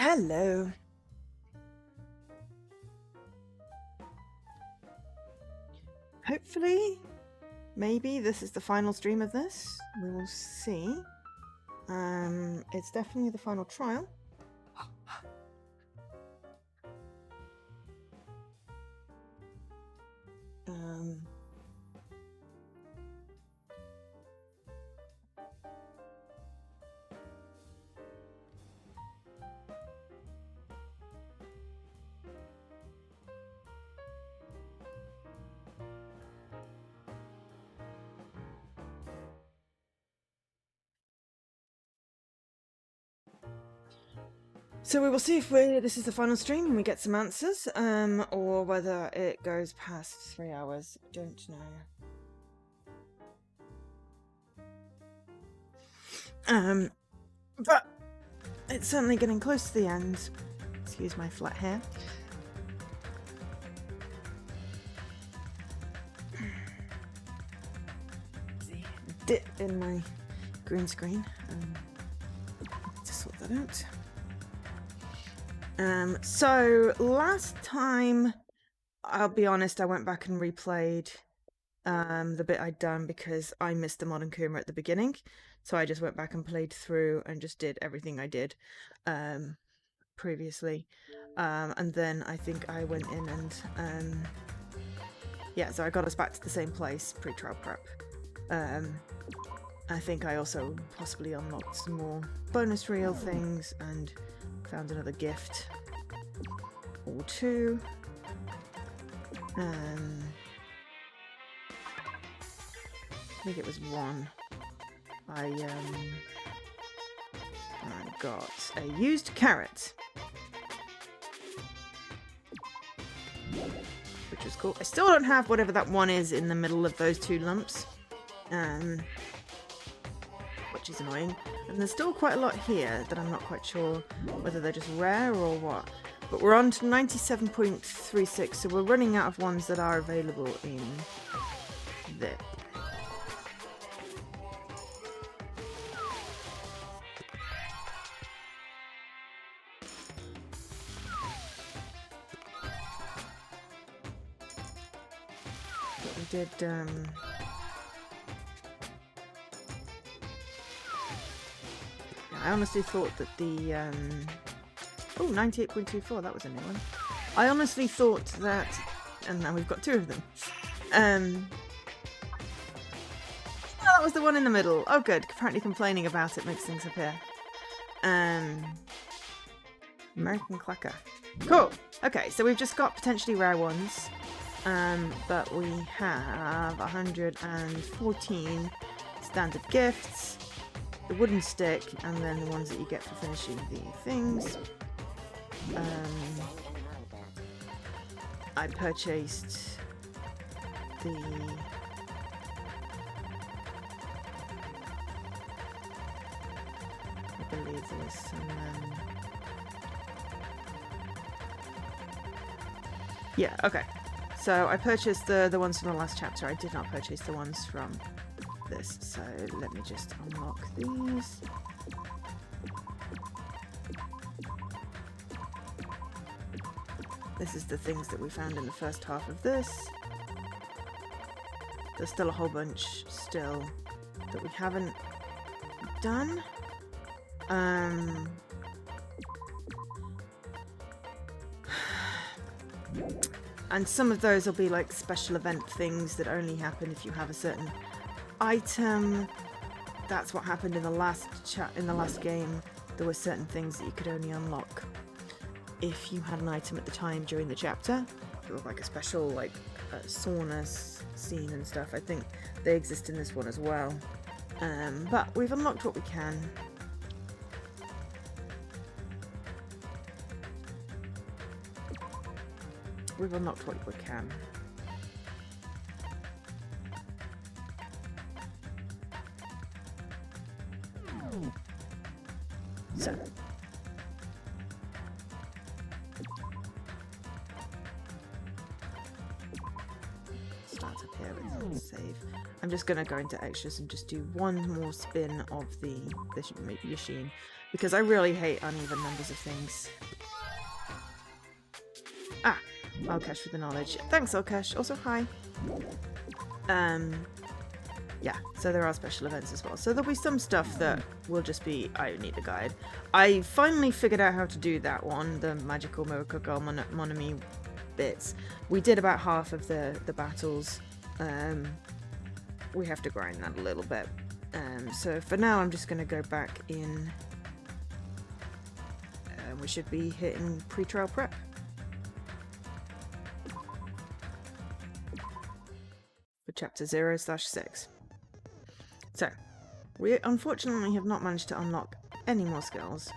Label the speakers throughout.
Speaker 1: Hello. Hopefully, maybe this is the final stream of this. We will see. It's definitely the final trial. So we will see if this is the final stream and we get some answers, or whether it goes past 3 hours. Don't know. But it's certainly getting close to the end. Excuse my flat hair. See, dip in my green screen. To sort that out. So last time, I'll be honest, I went back and replayed the bit I'd done because I missed the Modern Kuma at the beginning. So I just went back and played through and just did everything I did previously. And then I think I went in and yeah, so I got us back to the same place, pre-trial prep. I think I also possibly unlocked some more bonus reel things and found another gift or two. I think it was one. I got a used carrot, which was cool. I still don't have whatever that one is in the middle of those two lumps, which is annoying. And there's still quite a lot here that I'm not quite sure whether they're just rare or what. But we're on to 97.36, so we're running out of ones that are available in this. But we did, I honestly thought that the, oh, 98.24, that was a new one. I honestly thought that, and now we've got two of them. Oh, that was the one in the middle. Oh, good. Apparently complaining about it makes things appear. American Clacker. Cool. Okay, so we've just got potentially rare ones. But we have 114 standard gifts, the wooden stick, and then the ones that you get for finishing the things. I purchased the I believe there was some yeah, okay. So I purchased the ones from the last chapter. I did not purchase the ones from this. So let me just unlock these. This is the things that we found in the first half of this. There's still a whole bunch still that we haven't done. And some of those will be like special event things that only happen if you have a certain item. That's what happened in the last game. There were certain things that you could only unlock if you had an item at the time during the chapter. There was like a special like sauna scene and stuff. I think they exist in this one as well. But we've unlocked what we can. We've unlocked what we can. So. Start up here. Let's save. I'm just gonna go into extras and just do one more spin of the machine because I really hate uneven numbers of things. Ah, Alkesh for the knowledge. Thanks, Alkesh. Also, hi. Yeah, so there are special events as well. So there'll be some stuff that will just be, I need a guide. I finally figured out how to do that one, the magical miracle girl Monami bits. We did about half of the battles. We have to grind that a little bit. So for now, I'm just going to go back in. We should be hitting pre-trial prep. For chapter 0/6. So, we unfortunately have not managed to unlock any more skills.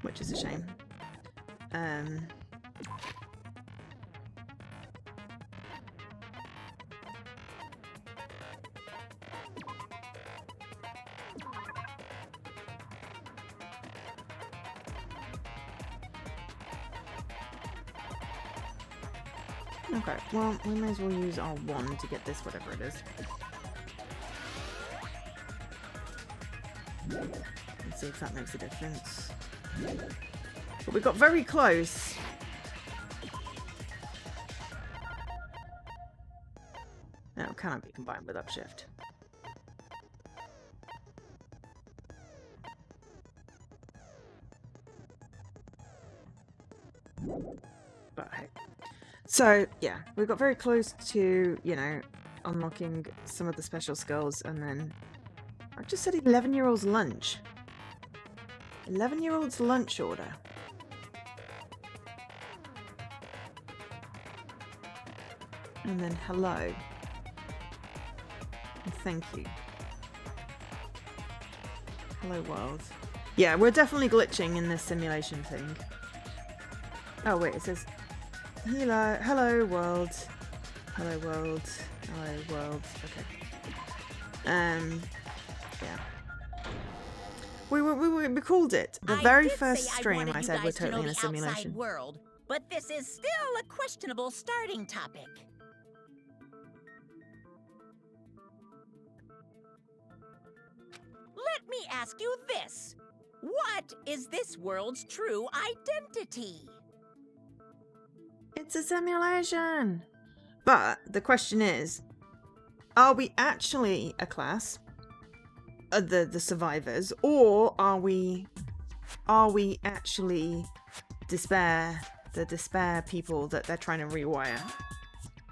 Speaker 1: Which is a shame. Okay, well, we may as well use our wand to get this, whatever it is. Let's see if that makes a difference. But we got very close. Now, cannot be combined with upshift. But hey. So, yeah, we got very close to, you know, unlocking some of the special skills, and then I just said 11-year-old's lunch. 11-year-old's lunch order. And then hello. And thank you. Hello world. Yeah, we're definitely glitching in this simulation thing. Oh wait, it says hello world. Hello world. Hello world. Okay. Yeah. We called it. The very first stream I said we're totally in a simulation.
Speaker 2: World, but this is still a questionable starting topic. Let me ask you this. What is this world's true identity?
Speaker 1: It's a simulation. But the question is, are we actually a class? The survivors, or are we actually the despair people that they're trying to rewire?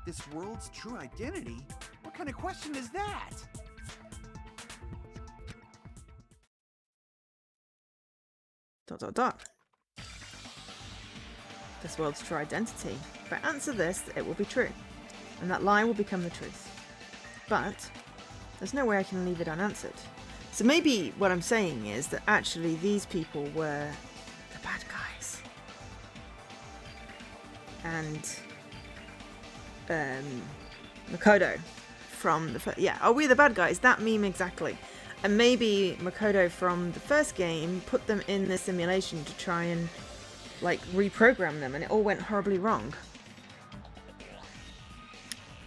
Speaker 3: This world's true identity? What kind of question is that? ...
Speaker 1: This world's true identity. If I answer this, it will be true, and that lie will become the truth. But there's no way I can leave it unanswered. So maybe what I'm saying is that actually these people were the bad guys. And Makoto from the yeah, are we the bad guys? That meme exactly. And maybe Makoto from the first game put them in the simulation to try and like reprogram them, and it all went horribly wrong.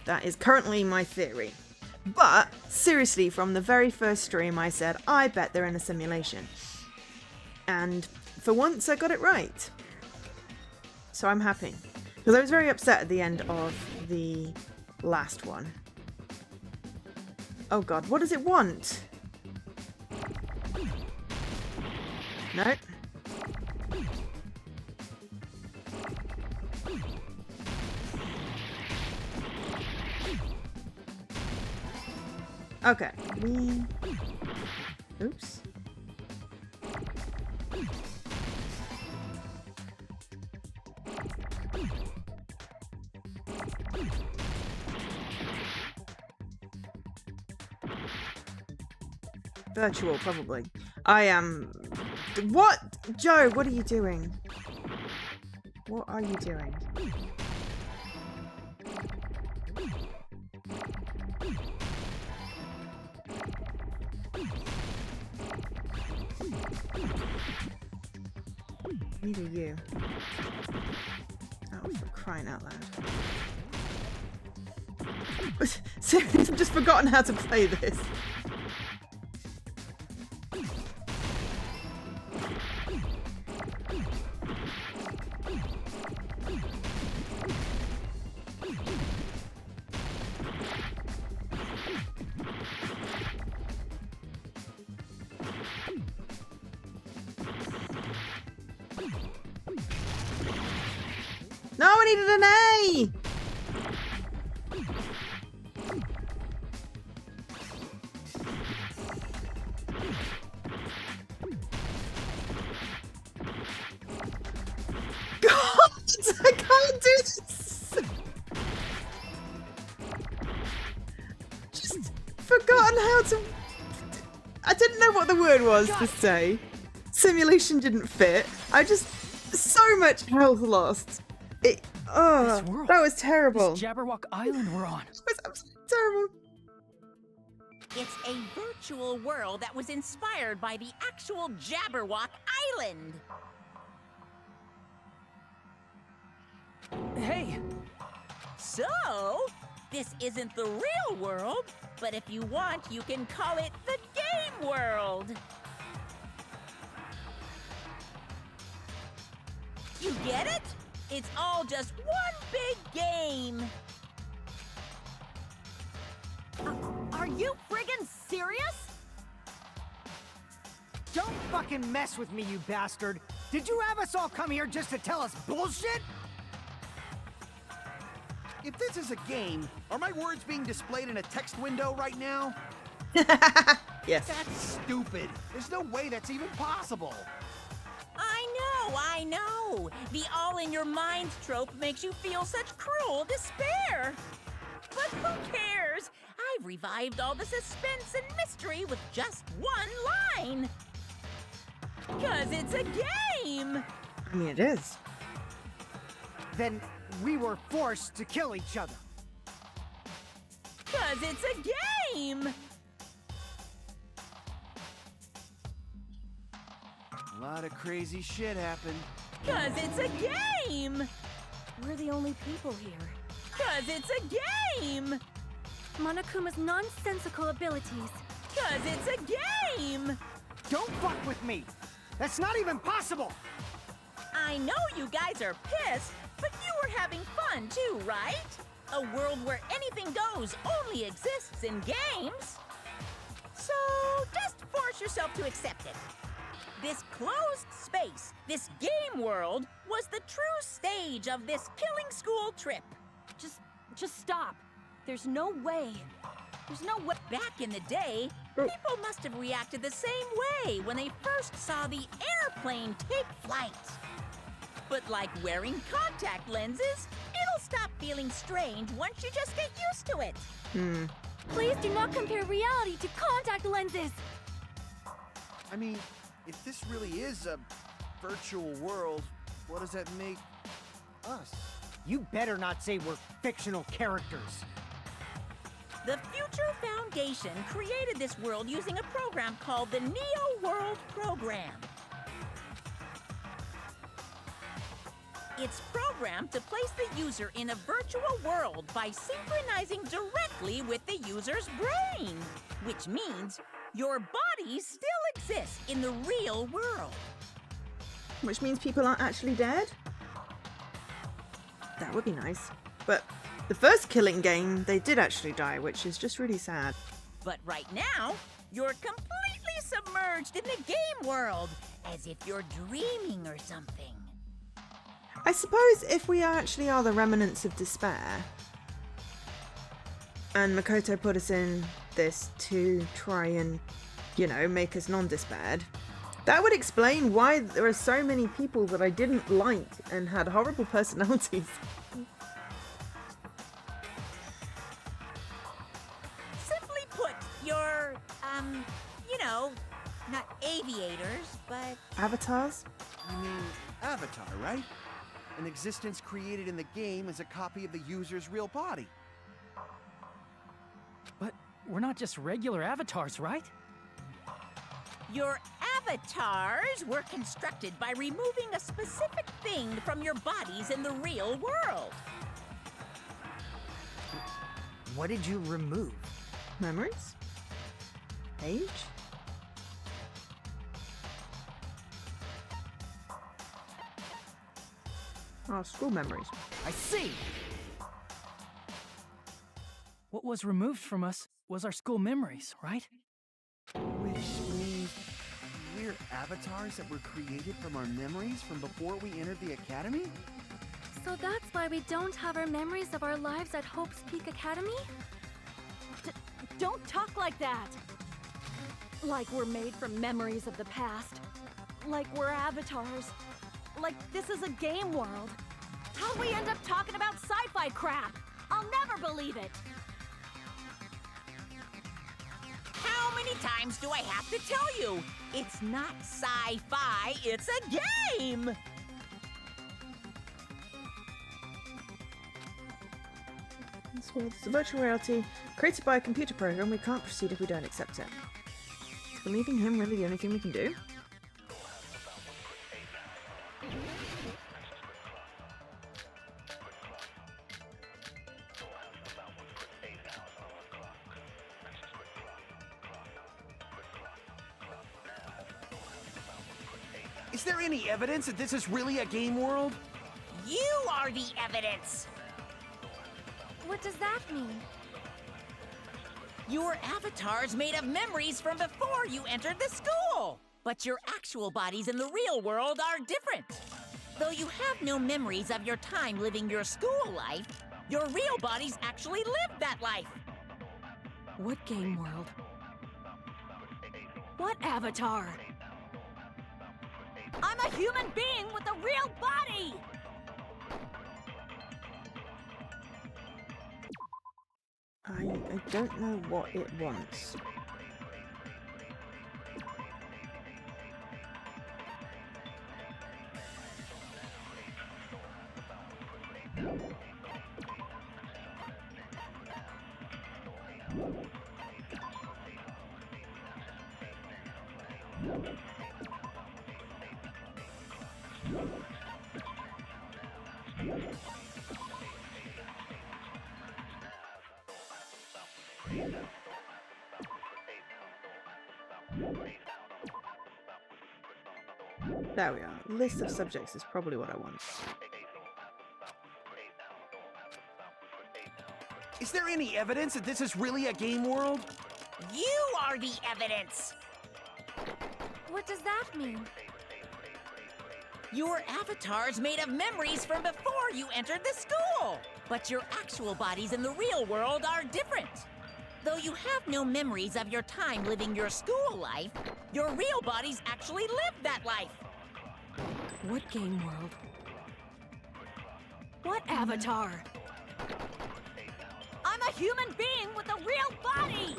Speaker 1: That is currently my theory. But seriously, from the very first stream I said, I bet they're in a simulation. And for once I got it right. So I'm happy. Because I was very upset at the end of the last one. Oh god, what does it want? No. Okay, oops. Virtual, probably. I am... What? Joe, what are you doing? What are you doing? Neither you. Oh, for crying out loud. Seriously, I've just forgotten how to play this. No, I needed an A! God, I can't do this! Just forgotten how to... I didn't know what the word was to say. Simulation didn't fit. I just... So much health lost. That was terrible.
Speaker 4: This Jabberwock Island we're on.
Speaker 1: It was absolutely terrible.
Speaker 2: It's a virtual world that was inspired by the actual Jabberwock Island.
Speaker 4: Hey!
Speaker 2: So, this isn't the real world, but if you want, you can call it the game world. You get it? It's all just one big game.
Speaker 5: Are you friggin' serious?
Speaker 6: Don't fucking mess with me, you bastard! Did you have us all come here just to tell us bullshit?
Speaker 3: If this is a game, are my words being displayed in a text window right now?
Speaker 1: Yes.
Speaker 3: That's stupid. There's no way that's even possible.
Speaker 2: I know. The all-in-your-minds trope makes you feel such cruel despair. But who cares? I've revived all the suspense and mystery with just one line. 'Cause it's a game.
Speaker 1: I mean, it is.
Speaker 6: Then we were forced to kill each other.
Speaker 2: 'Cause it's a game.
Speaker 3: A lot of crazy shit happened.
Speaker 2: 'Cause it's a game.
Speaker 5: We're the only people here.
Speaker 2: 'Cause it's a game.
Speaker 5: Monokuma's nonsensical abilities.
Speaker 2: 'Cause it's a game.
Speaker 6: Don't fuck with me! That's not even possible!
Speaker 2: I know you guys are pissed, but you were having fun too, right? A world where anything goes only exists in games. So just force yourself to accept it. This closed space, this game world, was the true stage of this killing school trip.
Speaker 5: Just stop. There's no way.
Speaker 2: There's no way. Back in the day, people must have reacted the same way when they first saw the airplane take flight. But like wearing contact lenses, it'll stop feeling strange once you just get used to it.
Speaker 5: Please do not compare reality to contact lenses.
Speaker 3: I mean, if this really is a virtual world, what does that make us?
Speaker 6: You better not say we're fictional characters.
Speaker 2: The Future Foundation created this world using a program called the Neo World Program. It's programmed to place the user in a virtual world by synchronizing directly with the user's brain, which means your body still exists in the real world.
Speaker 1: Which means people aren't actually dead? That would be nice. But the first Killing game, they did actually die, which is just really sad.
Speaker 2: But right now, you're completely submerged in the game world, as if you're dreaming or something.
Speaker 1: I suppose if we actually are the remnants of despair, and Makoto put us in this to try and, you know, make us non-despaired, that would explain why there are so many people that I didn't like and had horrible personalities.
Speaker 2: Simply put, you're, you know, not aviators, but...
Speaker 1: Avatars?
Speaker 3: You mean Avatar, right? An existence created in the game as a copy of the user's real body.
Speaker 4: But we're not just regular avatars, right?
Speaker 2: You're Avatars were constructed by removing a specific thing from your bodies in the real world.
Speaker 6: What did you remove?
Speaker 1: Memories? Age? Oh, school memories.
Speaker 4: I see! What was removed from us was our school memories, right?
Speaker 3: Which means we're avatars that were created from our memories from before we entered the academy?
Speaker 5: So that's why we don't have our memories of our lives at Hope's Peak Academy?
Speaker 7: Don't talk like that! Like we're made from memories of the past. Like we're avatars. Like this is a game world. How'd we end up talking about sci-fi crap? I'll never believe it!
Speaker 2: How many times do I have to tell you? It's not sci-fi, it's a game!
Speaker 1: This world is a virtual reality created by a computer program. We can't proceed if we don't accept it. Is believing him really the only thing we can do?
Speaker 3: Is there any evidence that this is really a game world?
Speaker 2: You are the evidence!
Speaker 5: What does that mean?
Speaker 2: Your avatar's made of memories from before you entered the school! But your actual bodies in the real world are different. Though you have no memories of your time living your school life, your real bodies actually lived that life.
Speaker 7: What game world? What avatar? I'm a human being with a real body!
Speaker 1: I don't know what it wants. There we are. List of subjects is probably what I want.
Speaker 3: Is there any evidence that this is really a game world?
Speaker 2: You are the evidence!
Speaker 5: What does that mean?
Speaker 2: Your avatar's made of memories from before you entered the school! But your actual bodies in the real world are different. Though you have no memories of your time living your school life, your real bodies actually lived that life.
Speaker 7: What game world? What avatar? I'm a human being with a real body!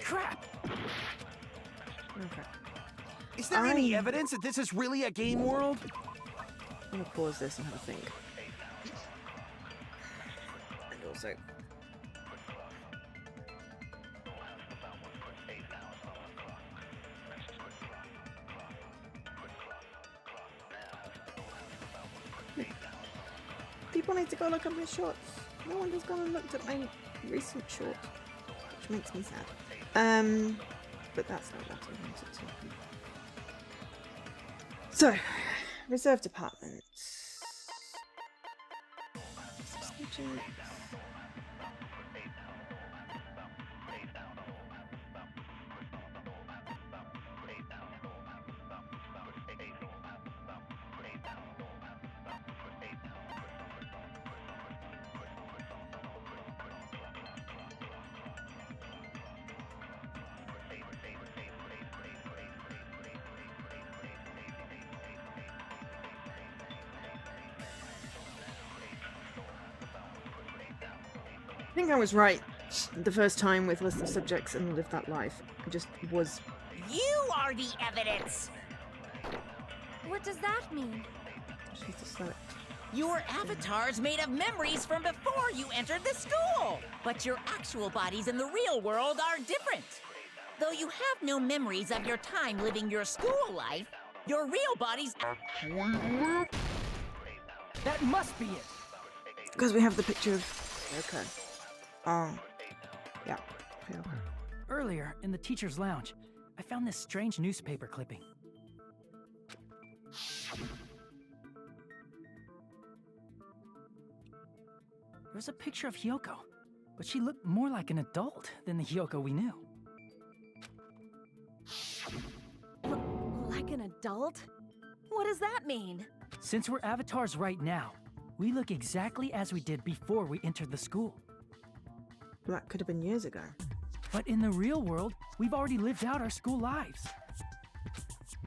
Speaker 7: Crap!
Speaker 1: Okay.
Speaker 3: Is there any evidence that this is really a game world?
Speaker 1: I'm gonna pause this and have a think. And also... People need to go look at my shorts. No one has gone and looked at my recent short, which makes me sad. But that's not what I wanted to. So, reserve department. I think I was right the first time with list of subjects and live that life. I just was...
Speaker 2: You are the evidence!
Speaker 5: What does that mean?
Speaker 1: Just need to slow it
Speaker 2: Your avatar's made of memories from before you entered the school. But your actual bodies in the real world are different. Though you have no memories of your time living your school life, your real bodies...
Speaker 4: That must be it.
Speaker 1: Because we have the picture of Yoko. Oh, yeah. Yoko.
Speaker 4: Earlier, in the teacher's lounge, I found this strange newspaper clipping. There was a picture of Hyoko, but she looked more like an adult than the Hyoko we knew.
Speaker 7: Like an adult? What does that mean?
Speaker 4: Since we're avatars right now, we look exactly as we did before we entered the school.
Speaker 1: That could have been years ago.
Speaker 4: But in the real world, we've already lived out our school lives.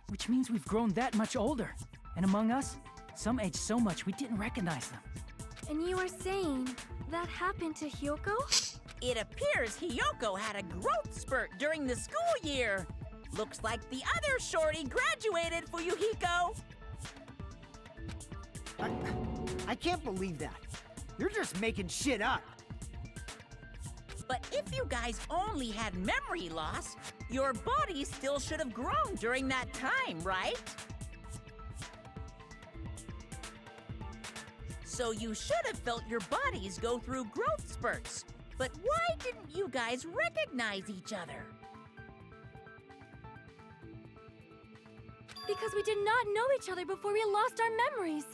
Speaker 4: Which means we've grown that much older. And among us, some aged so much we didn't recognize them.
Speaker 5: And you are saying that happened to Hyoko?
Speaker 2: It appears Hyoko had a growth spurt during the school year. Looks like the other shorty graduated, Fuyuhiko.
Speaker 6: I can't believe that. You're just making shit up.
Speaker 2: But if you guys only had memory loss, your body still should have grown during that time, right? So you should have felt your bodies go through growth spurts. But why didn't you guys recognize each other?
Speaker 5: Because we did not know each other before we lost our memories.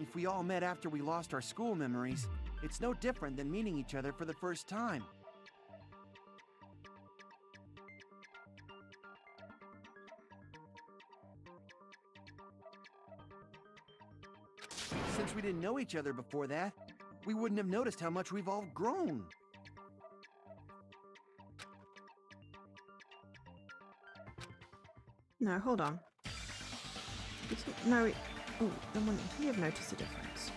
Speaker 3: If we all met after we lost our school memories, it's no different than meeting each other for the first time. Since we didn't know each other before that, we wouldn't have noticed how much we've all grown.
Speaker 1: No, hold on. No, oh, then wouldn't he have noticed a difference?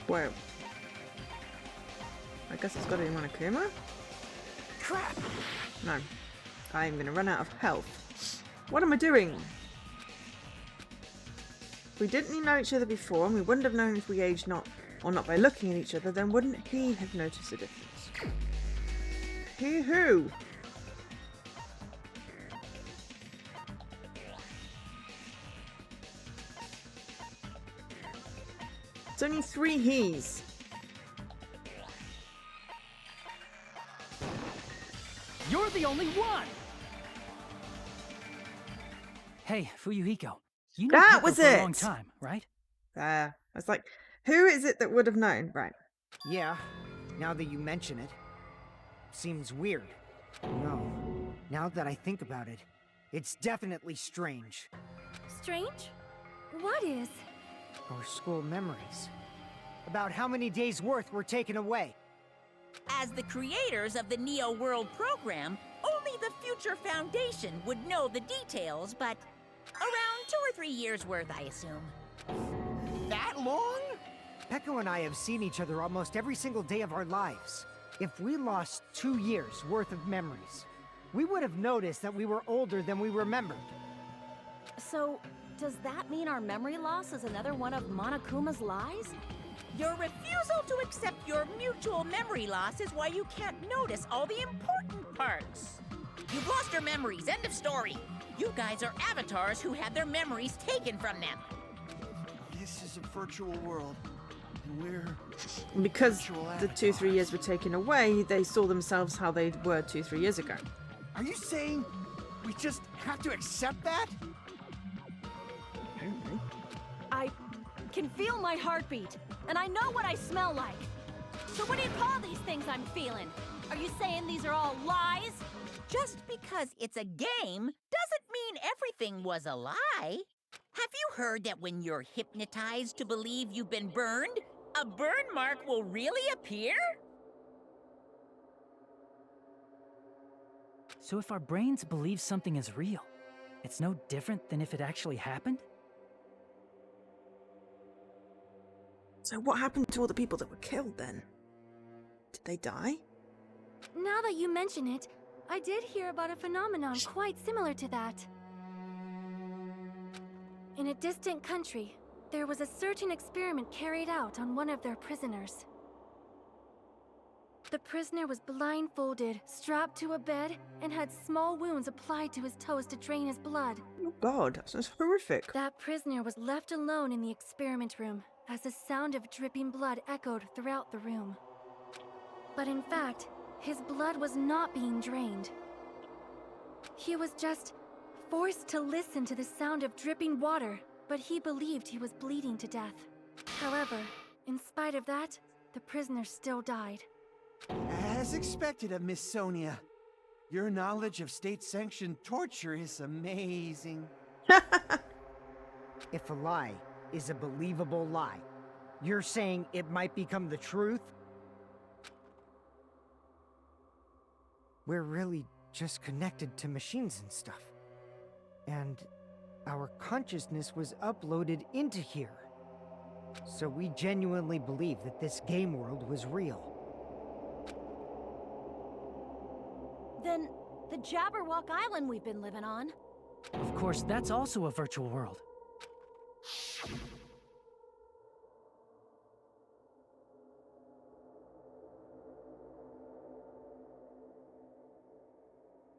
Speaker 1: Whoa. I guess it's got to be Monokuma?
Speaker 6: Crap!
Speaker 1: No. I am gonna run out of health. What am I doing? If we didn't know each other before, and we wouldn't have known if we aged not by looking at each other, then wouldn't he have noticed a difference? He who? It's only 3 he's.
Speaker 4: You're the only one! Hey, Fuyuhiko. You know
Speaker 1: That
Speaker 4: Peppa
Speaker 1: was
Speaker 4: for a long
Speaker 1: it!
Speaker 4: time, right?
Speaker 1: I was like, who is it that would have known? Right.
Speaker 6: Yeah, now that you mention it. Seems weird. No, now that I think about it, it's definitely strange.
Speaker 5: Strange? What is?
Speaker 6: Our school memories. About how many days' worth were taken away.
Speaker 2: As the creators of the Neo World program, only the Future Foundation would know the details, but around 2 or 3 years worth, I assume.
Speaker 6: That long? Peko and I have seen each other almost every single day of our lives. If we lost 2 years worth of memories, we would have noticed that we were older than we remembered.
Speaker 7: So, does that mean our memory loss is another one of Monokuma's lies?
Speaker 2: Your refusal to accept your mutual memory loss is why you can't notice all the important parts. You've lost your memories, end of story. You guys are avatars who had their memories taken from them.
Speaker 3: This is a virtual world, and we're...
Speaker 1: Because
Speaker 3: virtual
Speaker 1: the 2-3 years were taken away, they saw themselves how they were 2-3 years ago.
Speaker 3: Are you saying we just have to accept that?
Speaker 1: Apparently.
Speaker 7: I can feel my heartbeat, and I know what I smell like. So what do you call these things I'm feeling? Are you saying these are all lies?
Speaker 2: Just because it's a game doesn't mean everything was a lie. Have you heard that when you're hypnotized to believe you've been burned, a burn mark will really appear?
Speaker 4: So if our brains believe something is real, it's no different than if it actually happened?
Speaker 1: So what happened to all the people that were killed then? Did they die?
Speaker 5: Now that you mention it, I did hear about a phenomenon quite similar to that. In a distant country, there was a certain experiment carried out on one of their prisoners. The prisoner was blindfolded, strapped to a bed, and had small wounds applied to his toes to drain his blood.
Speaker 1: Oh god, that sounds horrific.
Speaker 5: That prisoner was left alone in the experiment room as the sound of dripping blood echoed throughout the room. But in fact, his blood was not being drained. He was just forced to listen to the sound of dripping water, but he believed he was bleeding to death. However, in spite of that, the prisoner still died.
Speaker 3: As expected of Miss Sonia, your knowledge of state-sanctioned torture is amazing.
Speaker 6: If a lie is a believable lie, you're saying it might become the truth? We're really just connected to machines and stuff. And our consciousness was uploaded into here. So we genuinely believe that this game world was real.
Speaker 7: Then the Jabberwock Island we've been living on.
Speaker 4: Of course, that's also a virtual world.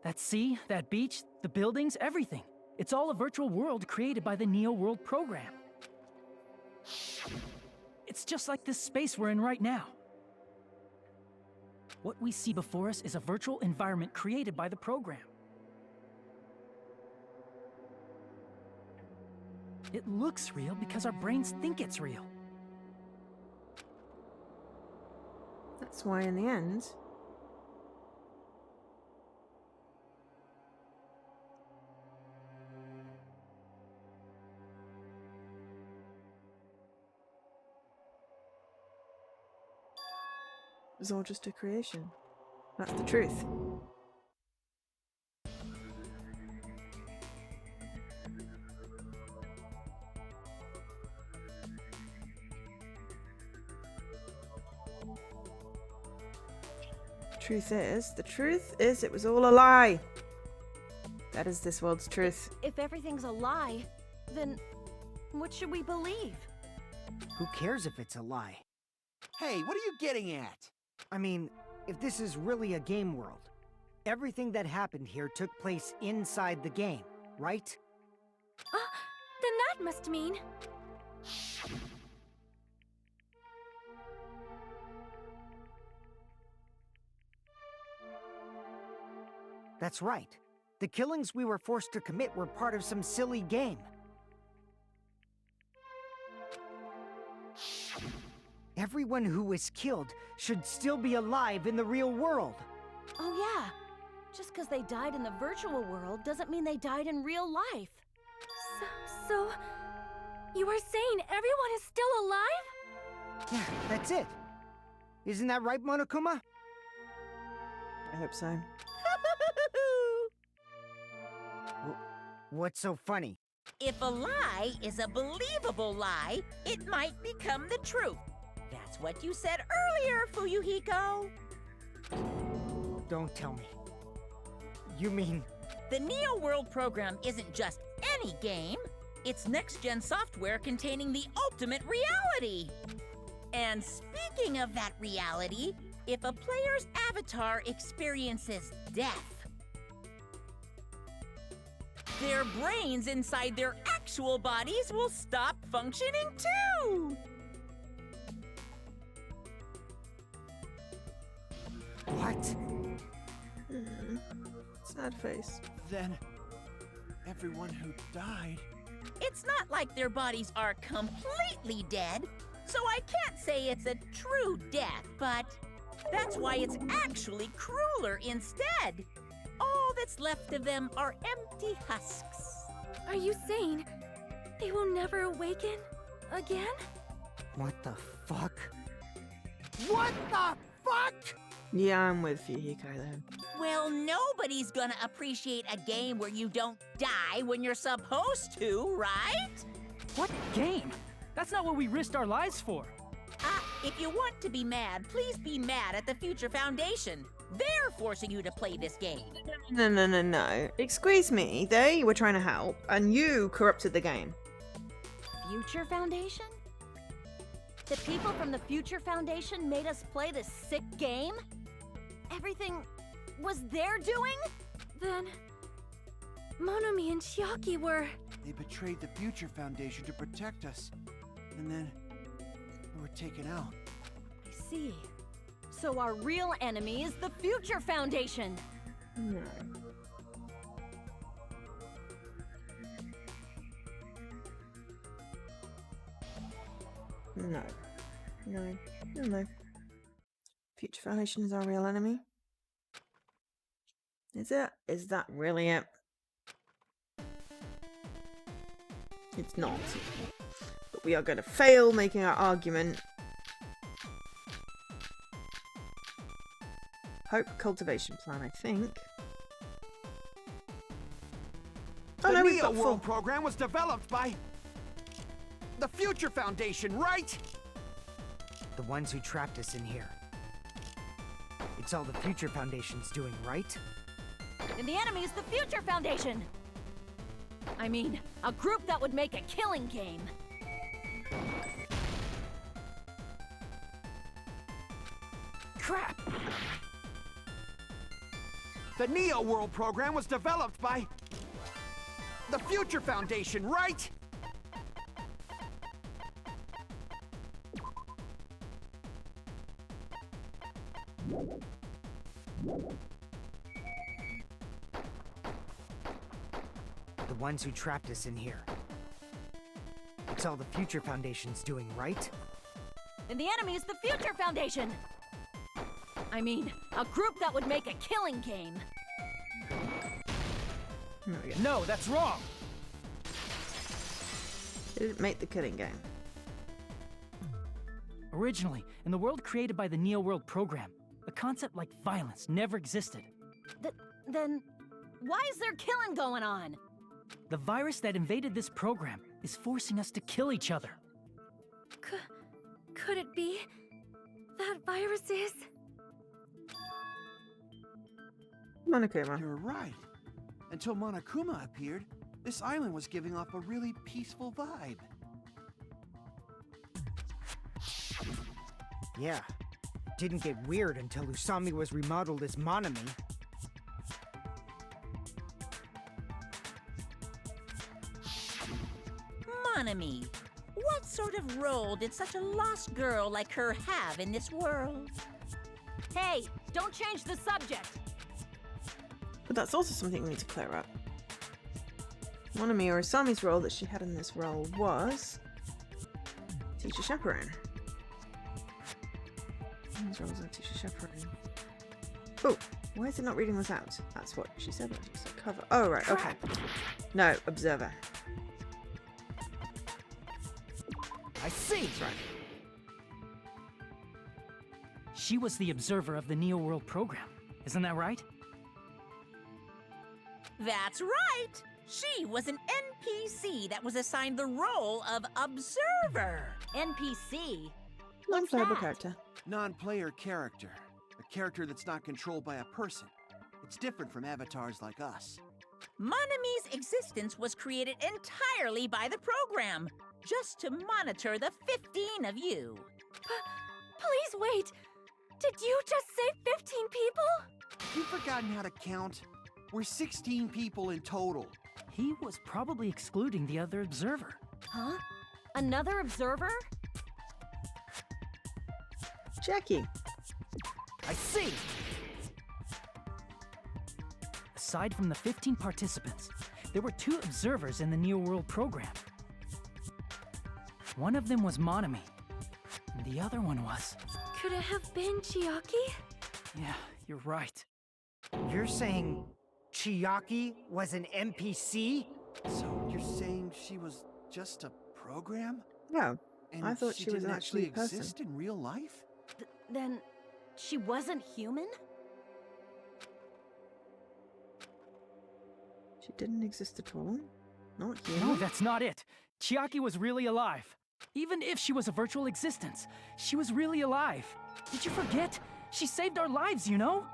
Speaker 4: That sea, that beach, the buildings, everything. It's all a virtual world created by the Neo World program. It's just like this space we're in right now. What we see before us is a virtual environment created by the program. It looks real because our brains think it's real.
Speaker 1: That's why in the end, it was all just a creation. That's the truth. The truth is it was all a lie. That is this world's truth.
Speaker 7: If everything's a lie, then what should we believe?
Speaker 6: Who cares if it's a lie?
Speaker 3: Hey, what are you getting at?
Speaker 6: I mean, if this is really a game world, everything that happened here took place inside the game, right?
Speaker 5: Then that must mean...
Speaker 6: That's right. The killings we were forced to commit were part of some silly game. Everyone who was killed should still be alive in the real world.
Speaker 7: Oh yeah, just because they died in the virtual world doesn't mean they died in real life.
Speaker 5: So... You are saying everyone is still alive?
Speaker 6: Yeah, that's it. Isn't that right, Monokuma?
Speaker 1: I hope so.
Speaker 6: What's so funny?
Speaker 2: If a lie is a believable lie, it might become the truth. That's what you said earlier, Fuyuhiko.
Speaker 6: Don't tell me. You mean...
Speaker 2: The Neo World program isn't just any game. It's next-gen software containing the ultimate reality. And speaking of that reality, if a player's avatar experiences death, their brains inside their actual bodies will stop functioning too!
Speaker 6: What?
Speaker 1: Sad face.
Speaker 3: Then, everyone who died...
Speaker 2: It's not like their bodies are completely dead, so I can't say it's a true death, but that's why it's actually crueler instead. All that's left of them are empty husks.
Speaker 5: Are you saying they will never awaken again?
Speaker 6: What the fuck? What the fuck?
Speaker 1: Yeah, I'm with Fuyuhiko then.
Speaker 2: Well, nobody's gonna appreciate a game where you don't die when you're supposed to, right?
Speaker 4: What game? That's not what we risked our lives for.
Speaker 2: If you want to be mad, please be mad at the Future Foundation. They're forcing you to play this game.
Speaker 1: No. Excuse me, they were trying to help, and you corrupted the game.
Speaker 7: Future Foundation? The people from the Future Foundation made us play this sick game? Everything was their doing?
Speaker 5: Then Monomi and Chiaki were...
Speaker 3: They betrayed the Future Foundation to protect us. And then we were taken out.
Speaker 7: I see. So our real enemy is the Future Foundation.
Speaker 1: No. No. Future Foundation is our real enemy. Is it? Is that really it? It's not. But we are going to fail making our argument. Hope cultivation plan, I think. Oh no,
Speaker 3: The
Speaker 1: we've got
Speaker 3: Neo
Speaker 1: full.
Speaker 3: World program was developed by the Future Foundation, right?
Speaker 6: The ones who trapped us in here. It's all the Future Foundation's doing, right?
Speaker 7: And the enemy is the Future Foundation. I mean, a group that would make a killing game.
Speaker 4: Crap!
Speaker 3: The Neo World program was developed by the Future Foundation, right?
Speaker 6: The ones who trapped us in here. It's all the Future Foundation's doing, right?
Speaker 7: And the enemy is the Future Foundation. I mean, a group that would make a killing game.
Speaker 1: There we go.
Speaker 4: No, that's wrong!
Speaker 1: It didn't make the killing game.
Speaker 4: Originally, in the world created by the Neo World program, a concept like violence never existed.
Speaker 7: Then, why is there killing going on?
Speaker 4: The virus that invaded this program is forcing us to kill each other.
Speaker 5: Could it be that virus is...
Speaker 1: Monokuma.
Speaker 3: You're right. Until Monokuma appeared, this island was giving off a really peaceful vibe.
Speaker 6: Yeah. Didn't get weird until Usami was remodeled as Monomi.
Speaker 2: Monomi, what sort of role did such a lost girl like her have in this world?
Speaker 7: Hey, don't change the subject.
Speaker 1: But that's also something we need to clear up. Monomi or Usami's role that she had in this role was teacher chaperone. His role was a teacher chaperone. Oh, why is it not reading this out? That's what she said. She said cover. Oh right, okay. No, observer.
Speaker 4: I see!
Speaker 1: That's right.
Speaker 4: She was the observer of the Neo World program. Isn't that right?
Speaker 2: That's right! She was an NPC that was assigned the role of observer.
Speaker 7: NPC?
Speaker 1: Non-playable
Speaker 7: that?
Speaker 1: character.
Speaker 3: Non-player character. A character that's not controlled by a person. It's different from avatars like us.
Speaker 2: Monomi's existence was created entirely by the program, just to monitor the 15 of you.
Speaker 5: Please wait! Did you just say 15 people?
Speaker 3: You've forgotten how to count? We're 16 people in total.
Speaker 4: He was probably excluding the other observer.
Speaker 7: Huh? Another observer?
Speaker 1: Jackie.
Speaker 4: I see! Aside from the 15 participants, there were 2 observers in the Neo World program. One of them was Monomi, and the other one was...
Speaker 5: Could it have been Chiaki?
Speaker 4: Yeah, you're right.
Speaker 6: You're saying Chiaki was an NPC?
Speaker 3: So you're saying she was just a program?
Speaker 1: No,
Speaker 3: And
Speaker 1: I thought she was
Speaker 3: didn't
Speaker 1: actually a person.
Speaker 3: exist in real life?
Speaker 7: Then, she wasn't human?
Speaker 1: She didn't exist at all. Not human.
Speaker 4: No, that's not it. Chiaki was really alive. Even if she was a virtual existence, she was really alive. Did you forget? She saved our lives, you know?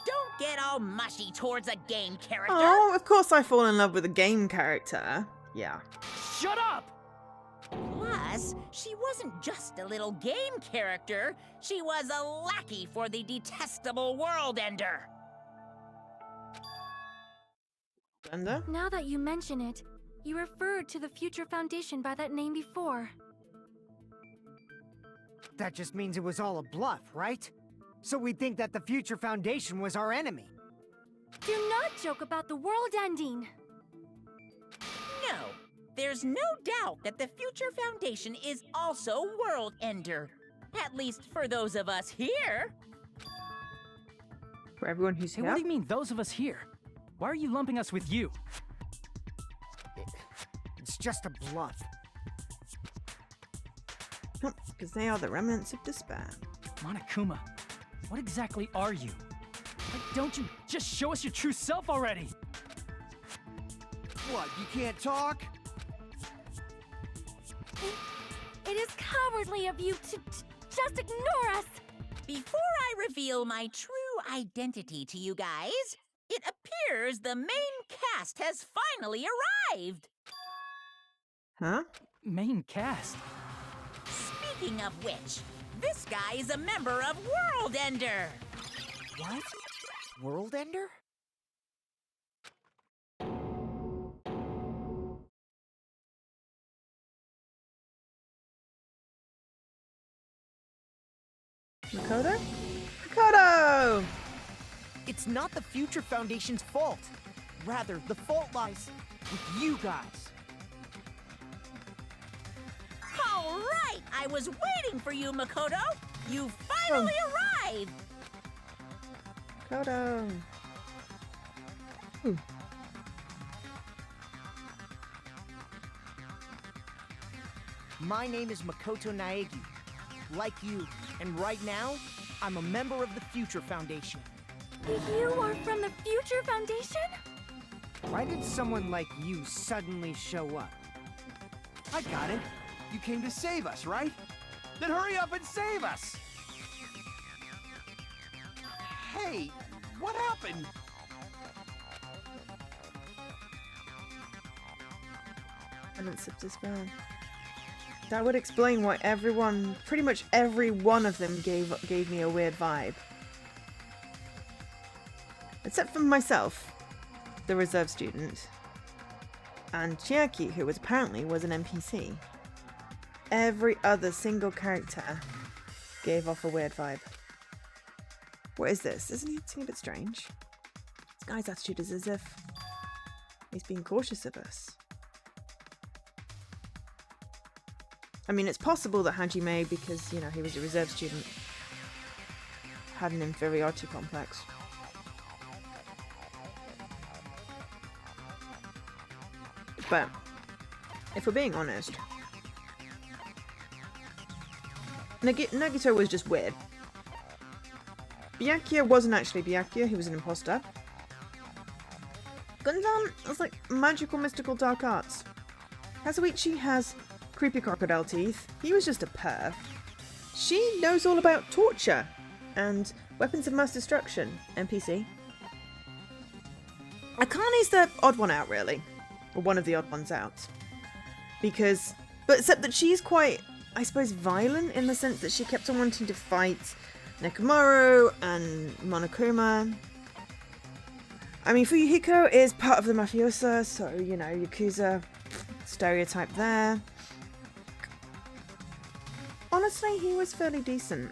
Speaker 2: Don't get all mushy towards a game character.
Speaker 1: Oh, of course I fall in love with a game character. Yeah.
Speaker 4: Shut up!
Speaker 2: Plus, she wasn't just a little game character. She was a lackey for the detestable World Ender.
Speaker 1: Ender?
Speaker 5: Now that you mention it, you referred to the Future Foundation by that name before.
Speaker 6: That just means it was all a bluff, right? So we think that the Future Foundation was our enemy.
Speaker 5: Do not joke about the world ending.
Speaker 2: No, there's no doubt that the Future Foundation is also World Ender. At least for those of us here.
Speaker 1: For everyone who's
Speaker 4: Hey,
Speaker 1: here?
Speaker 4: what do you mean, those of us here? Why are you lumping us with you?
Speaker 6: It's just a bluff.
Speaker 1: Because they are the remnants of despair.
Speaker 4: Monokuma, what exactly are you? Why don't you just show us your true self already?
Speaker 3: What, you can't talk?
Speaker 5: It is cowardly of you to just ignore us.
Speaker 2: Before I reveal my true identity to you guys, it appears the main cast has finally arrived.
Speaker 1: Huh?
Speaker 4: Main cast?
Speaker 2: Speaking of which, this guy is a member of World Ender.
Speaker 6: What? World Ender?
Speaker 1: Makoto? Makoto!
Speaker 8: It's not the Future Foundation's fault. Rather, the fault lies with you guys.
Speaker 2: All right, I was waiting for you, Makoto. You finally arrived.
Speaker 1: Makoto.
Speaker 8: My name is Makoto Naegi, like you, and right now, I'm a member of the Future Foundation.
Speaker 5: You are from the Future Foundation?
Speaker 6: Why did someone like you suddenly show up?
Speaker 3: I got it. You came to save us, right? Then hurry up and save us! Hey, what happened?
Speaker 1: Remnants of despair. That would explain why everyone, pretty much every one of them gave me a weird vibe. Except for myself, the reserve student, and Chiaki, who was apparently was an NPC. Every other single character gave off a weird vibe. What is this? Isn't he acting a bit strange? This guy's attitude is as if he's being cautious of us. I mean, it's possible that Hajime, because, you know, he was a reserve student, had an inferiority complex. But, if we're being honest, Nagito was just weird. Byakuya wasn't actually Byakuya, he was an imposter. Gundam was like magical, mystical, dark arts. Kazuichi has creepy crocodile teeth. He was just a perv. She knows all about torture and weapons of mass destruction. NPC. Akane's the odd one out, really. Or one of the odd ones out. Because, but except that she's quite, I suppose, violent in the sense that she kept on wanting to fight Nekomaru and Monokuma. I mean, Fuyuhiko is part of the mafiosa, so, you know, Yakuza stereotype there. Honestly, he was fairly decent.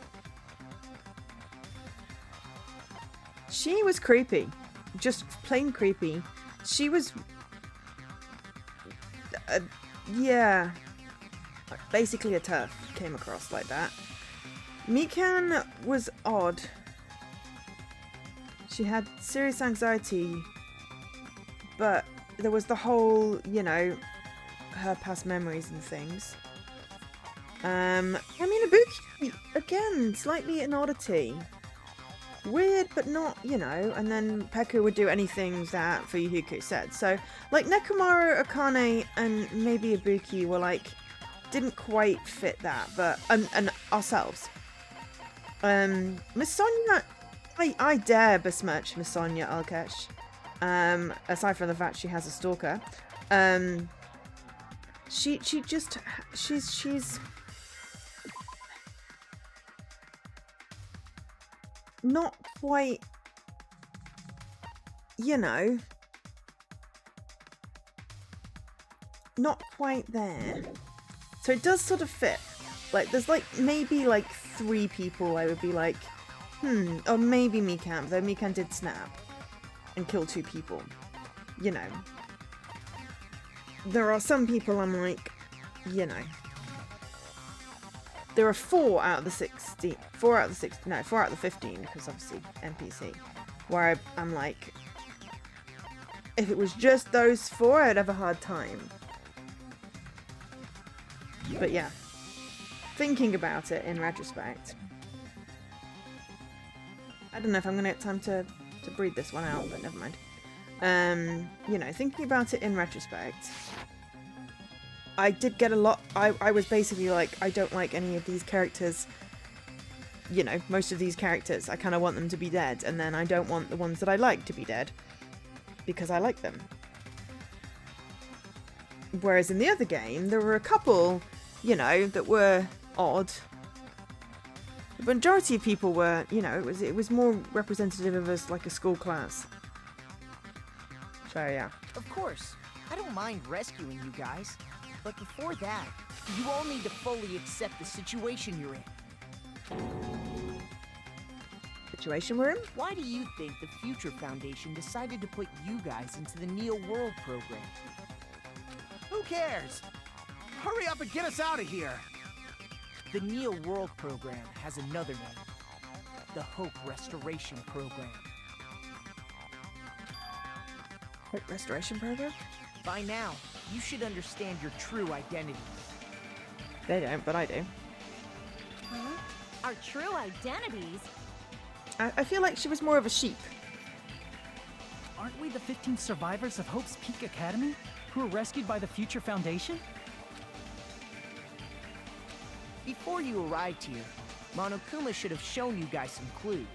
Speaker 1: She was creepy. Just plain creepy. She was... yeah. Basically a turf came across like that. Mikan was odd. She had serious anxiety, but there was the whole, you know, her past memories and things. I mean, Ibuki, again, slightly an oddity. Weird, but not, you know, and then Pekka would do anything that Fuyuhiko said. So, like, Nekomaru, Akane, and maybe Ibuki were, like, didn't quite fit that, but, and ourselves. Miss Sonia, I dare besmirch Miss Sonia Alkesh, aside from the fact she has a stalker. She's not quite, you know, not quite there. So it does sort of fit. Like, there's like maybe like 3 people I would be like, or maybe Mikan, though Mikan did snap and kill 2 people. You know. There are some people I'm like, you know. There are 4 out of the 16, 4 out of the 16, no, 4 out of the 15, because obviously NPC, where I'm like, if it was just those 4, I'd have a hard time. But yeah, thinking about it in retrospect, I don't know if I'm gonna get time to breathe this one out, but never mind. You know, thinking about it in retrospect, I did get a lot. I was basically like, I don't like any of these characters. You know, most of these characters, I kind of want them to be dead, and then I don't want the ones that I like to be dead because I like them. Whereas in the other game, there were a couple, you know, that were odd. The majority of people were, you know, it was more representative of us like a school class. So yeah.
Speaker 8: Of course, I don't mind rescuing you guys. But before that, you all need to fully accept the situation you're in.
Speaker 1: Situation we're in?
Speaker 8: Why do you think the Future Foundation decided to put you guys into the Neo World program?
Speaker 3: Who cares? Hurry up and get us out of here!
Speaker 8: The Neo World program has another name. The Hope Restoration Program.
Speaker 1: Hope Restoration Program?
Speaker 8: By now, you should understand your true identity.
Speaker 1: They don't, but I do.
Speaker 7: Huh? Our true identities?
Speaker 1: I feel like she was more of a sheep.
Speaker 4: Aren't we the 15 survivors of Hope's Peak Academy who were rescued by the Future Foundation?
Speaker 8: Before you arrived here, Monokuma should have shown you guys some clues.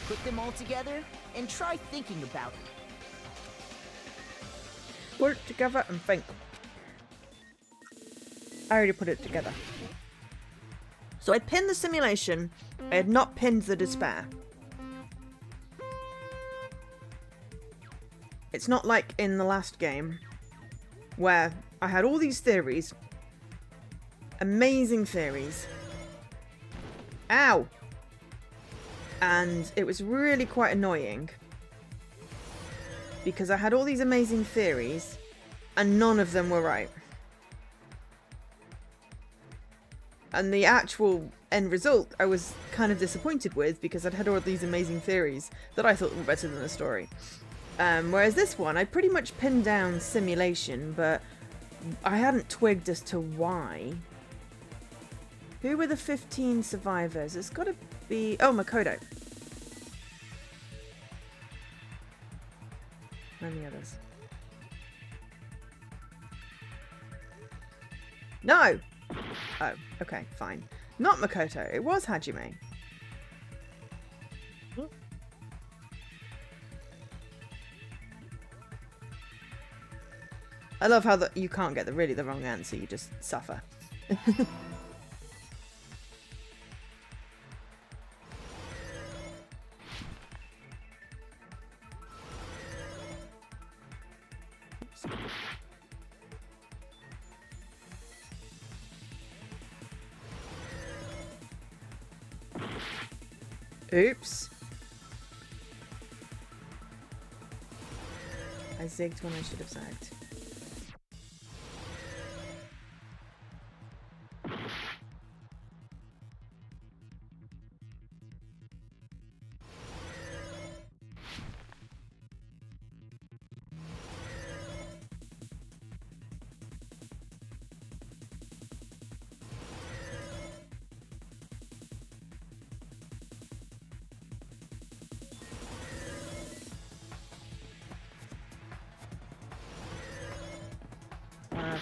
Speaker 8: Put them all together and try thinking about it.
Speaker 1: Put it together and think. I already put it together. So I pinned the simulation. I had not pinned the despair. It's not like in the last game where I had all these theories. Amazing theories. Ow! And it was really quite annoying. Because I had all these amazing theories, and none of them were right. And the actual end result, I was kind of disappointed with, because I'd had all these amazing theories that I thought were better than the story. Whereas this one, I pretty much pinned down simulation, but I hadn't twigged as to why. Who were the 15 survivors? It's got to be... Oh, Makoto. And the others. No! Oh, okay, fine. Not Makoto. It was Hajime. I love how you can't get really the wrong answer. You just suffer. Oops. I zigged when I should have zagged.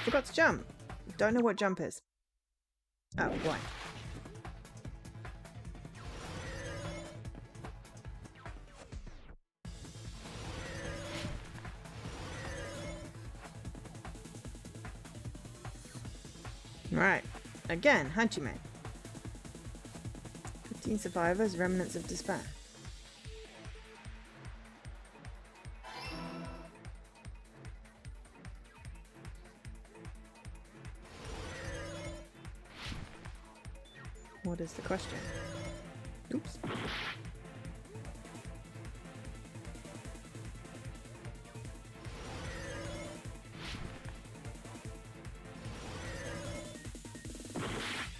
Speaker 1: forgot to jump. Don't know what jump is. Oh, why? Right. Again, Hachime. 15 survivors, remnants of despair. What is the question? Oops.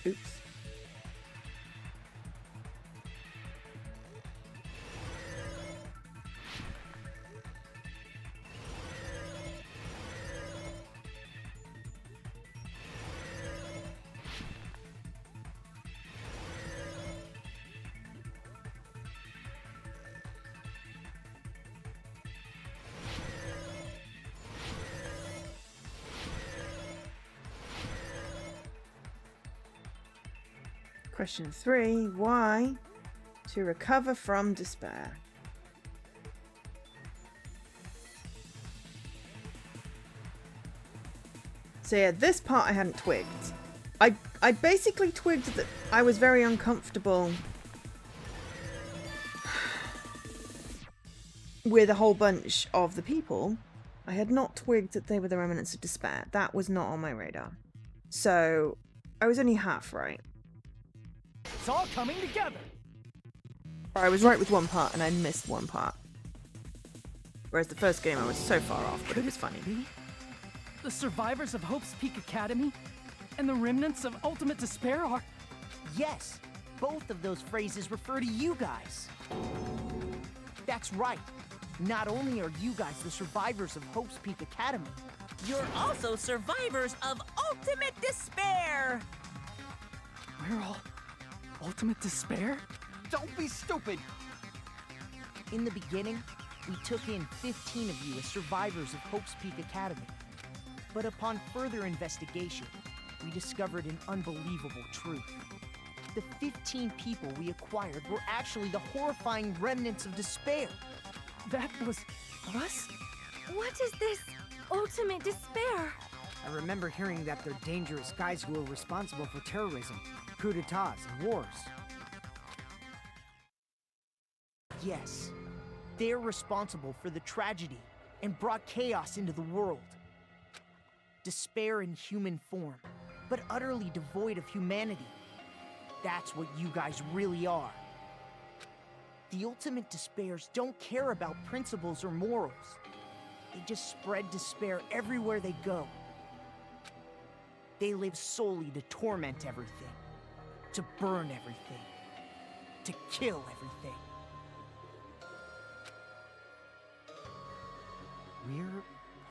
Speaker 1: Oops. Question 3. Why? To recover from despair. So yeah, this part I hadn't twigged. I basically twigged that I was very uncomfortable with a whole bunch of the people. I had not twigged that they were the remnants of despair. That was not on my radar. So I was only half right.
Speaker 4: It's all coming together.
Speaker 1: I was right with one part and I missed one part. Whereas the first game I was so far off, but it was funny.
Speaker 4: Be? The survivors of Hope's Peak Academy and the remnants of Ultimate Despair are...
Speaker 8: Yes, both of those phrases refer to you guys. That's right. Not only are you guys the survivors of Hope's Peak Academy,
Speaker 2: You're also survivors of Ultimate Despair!
Speaker 4: We're all Ultimate Despair?
Speaker 3: Don't be stupid!
Speaker 8: in the beginning, we took in 15 of you as survivors of Hope's Peak Academy. But upon further investigation, we discovered an unbelievable truth. The 15 people we acquired were actually the horrifying remnants of despair.
Speaker 4: That was us?
Speaker 5: What is this ultimate despair?
Speaker 6: I remember hearing that they're dangerous guys who are responsible for terrorism, coup d'etats, and wars.
Speaker 8: Yes, they're responsible for the tragedy and brought chaos into the world. Despair in human form, but utterly devoid of humanity. That's what you guys really are. The ultimate despairs don't care about principles or morals. They just spread despair everywhere they go. They live solely to torment everything, to burn everything, to kill everything.
Speaker 6: We're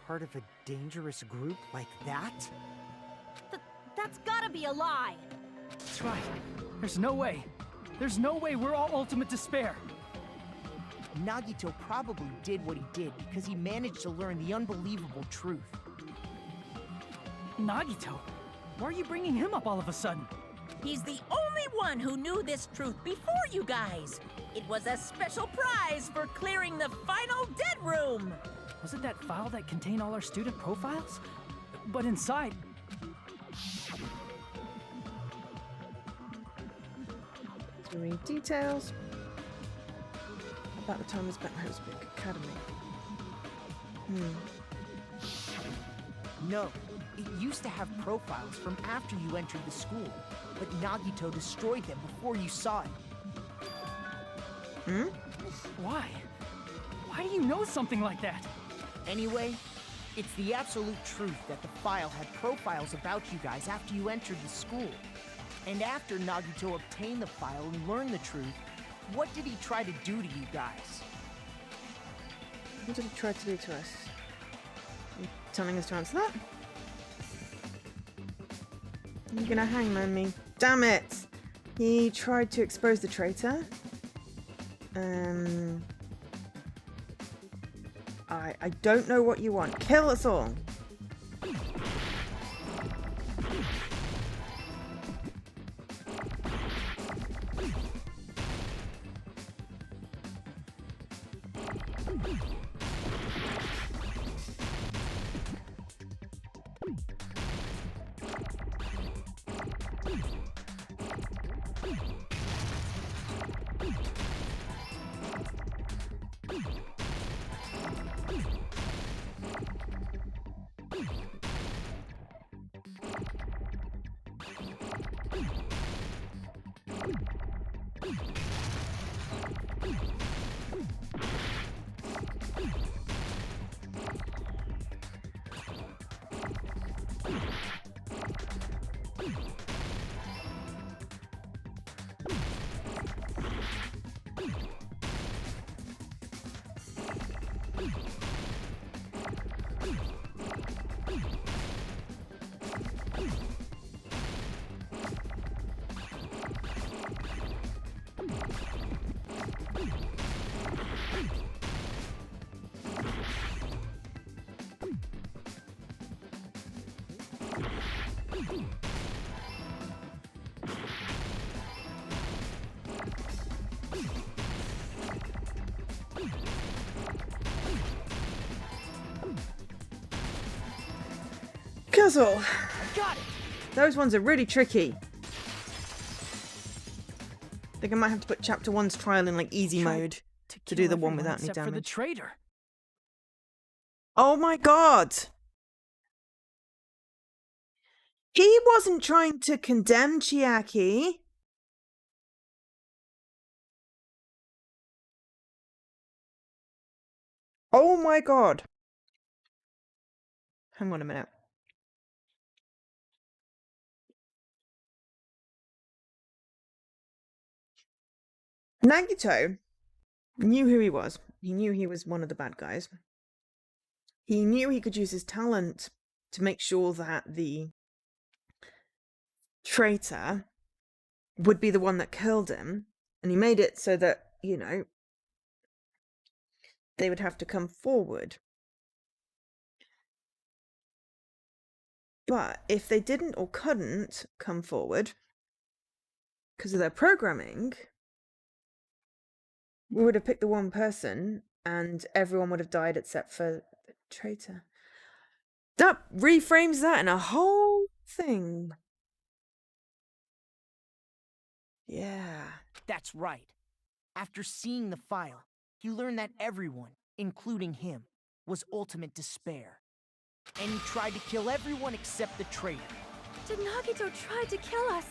Speaker 6: part of a dangerous group like that?
Speaker 7: That's gotta be a lie.
Speaker 4: That's right. There's no way. There's no way we're all Ultimate Despair.
Speaker 8: Nagito probably did what he did because he managed to learn the unbelievable truth.
Speaker 4: Nagito? Why are you bringing him up all of a sudden?
Speaker 2: He's the only one who knew this truth before you guys. It was a special prize for clearing the final dead room.
Speaker 4: Was it that file that contained all our student profiles? But inside...
Speaker 1: To read details about the time we spent at Hope's Peak Academy.
Speaker 8: No, it used to have profiles from after you entered the school, but Nagito destroyed them before you saw it.
Speaker 4: Why? Why do you know something like that?
Speaker 8: Anyway, it's the absolute truth that the file had profiles about you guys after you entered the school. And after Nagito obtained the file and learned the truth, what did he try to do to you guys?
Speaker 1: What did he try to do to us? Are you telling us to answer that? You're gonna hangman me. Damn it! He tried to expose the traitor. I don't know what you want. Kill us all! Puzzle.
Speaker 8: Got it!
Speaker 1: Those ones are really tricky. I think I might have to put chapter 1's trial in like easy mode to do the one without any
Speaker 4: except for the
Speaker 1: damage.
Speaker 4: traitor.
Speaker 1: Oh my god! He wasn't trying to condemn Chiaki. Oh my god. Hang on a minute. Nagito knew who he was. He knew he was one of the bad guys. He knew he could use his talent to make sure that the traitor would be the one that killed him. And he made it so that, you know, they would have to come forward. But if they didn't or couldn't come forward because of their programming, we would have picked the one person and everyone would have died except for the traitor. That reframes that in a whole thing. Yeah.
Speaker 8: That's right. After seeing the file, he learned that everyone, including him, was ultimate despair. And he tried to kill everyone except the traitor.
Speaker 5: Did Nagito try to kill us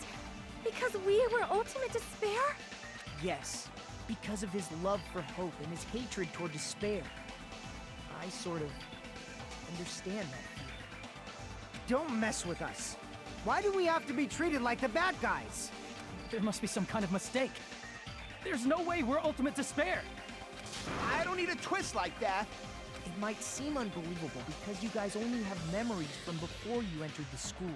Speaker 5: because we were ultimate despair?
Speaker 8: Yes, because of his love for hope and his hatred toward despair. I sort of understand that feeling.
Speaker 6: Don't mess with us. Why do we have to be treated like the bad guys?
Speaker 4: There must be some kind of mistake. There's no way we're ultimate despair.
Speaker 3: I don't need a twist like that.
Speaker 8: It might seem unbelievable because you guys only have memories from before you entered the school.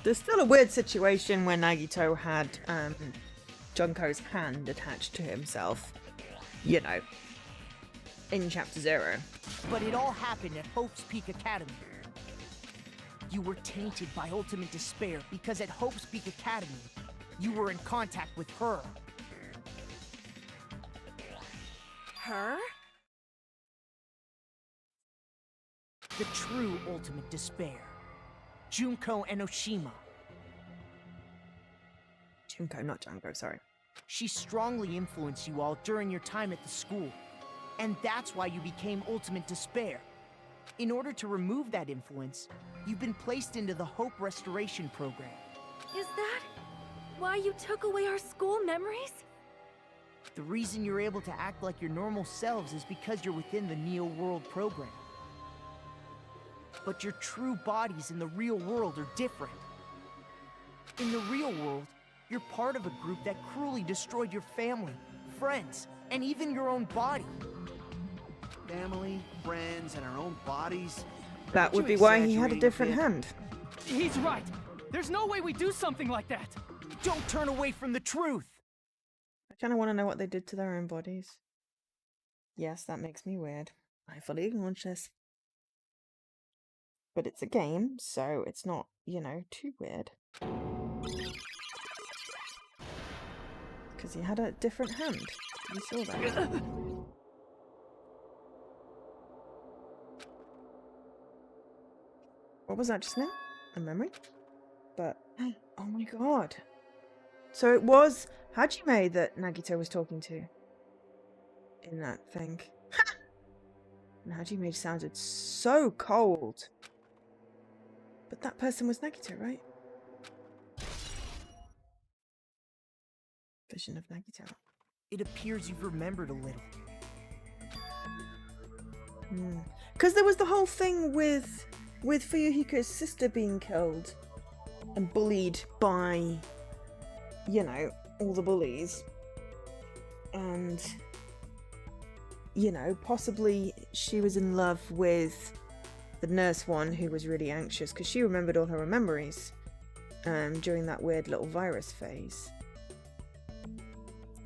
Speaker 1: There's still a weird situation where Nagito had Junko's hand attached to himself. You know, in Chapter 0.
Speaker 8: But it all happened at Hope's Peak Academy. You were tainted by ultimate despair because at Hope's Peak Academy, you were in contact with her.
Speaker 7: Her?
Speaker 8: The true ultimate despair. Junko Enoshima.
Speaker 1: Junko, not Junko, sorry.
Speaker 8: She strongly influenced you all during your time at the school. And that's why you became ultimate despair. In order to remove that influence, you've been placed into the Hope Restoration Program.
Speaker 5: Is that why you took away our school memories?
Speaker 8: The reason you're able to act like your normal selves is because you're within the Neo World program. But your true bodies in the real world are different. In the real world, you're part of a group that cruelly destroyed your family, friends, and even your own body.
Speaker 3: Family, friends, and our own bodies.
Speaker 1: That would be
Speaker 3: You
Speaker 1: why he had a
Speaker 3: exaggerating
Speaker 1: different
Speaker 3: bit.
Speaker 1: hand.
Speaker 4: He's right. There's no way we do something like that.
Speaker 8: Don't turn away from the truth!
Speaker 1: I kind of want to know what they did to their own bodies. Yes, that makes me weird. I fully acknowledge this. But it's a game, so it's not, you know, too weird. Because he had a different hand. You saw that. What was that just now? A memory? But, oh my god. So it was Hajime that Nagito was talking to in that thing. And Hajime sounded so cold. But that person was Nagito, right? Vision of Nagito.
Speaker 8: It appears you've remembered a little.
Speaker 1: Because there was the whole thing with Fuyuhiko's sister being killed and bullied by, you know, all the bullies. And, you know, possibly she was in love with the nurse one who was really anxious because she remembered all her memories during that weird little virus phase.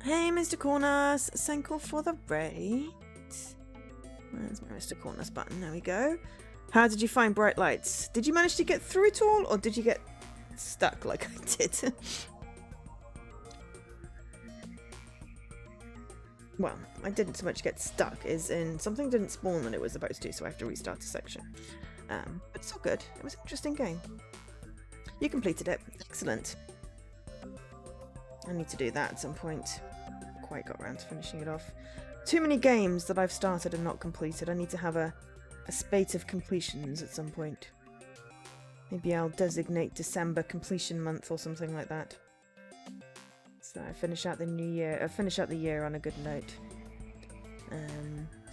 Speaker 1: Hey, Mr. Cornus, Senko for the raid. Where's my Mr. Cornus button? There we go. How did you find bright lights? Did you manage to get through it all, or did you get stuck like I did? Well, I didn't so much get stuck, as in something didn't spawn when it was supposed to, so I have to restart a section. But it's all good. It was an interesting game. You completed it. Excellent. I need to do that at some point. Quite got around to finishing it off. Too many games that I've started and not completed. I need to have a spate of completions at some point. Maybe I'll designate December completion month or something like that. So I finish out the new year. Finish out the year on a good note.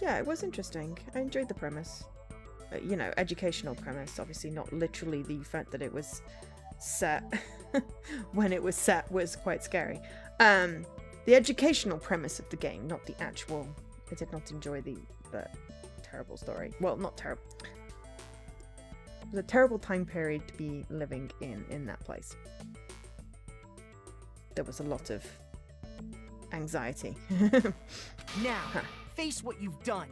Speaker 1: Yeah, it was interesting. I enjoyed the premise. You know, educational premise. Obviously, not literally the fact that it was set when it was set was quite scary. The educational premise of the game, not the actual. I did not enjoy the terrible story. Well, not terrible. It was a terrible time period to be living in that place. There was a lot of anxiety.
Speaker 8: Now, face what you've done.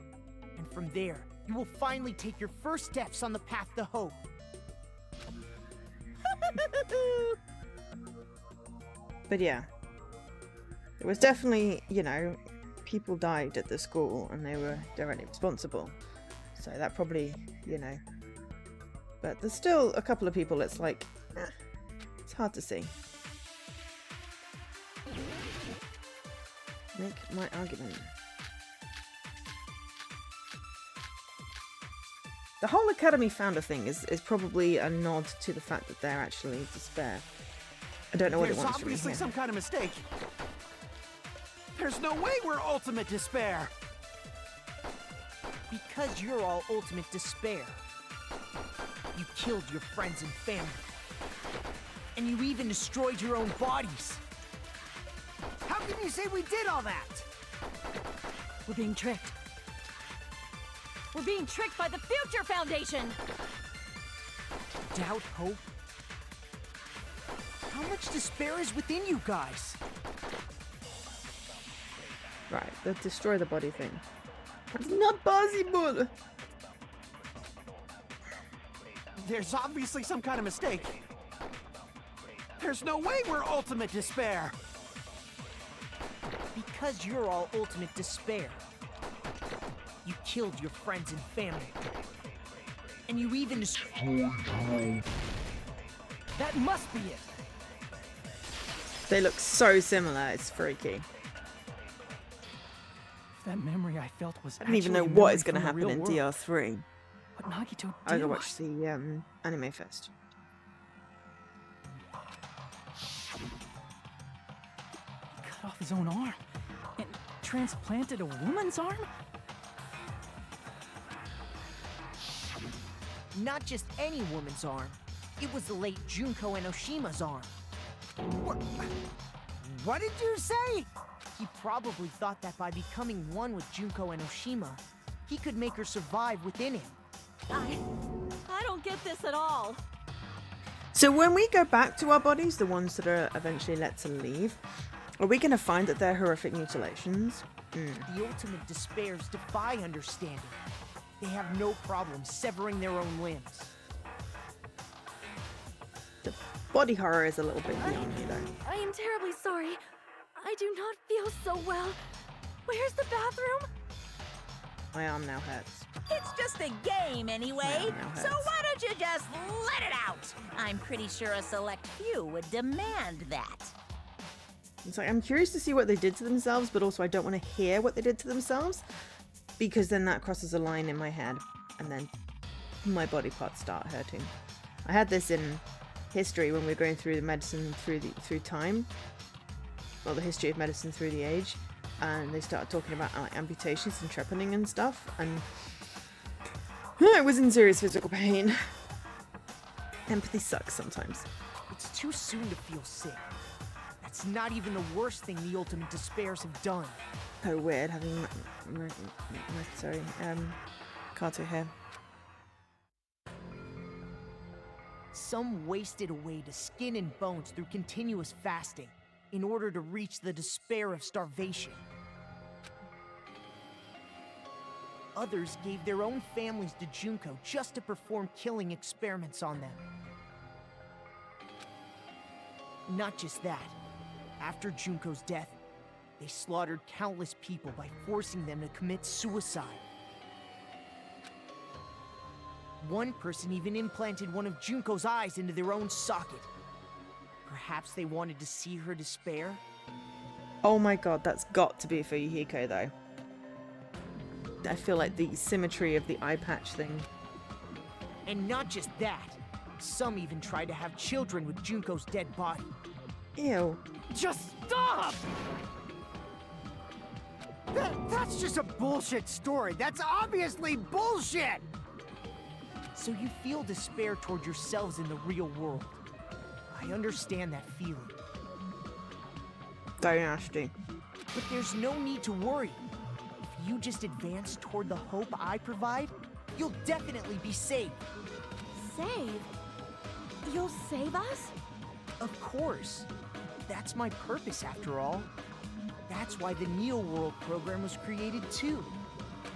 Speaker 8: And from there, you will finally take your first steps on the path to hope.
Speaker 1: But yeah. It was definitely, you know, people died at the school and they were directly responsible. So that probably, you know. But there's still a couple of people it's like, it's hard to see. Make my argument. The whole Academy Founder thing is probably a nod to the fact that they're actually despair. I don't know what it wants from me
Speaker 3: There's obviously
Speaker 1: here.
Speaker 3: some kind of mistake. There's no way we're ultimate despair.
Speaker 8: Because you're all ultimate despair. You killed your friends and family. And you even destroyed your own bodies.
Speaker 6: How can you say we did all that?
Speaker 7: We're being tricked. We're being tricked by the Future Foundation!
Speaker 8: Doubt, hope. How much despair is within you guys?
Speaker 1: Right, the destroy the body thing. It's not possible!
Speaker 3: There's obviously some kind of mistake. There's no way we're ultimate despair.
Speaker 8: Because you're all ultimate despair. You killed your friends and family. And you even destroyed.
Speaker 4: That must be it.
Speaker 1: They look so similar, it's freaky.
Speaker 4: If that memory I felt was
Speaker 1: I don't even know
Speaker 4: actually a
Speaker 1: what
Speaker 4: memory
Speaker 1: is going to
Speaker 4: from the
Speaker 1: happen
Speaker 4: real
Speaker 1: in
Speaker 4: world,
Speaker 1: DR3.
Speaker 4: what Nagito
Speaker 1: I
Speaker 4: did
Speaker 1: gotta
Speaker 4: was...
Speaker 1: watch the Anime Fest.
Speaker 4: He cut off his own arm and transplanted a woman's arm?
Speaker 8: Not just any woman's arm. It was the late Junko Enoshima's arm.
Speaker 6: What did you say?
Speaker 8: He probably thought that by becoming one with Junko Enoshima, he could make her survive within him.
Speaker 7: I don't get this at all.
Speaker 1: So when we go back to our bodies, the ones that are eventually let to leave, are we going to find that they're horrific mutilations?
Speaker 8: The ultimate despairs defy understanding. They have no problem severing their own limbs.
Speaker 1: The body horror is a little bit beyond me, though.
Speaker 5: I am terribly sorry. I do not feel so well. Where's the bathroom?
Speaker 1: My arm now hurts.
Speaker 2: It's just a game anyway,
Speaker 1: Well, now
Speaker 2: so
Speaker 1: hurts.
Speaker 2: why don't you just let it out? I'm pretty sure a select few would demand that.
Speaker 1: It's like, I'm curious to see what they did to themselves, but also I don't want to hear what they did to themselves, because then that crosses a line in my head, and then my body parts start hurting. I had this in history when we were going through the medicine through time, well, the history of medicine through the age, and they started talking about like amputations and trepanning and stuff, and I was in serious physical pain. Empathy sucks sometimes.
Speaker 8: It's too soon to feel sick. That's not even the worst thing the Ultimate Despairs have done.
Speaker 1: Oh, weird having Kato here.
Speaker 8: Some wasted away to skin and bones through continuous fasting in order to reach the despair of starvation. Others gave their own families to Junko just to perform killing experiments on them. Not just that. After Junko's death, they slaughtered countless people by forcing them to commit suicide. One person even implanted one of Junko's eyes into their own socket. Perhaps they wanted to see her despair?
Speaker 1: Oh my god, that's got to be for Yuhiko though. I feel like the symmetry of the eye patch thing.
Speaker 8: And not just that. Some even tried to have children with Junko's dead body.
Speaker 1: Ew.
Speaker 6: Just stop! That's just a bullshit story. That's obviously bullshit!
Speaker 8: So you feel despair toward yourselves in the real world. I understand that feeling.
Speaker 1: Very nasty.
Speaker 8: But there's no need to worry. If you just advance toward the hope I provide, you'll definitely be saved.
Speaker 7: Save? You'll save us?
Speaker 8: Of course. That's my purpose, after all. That's why the Neo World program was created, too.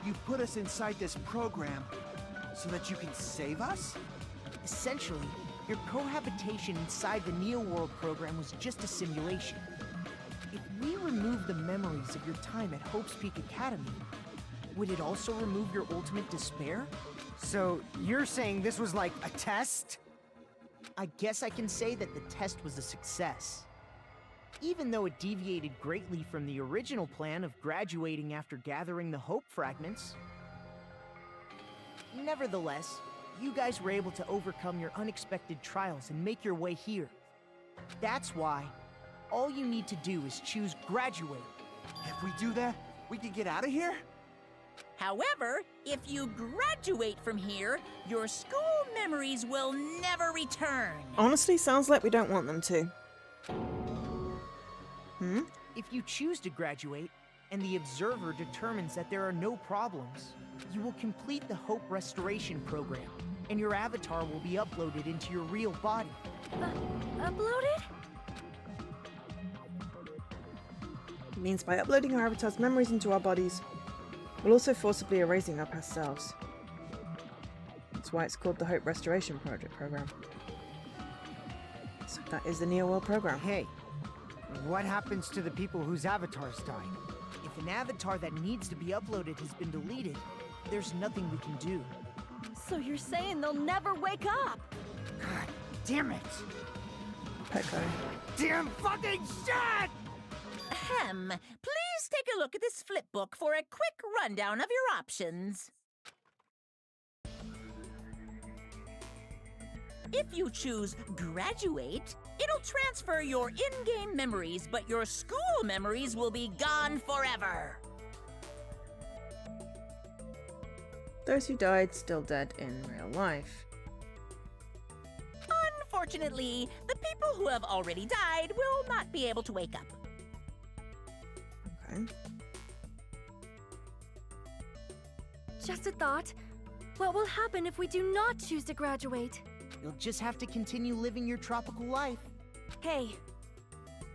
Speaker 3: You put us inside this program so that you can save us?
Speaker 8: Essentially, your cohabitation inside the Neo World program was just a simulation. If we remove the memories of your time at Hope's Peak Academy, would it also remove your ultimate despair?
Speaker 6: So, you're saying this was like a test?
Speaker 8: I guess I can say that the test was a success. Even though it deviated greatly from the original plan of graduating after gathering the Hope fragments. Nevertheless, you guys were able to overcome your unexpected trials and make your way here. That's why all you need to do is choose graduate.
Speaker 3: If we do that, we can get out of here?
Speaker 2: However, if you graduate from here, your school memories will never return.
Speaker 1: Honestly, sounds like we don't want them to.
Speaker 8: If you choose to graduate, and the observer determines that there are no problems, you will complete the Hope Restoration program, and your avatar will be uploaded into your real body.
Speaker 5: Uploaded?
Speaker 1: It means by uploading our avatar's memories into our bodies, we're also forcibly erasing our past selves. That's why it's called the Hope Restoration Program. So that is the Neo World program.
Speaker 6: Hey, what happens to the people whose avatars died?
Speaker 8: If an avatar that needs to be uploaded has been deleted, there's nothing we can do.
Speaker 7: So you're saying they'll never wake up?
Speaker 6: God damn it!
Speaker 1: Petco.
Speaker 6: Damn fucking shit!
Speaker 2: Ahem. Please take a look at this flip book for a quick rundown of your options. If you choose graduate, it'll transfer your in-game memories, but your school memories will be gone forever.
Speaker 1: Those who died still dead in real life.
Speaker 2: Unfortunately, the people who have already died will not be able to wake up.
Speaker 1: Okay.
Speaker 5: Just a thought. What will happen if we do not choose to graduate?
Speaker 8: You'll just have to continue living your tropical life.
Speaker 7: Hey,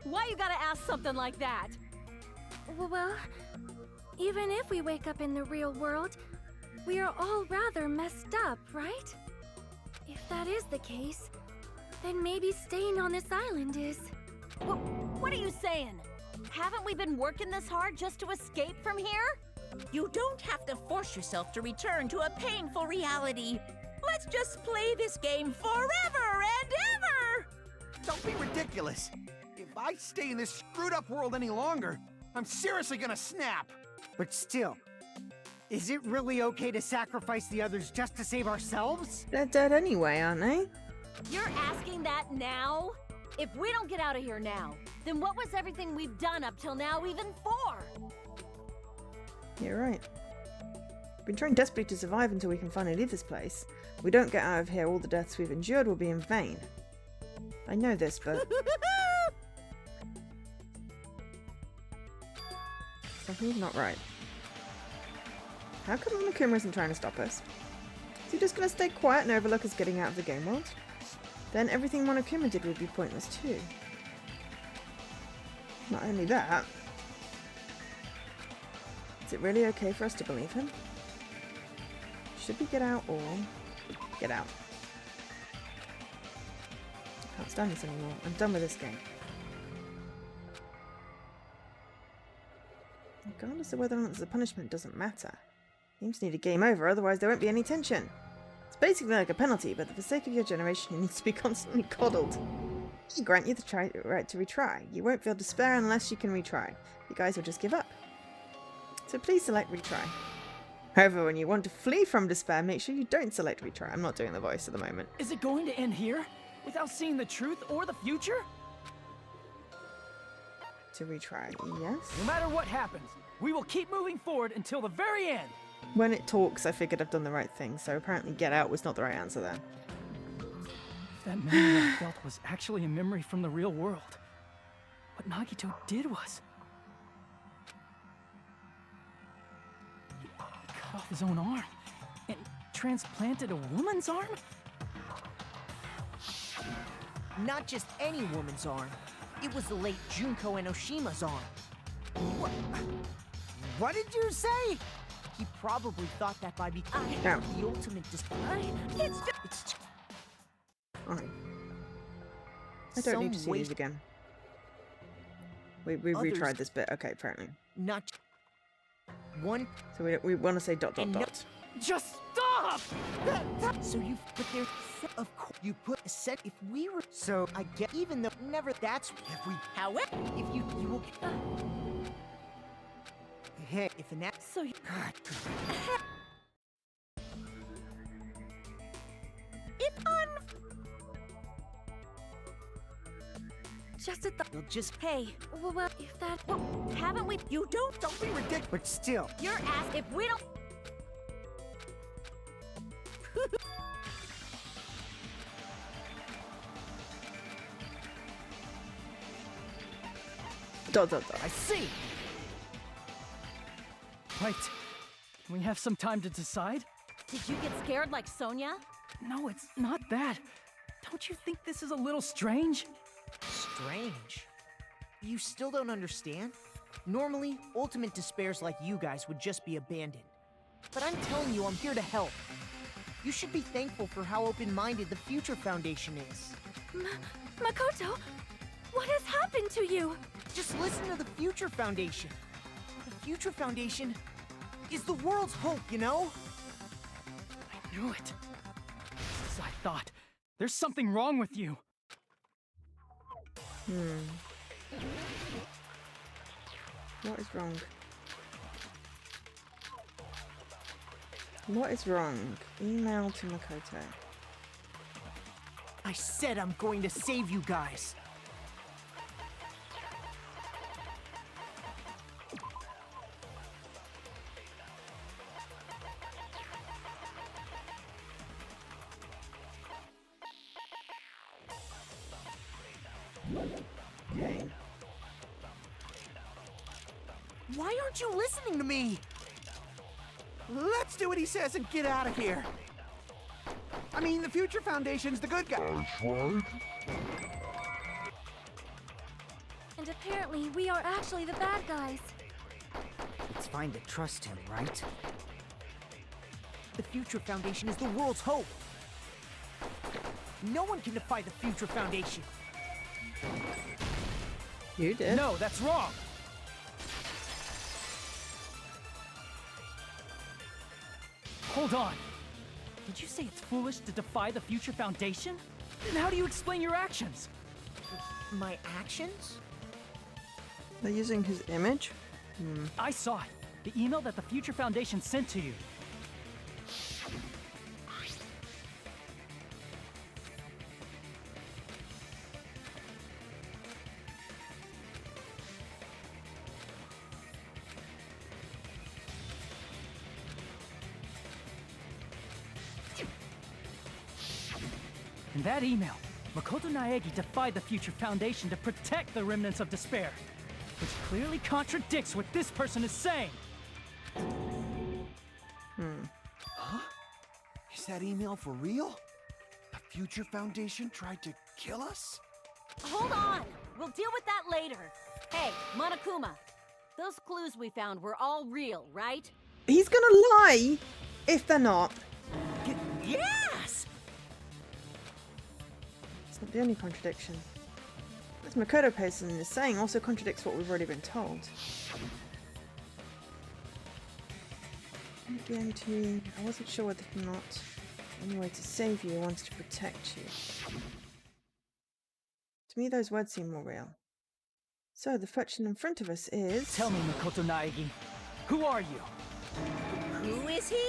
Speaker 7: why you gotta ask something like that?
Speaker 5: Well, even if we wake up in the real world, we are all rather messed up, right? If that is the case, then maybe staying on this island is...
Speaker 7: What are you saying? Haven't we been working this hard just to escape from here?
Speaker 2: You don't have to force yourself to return to a painful reality. Let's just play this game forever and ever!
Speaker 3: Don't be ridiculous. If I stay in this screwed up world any longer, I'm seriously gonna snap.
Speaker 6: But still, is it really okay to sacrifice the others just to save ourselves?
Speaker 1: They're dead anyway, aren't they?
Speaker 7: You're asking that now? If we don't get out of here now, then what was everything we've done up till now even for?
Speaker 1: You're right. We've been trying desperately to survive until we can finally leave this place. If we don't get out of here, all the deaths we've endured will be in vain. I know this, but... something's not right. How come Monokuma isn't trying to stop us? Is he just going to stay quiet and overlook us getting out of the game world? Then everything Monokuma did would be pointless too. Not only that... is it really okay for us to believe him? Should we get out or... get out? I can't stand this anymore. I'm done with this game. Regardless of whether or not there's a punishment, doesn't matter. Games need a game over, otherwise there won't be any tension. It's basically like a penalty, but for the sake of your generation, it needs to be constantly coddled. I grant you the right to retry. You won't feel despair unless you can retry. You guys will just give up. So please select retry. However, when you want to flee from despair, make sure you don't select retry. I'm not doing the voice at the moment.
Speaker 4: Is it going to end here? Without seeing the truth or the future?
Speaker 1: To retry, yes.
Speaker 4: No matter what happens, we will keep moving forward until the very end.
Speaker 1: When it talks, I figured I've done the right thing, so apparently get out was not the right answer there.
Speaker 4: If that memory I felt was actually a memory from the real world, what Nagito did was... he cut off his own arm and transplanted a woman's arm?
Speaker 8: Not just any woman's arm. It was the late Junko Enoshima's arm.
Speaker 6: What did you say?
Speaker 8: He probably thought that by becoming
Speaker 1: Ow.
Speaker 8: the ultimate it's
Speaker 1: Fine. I don't need to see these again. We
Speaker 8: Others-
Speaker 1: retried this bit. Okay, apparently.
Speaker 8: not one.
Speaker 1: So we want to say dot dot
Speaker 8: And no-
Speaker 1: dot.
Speaker 4: Just stop!
Speaker 8: So you put there. Of course, you put a set. If we were so, I get even though never. That's if we.
Speaker 2: However,
Speaker 8: If you will.
Speaker 6: Hey,
Speaker 8: If an act.
Speaker 7: So you...
Speaker 2: if
Speaker 7: Just at the...
Speaker 8: You'll just.
Speaker 7: Hey, well, if that... Well, haven't we...
Speaker 2: you don't be ridiculous.
Speaker 6: but still,
Speaker 7: You're asked if we don't...
Speaker 1: Dot dot dot.
Speaker 4: I see! Right. Can we have some time to decide?
Speaker 7: Did you get scared like Sonia?
Speaker 4: No, it's not that. Don't you think this is a little strange?
Speaker 8: Strange. You still don't understand? Normally, ultimate despairs like you guys would just be abandoned. But I'm telling you, I'm here to help. You should be thankful for how open-minded the Future Foundation is.
Speaker 5: Makoto, what has happened to you?
Speaker 8: Just listen to the Future Foundation. The Future Foundation is the world's hope, you know?
Speaker 4: I knew it. Just as I thought. There's something wrong with you.
Speaker 1: What is wrong? What is wrong? Email to Makoto.
Speaker 8: I said I'm going to save you guys.
Speaker 1: Okay.
Speaker 8: Why aren't you listening to me?
Speaker 3: Let's do what he says and get out of here. I mean, the Future Foundation's the good guy.
Speaker 5: And apparently, we are actually the bad guys.
Speaker 6: it's fine to trust him, right?
Speaker 8: The Future Foundation is the world's hope. No one can defy the Future Foundation.
Speaker 1: You did.
Speaker 4: No, that's wrong. Hold on. Did you say it's foolish to defy the Future Foundation? Then how do you explain your actions?
Speaker 8: My actions?
Speaker 1: They're using his image?
Speaker 4: I saw it. The email that the Future Foundation sent to you. In that email, Makoto Naegi defied the Future Foundation to protect the remnants of despair, which clearly contradicts what this person is saying.
Speaker 3: Huh? Is that email for real? The Future Foundation tried to kill us?
Speaker 7: Hold on! We'll deal with that later. Hey, Monokuma, those clues we found were all real, right?
Speaker 1: He's gonna lie if they're not.
Speaker 2: Yes!
Speaker 1: It's not the only contradiction. What Makoto person is saying also contradicts what we've already been told. Again, to I wasn't sure whether or not any way to save you or wanted to protect you. To me, those words seem more real. So, the fortune in front of us is...
Speaker 4: Tell me, Makoto Naegi, who are you?
Speaker 2: Who is he?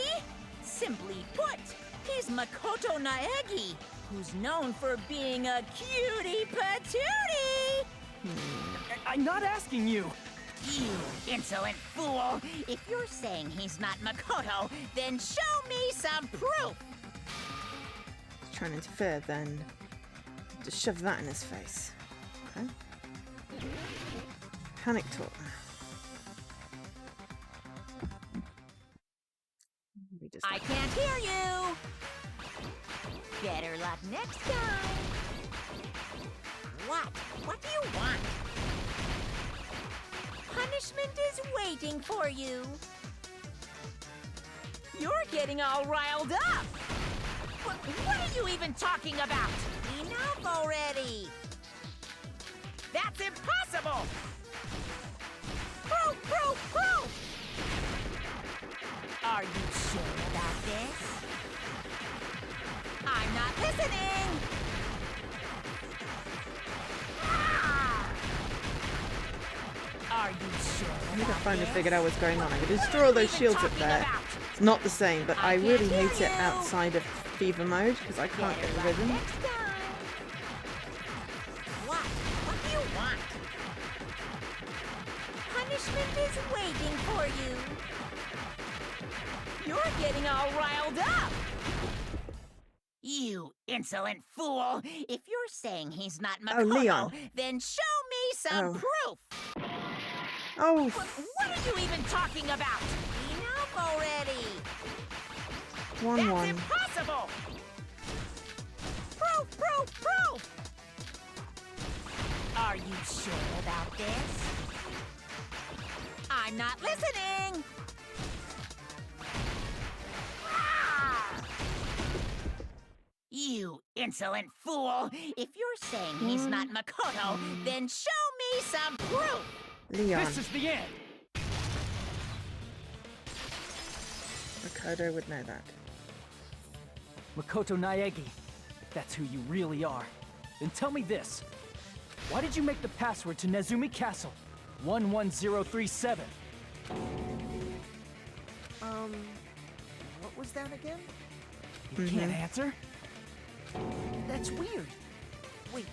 Speaker 2: Simply put, he's Makoto Naegi, who's known for being a cutie patootie!
Speaker 4: I'm not asking you.
Speaker 2: You insolent fool! If you're saying he's not Makoto, then show me some proof!
Speaker 1: He's trying to interfere, then just shove that in his face. Okay. Panic talk.
Speaker 2: I can't hear you! Better luck next time! What? What do you want? Punishment is waiting for you! You're getting all riled up! What are you even talking about? Enough already! That's impossible! Proof, proof, proof! Are you sure about this? I'm not listening! Ah! Are you sure
Speaker 1: I think I
Speaker 2: about
Speaker 1: finally
Speaker 2: this?
Speaker 1: figured out what's going on. I could
Speaker 2: What
Speaker 1: destroy
Speaker 2: are
Speaker 1: all
Speaker 2: you
Speaker 1: those
Speaker 2: even
Speaker 1: shields up
Speaker 2: talking
Speaker 1: there.
Speaker 2: about?
Speaker 1: It's not the same, but I
Speaker 2: can't
Speaker 1: really
Speaker 2: hear
Speaker 1: hate it
Speaker 2: you.
Speaker 1: outside of fever mode because I can't get the
Speaker 2: Better luck
Speaker 1: rhythm.
Speaker 2: next time. What do you want? Punishment is waiting for you. You're getting all riled up. You insolent fool! If you're saying he's not Makoto,
Speaker 1: Leon.
Speaker 2: then show me some proof!
Speaker 1: Oh,
Speaker 2: What are you even talking about? Enough already!
Speaker 1: 1-1.
Speaker 2: That's impossible! Proof, proof, proof! Are you sure about this? I'm not listening! Ah! You insolent fool! If you're saying he's not Makoto, then show me some proof!
Speaker 1: Leon.
Speaker 4: This is the end.
Speaker 1: Makoto would know that.
Speaker 4: Makoto Naegi, if that's who you really are, then tell me this. Why did you make the password to Nezumi Castle 11037?
Speaker 8: What was that again?
Speaker 4: You can't answer?
Speaker 8: That's weird. Wait,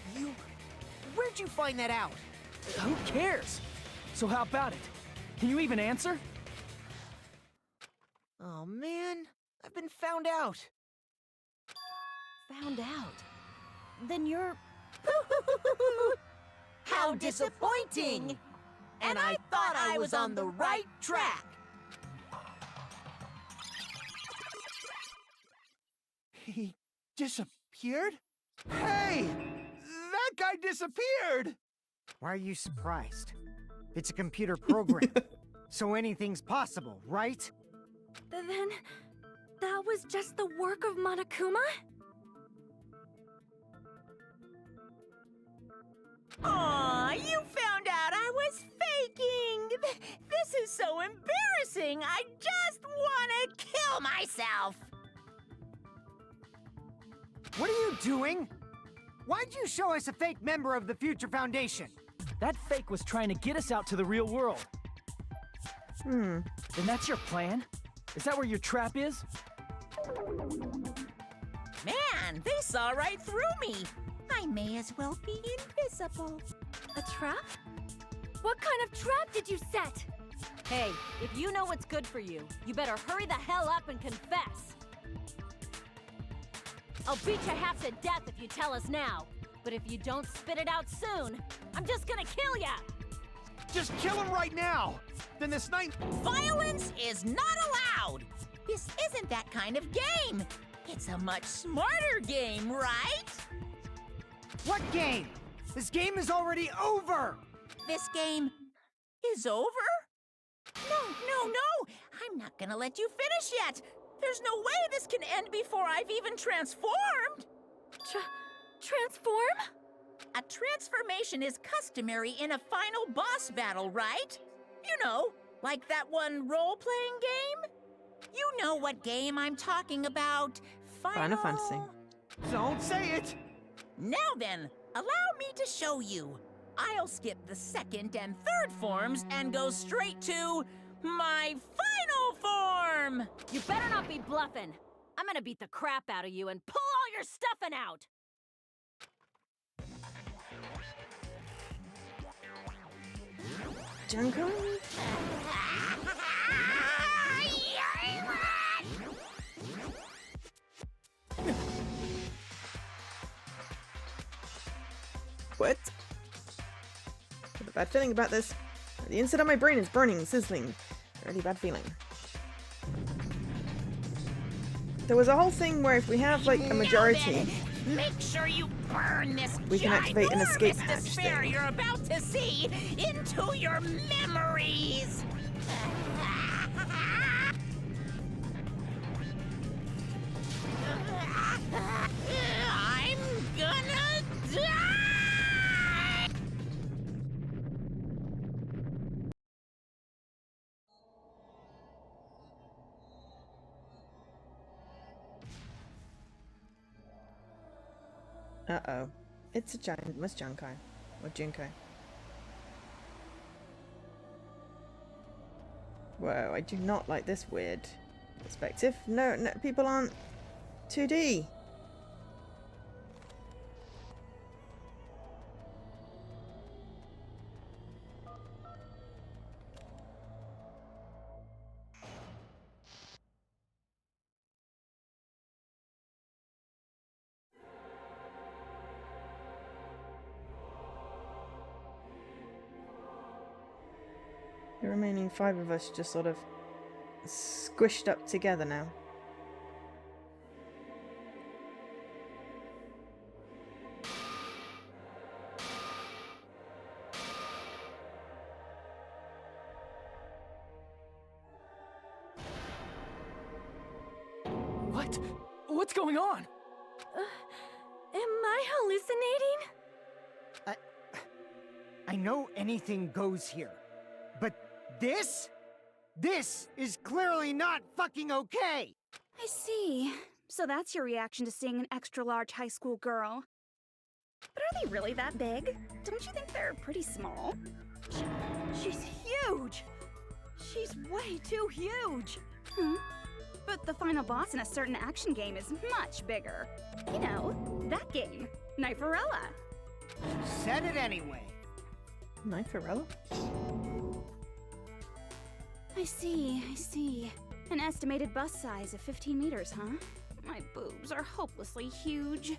Speaker 8: where'd you find that out?
Speaker 4: Who cares? So how about it? Can you even answer?
Speaker 8: Oh man, I've been found out.
Speaker 7: Found out. Then you're...
Speaker 2: How disappointing! And I thought I was on the right track!
Speaker 3: He disappeared? Hey! That guy disappeared!
Speaker 6: Why are you surprised? It's a computer program, so anything's possible, right?
Speaker 5: Then, that was just the work of Monokuma?
Speaker 2: Aw, you found out I was faking! This is so embarrassing! I just wanna kill myself!
Speaker 6: What are you doing? Why'd you show us a fake member of the Future Foundation?
Speaker 4: That fake was trying to get us out to the real world. Then that's your plan? Is that where your trap is?
Speaker 2: Man, they saw right through me. I may as well be invisible.
Speaker 5: A trap? What kind of trap did you set?
Speaker 7: Hey, if you know what's good for you, you better hurry the hell up and confess. I'll beat you half to death if you tell us now. But if you don't spit it out soon, I'm just gonna kill ya!
Speaker 3: Just kill him right now! Then this night...
Speaker 2: Violence is not allowed! This isn't that kind of game! It's a much smarter game, right?
Speaker 6: What game? This game is already over!
Speaker 2: This game is over? No! I'm not gonna let you finish yet! There's no way this can end before I've even transformed!
Speaker 5: Transform?
Speaker 2: A transformation is customary in a final boss battle, right? You know, like that one role-playing game? You know what game I'm talking about.
Speaker 1: Final Fantasy.
Speaker 3: Don't say it!
Speaker 2: Now then, allow me to show you. I'll skip the second and third forms and go straight to my final form!
Speaker 7: You better not be bluffing. I'm gonna beat the crap out of you and pull all your stuffing out!
Speaker 1: Junko? What? I have a bad feeling about this. The inside of my brain is burning, sizzling. Really bad feeling. There was a whole thing where if we have like a majority,
Speaker 2: make sure you burn this
Speaker 1: we can activate an escape hatch
Speaker 2: despair
Speaker 1: thing.
Speaker 2: you're about to see into your memories. I'm gonna die.
Speaker 1: Uh-oh. It's a giant Miss Junkai. Or Junkai. Whoa, I do not like this weird perspective. No, people aren't 2D. The remaining 5 of us just sort of squished up together now.
Speaker 4: What? What's going on?
Speaker 5: Am I hallucinating?
Speaker 6: I know anything goes here. But this is clearly not fucking okay!
Speaker 9: I see. So that's your reaction to seeing an extra-large high school girl. But are they really that big? Don't you think they're pretty small?
Speaker 7: She's huge! She's way too huge!
Speaker 9: But the final boss in a certain action game is much bigger. You know, that game, Kniferella.
Speaker 6: Said it anyway.
Speaker 1: Kniferella?
Speaker 9: I see. An estimated bust size of 15 meters, huh? My boobs are hopelessly huge.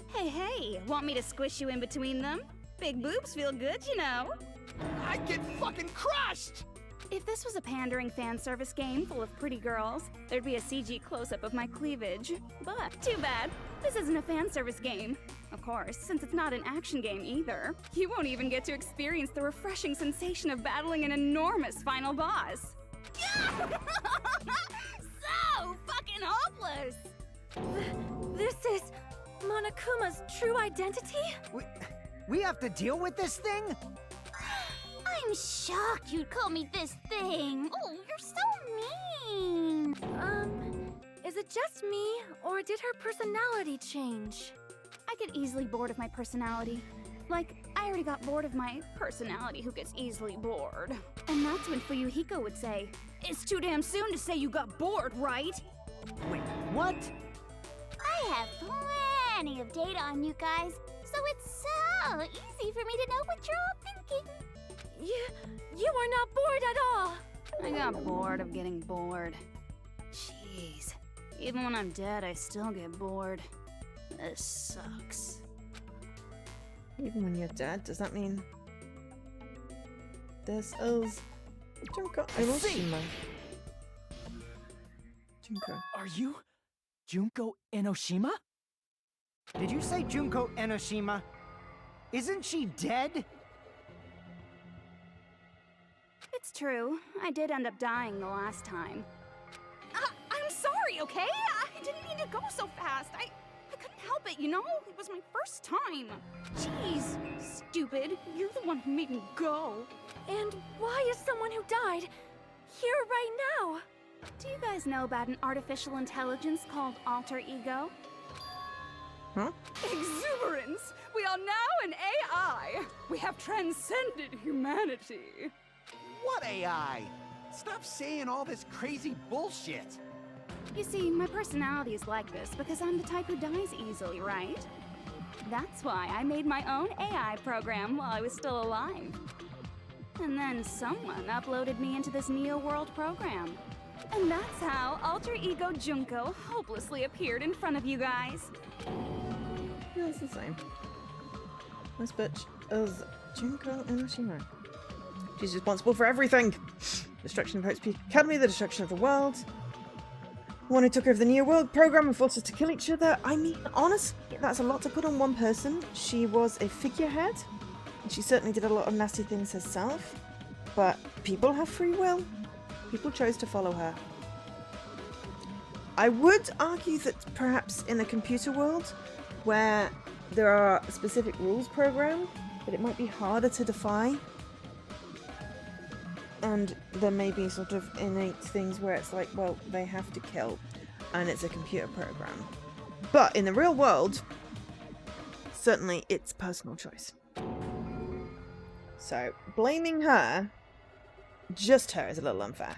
Speaker 9: Hey, want me to squish you in between them? Big boobs feel good, you know.
Speaker 3: I'd get fucking crushed!
Speaker 9: If this was a pandering fan service game full of pretty girls, there'd be a CG close-up of my cleavage. But too bad, this isn't a fan service game. Of course, since it's not an action game either, you won't even get to experience the refreshing sensation of battling an enormous final boss. So fucking hopeless!
Speaker 5: This is Monokuma's true identity?
Speaker 6: We have to deal with this thing?
Speaker 9: I'm shocked you'd call me this thing. Oh, you're so mean.
Speaker 5: Is it just me, or did her personality change?
Speaker 9: I get easily bored of my personality. Like, I already got bored of my personality who gets easily bored. And that's when Fuyuhiko would say, "It's too damn soon to say you got bored, right?"
Speaker 6: Wait, what?
Speaker 10: I have plenty of data on you guys, so it's so easy for me to know what you're all thinking.
Speaker 5: You are not bored at all.
Speaker 9: I got bored of getting bored. Jeez. Even when I'm dead, I still get bored. This sucks.
Speaker 1: Even when you're dead, does that mean this is Junko Enoshima? Junko.
Speaker 4: Are you Junko Enoshima?
Speaker 6: Did you say Junko Enoshima? Isn't she dead?
Speaker 9: It's true. I did end up dying the last time. I'm sorry, okay? I didn't mean to go so fast. I couldn't help it, you know? It was my first time. Jeez, stupid. You're the one who made me go.
Speaker 5: And why is someone who died here right now?
Speaker 9: Do you guys know about an artificial intelligence called alter ego?
Speaker 1: Huh?
Speaker 7: Exuberance! We are now an AI! We have transcended humanity!
Speaker 3: What AI? Stop saying all this crazy bullshit.
Speaker 9: You see, my personality is like this because I'm the type who dies easily, right? That's why I made my own AI program while I was still alive. And then someone uploaded me into this Neo World program. And that's how Alter Ego Junko hopelessly appeared in front of you guys.
Speaker 1: Yeah, it's the same. This bitch is Junko Enoshima. She's responsible for everything. Destruction of Hope's Peak Academy, the destruction of the world. The one who took over the Neo World program and forced us to kill each other. I mean, honestly, that's a lot to put on one person. She was a figurehead. And she certainly did a lot of nasty things herself. But people have free will. People chose to follow her. I would argue that perhaps in a computer world where there are specific rules programmed, that it might be harder to defy. And there may be sort of innate things where it's like, well, they have to kill, and it's a computer program. But in the real world, certainly it's personal choice. So blaming her, just her, is a little unfair.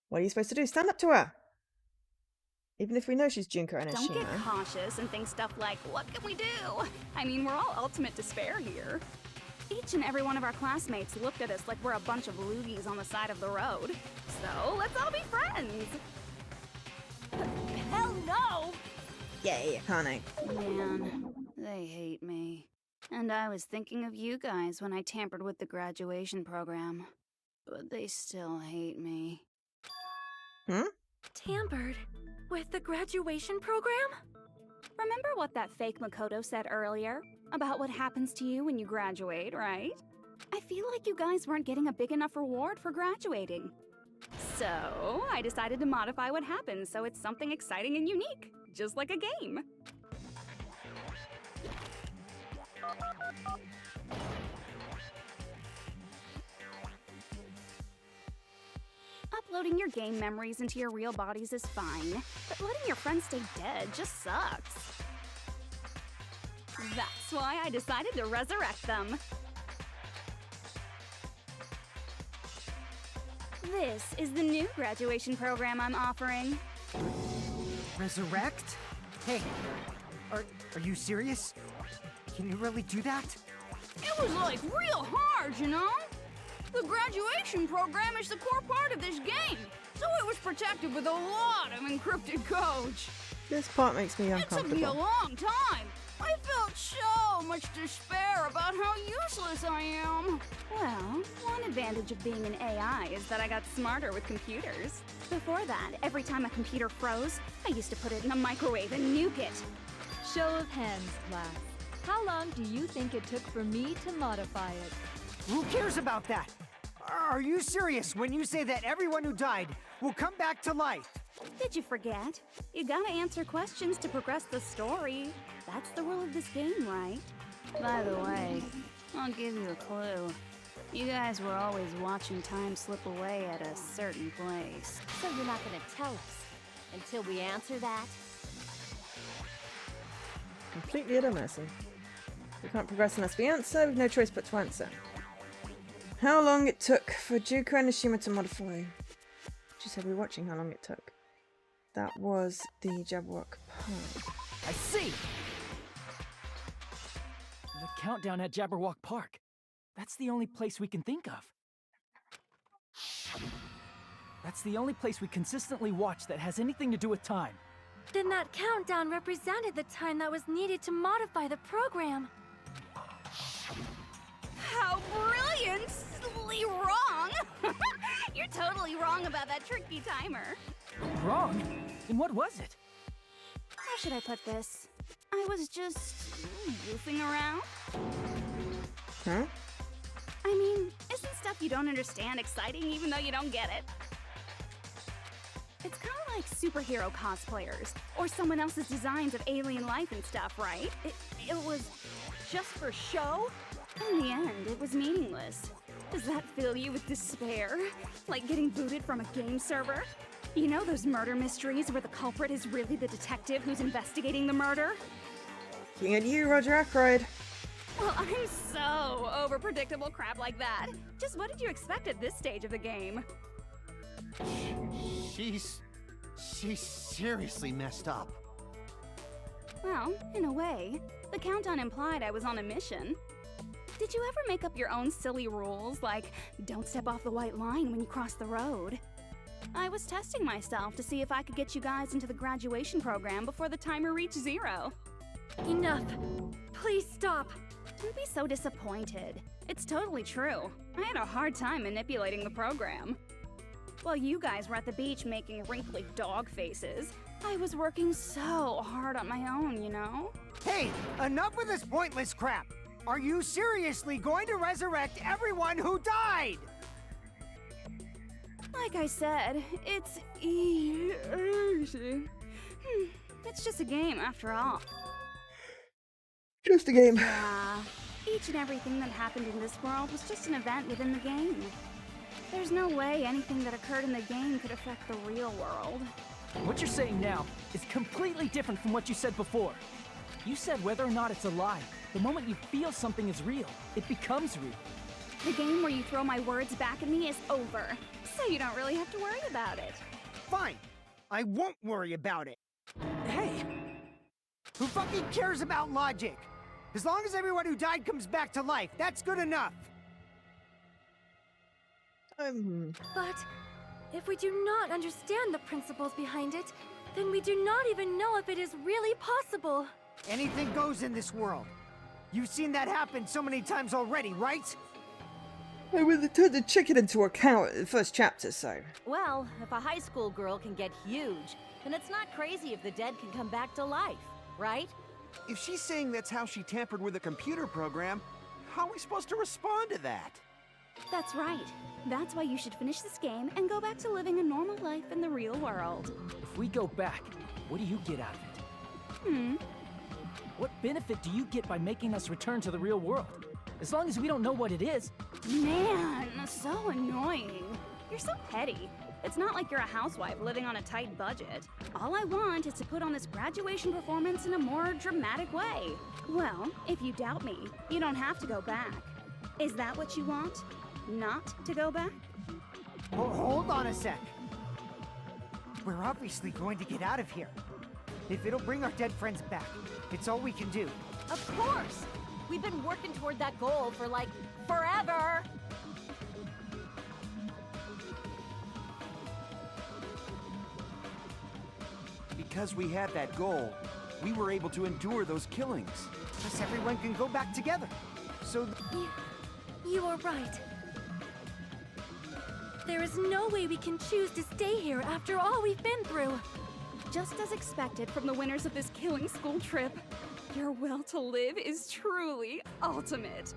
Speaker 1: What are you supposed to do? Stand up to her! Even if we know she's Junko Enoshima.
Speaker 9: Don't get cautious and think stuff like, what can we do? I mean, we're all ultimate despair here. Each and every one of our classmates looked at us like we're a bunch of loogies on the side of the road. So, let's all be friends.
Speaker 7: Hell no!
Speaker 1: Yay, Akane.
Speaker 9: Man, they hate me. And I was thinking of you guys when I tampered with the graduation program. But they still hate me.
Speaker 1: Hmm?
Speaker 5: Tampered with the graduation program?
Speaker 9: Remember what that fake Makoto said earlier? About what happens to you when you graduate, right? I feel like you guys weren't getting a big enough reward for graduating. So, I decided to modify what happens so it's something exciting and unique. Just like a game. Uploading your game memories into your real bodies is fine, but letting your friends stay dead just sucks. That's why I decided to resurrect them. This is the new graduation program I'm offering.
Speaker 6: Resurrect? Hey, are you serious? Can you really do that?
Speaker 7: It was like real hard, you know? The graduation program is the core part of this game, so it was protected with a lot of encrypted codes.
Speaker 1: This part makes me
Speaker 7: It took me a
Speaker 1: uncomfortable.
Speaker 7: long time. I felt so much despair about how useless I am.
Speaker 9: Well, one advantage of being an AI is that I got smarter with computers. Before that, every time a computer froze, I used to put it in a microwave and nuke it.
Speaker 11: Show of hands, class. How long do you think it took for me to modify it?
Speaker 6: Who cares about that? Are you serious when you say that everyone who died will come back to life?
Speaker 9: Did you forget? You gotta answer questions to progress the story. That's the rule of this game, right? By the way, I'll give you a clue. You guys were always watching time slip away at a certain place.
Speaker 11: So you're not gonna tell us until we answer that?
Speaker 1: completely at our mercy. We can't progress unless we answer. We've no choice but to answer. How long it took for Juko and Nishima to modify? She said we were watching how long it took. That was the Jabberwock Park.
Speaker 4: I see! The countdown at Jabberwock Park. That's the only place we can think of. That's the only place we consistently watch that has anything to do with time.
Speaker 5: Then that countdown represented the time that was needed to modify the program.
Speaker 9: How brilliantly wrong! You're totally wrong about that tricky timer.
Speaker 4: Wrong? Then what was it?
Speaker 9: How should I put this? I was just goofing around.
Speaker 1: Huh?
Speaker 9: I mean, isn't stuff you don't understand exciting even though you don't get it? It's kind of like superhero cosplayers, or someone else's designs of alien life and stuff, right?
Speaker 7: It was just for show?
Speaker 9: In the end, it was meaningless. Does that fill you with despair? Like getting booted from a game server? You know those murder mysteries where the culprit is really the detective who's investigating the murder?
Speaker 1: Looking at you, Roger Ackroyd.
Speaker 9: Well, I'm so over predictable crap like that. Just what did you expect at this stage of the game?
Speaker 3: She's seriously messed up.
Speaker 9: Well, in a way, the countdown implied I was on a mission. Did you ever make up your own silly rules, like don't step off the white line when you cross the road? I was testing myself to see if I could get you guys into the graduation program before the timer reached 0.
Speaker 5: Enough. Please stop.
Speaker 9: Don't be so disappointed. It's totally true. I had a hard time manipulating the program. While you guys were at the beach making wrinkly dog faces, I was working so hard on my own, you know?
Speaker 6: Hey, enough with this pointless crap! Are you seriously going to resurrect everyone who died?
Speaker 9: Like I said, it's easy. It's just a game after all.
Speaker 1: Just a game.
Speaker 9: Yeah, each and everything that happened in this world was just an event within the game. There's no way anything that occurred in the game could affect the real world.
Speaker 4: What you're saying now is completely different from what you said before. You said whether or not it's a lie, the moment you feel something is real, it becomes real.
Speaker 9: The game where you throw my words back at me is over, so you don't really have to worry about it.
Speaker 6: Fine. I won't worry about it.
Speaker 4: Hey!
Speaker 6: Who fucking cares about logic? As long as everyone who died comes back to life, that's good enough.
Speaker 5: But if we do not understand the principles behind it, then we do not even know if it is really possible.
Speaker 6: Anything goes in this world. You've seen that happen so many times already, right?
Speaker 1: I would turn the chicken into a cow at the first chapter, so.
Speaker 7: Well, if a high school girl can get huge, then it's not crazy if the dead can come back to life, right?
Speaker 3: If she's saying that's how she tampered with a computer program, how are we supposed to respond to that?
Speaker 9: That's right. That's why you should finish this game and go back to living a normal life in the real world.
Speaker 4: If we go back, what do you get out of it? What benefit do you get by making us return to the real world? As long as we don't know what it is.
Speaker 9: Man, so annoying. You're so petty. It's not like you're a housewife living on a tight budget. All I want is to put on this graduation performance in a more dramatic way. Well, if you doubt me, you don't have to go back. Is that what you want? Not to go back?
Speaker 6: Hold on a sec. We're obviously going to get out of here. If it'll bring our dead friends back, it's all we can do.
Speaker 7: Of course! We've been working toward that goal for, like, forever!
Speaker 3: Because we had that goal, we were able to endure thus killings.
Speaker 6: Plus everyone can go back together. So
Speaker 5: You are right. There is no way we can choose to stay here after all we've been through.
Speaker 9: Just as expected from the winners of this killing school trip, your will to live is truly ultimate.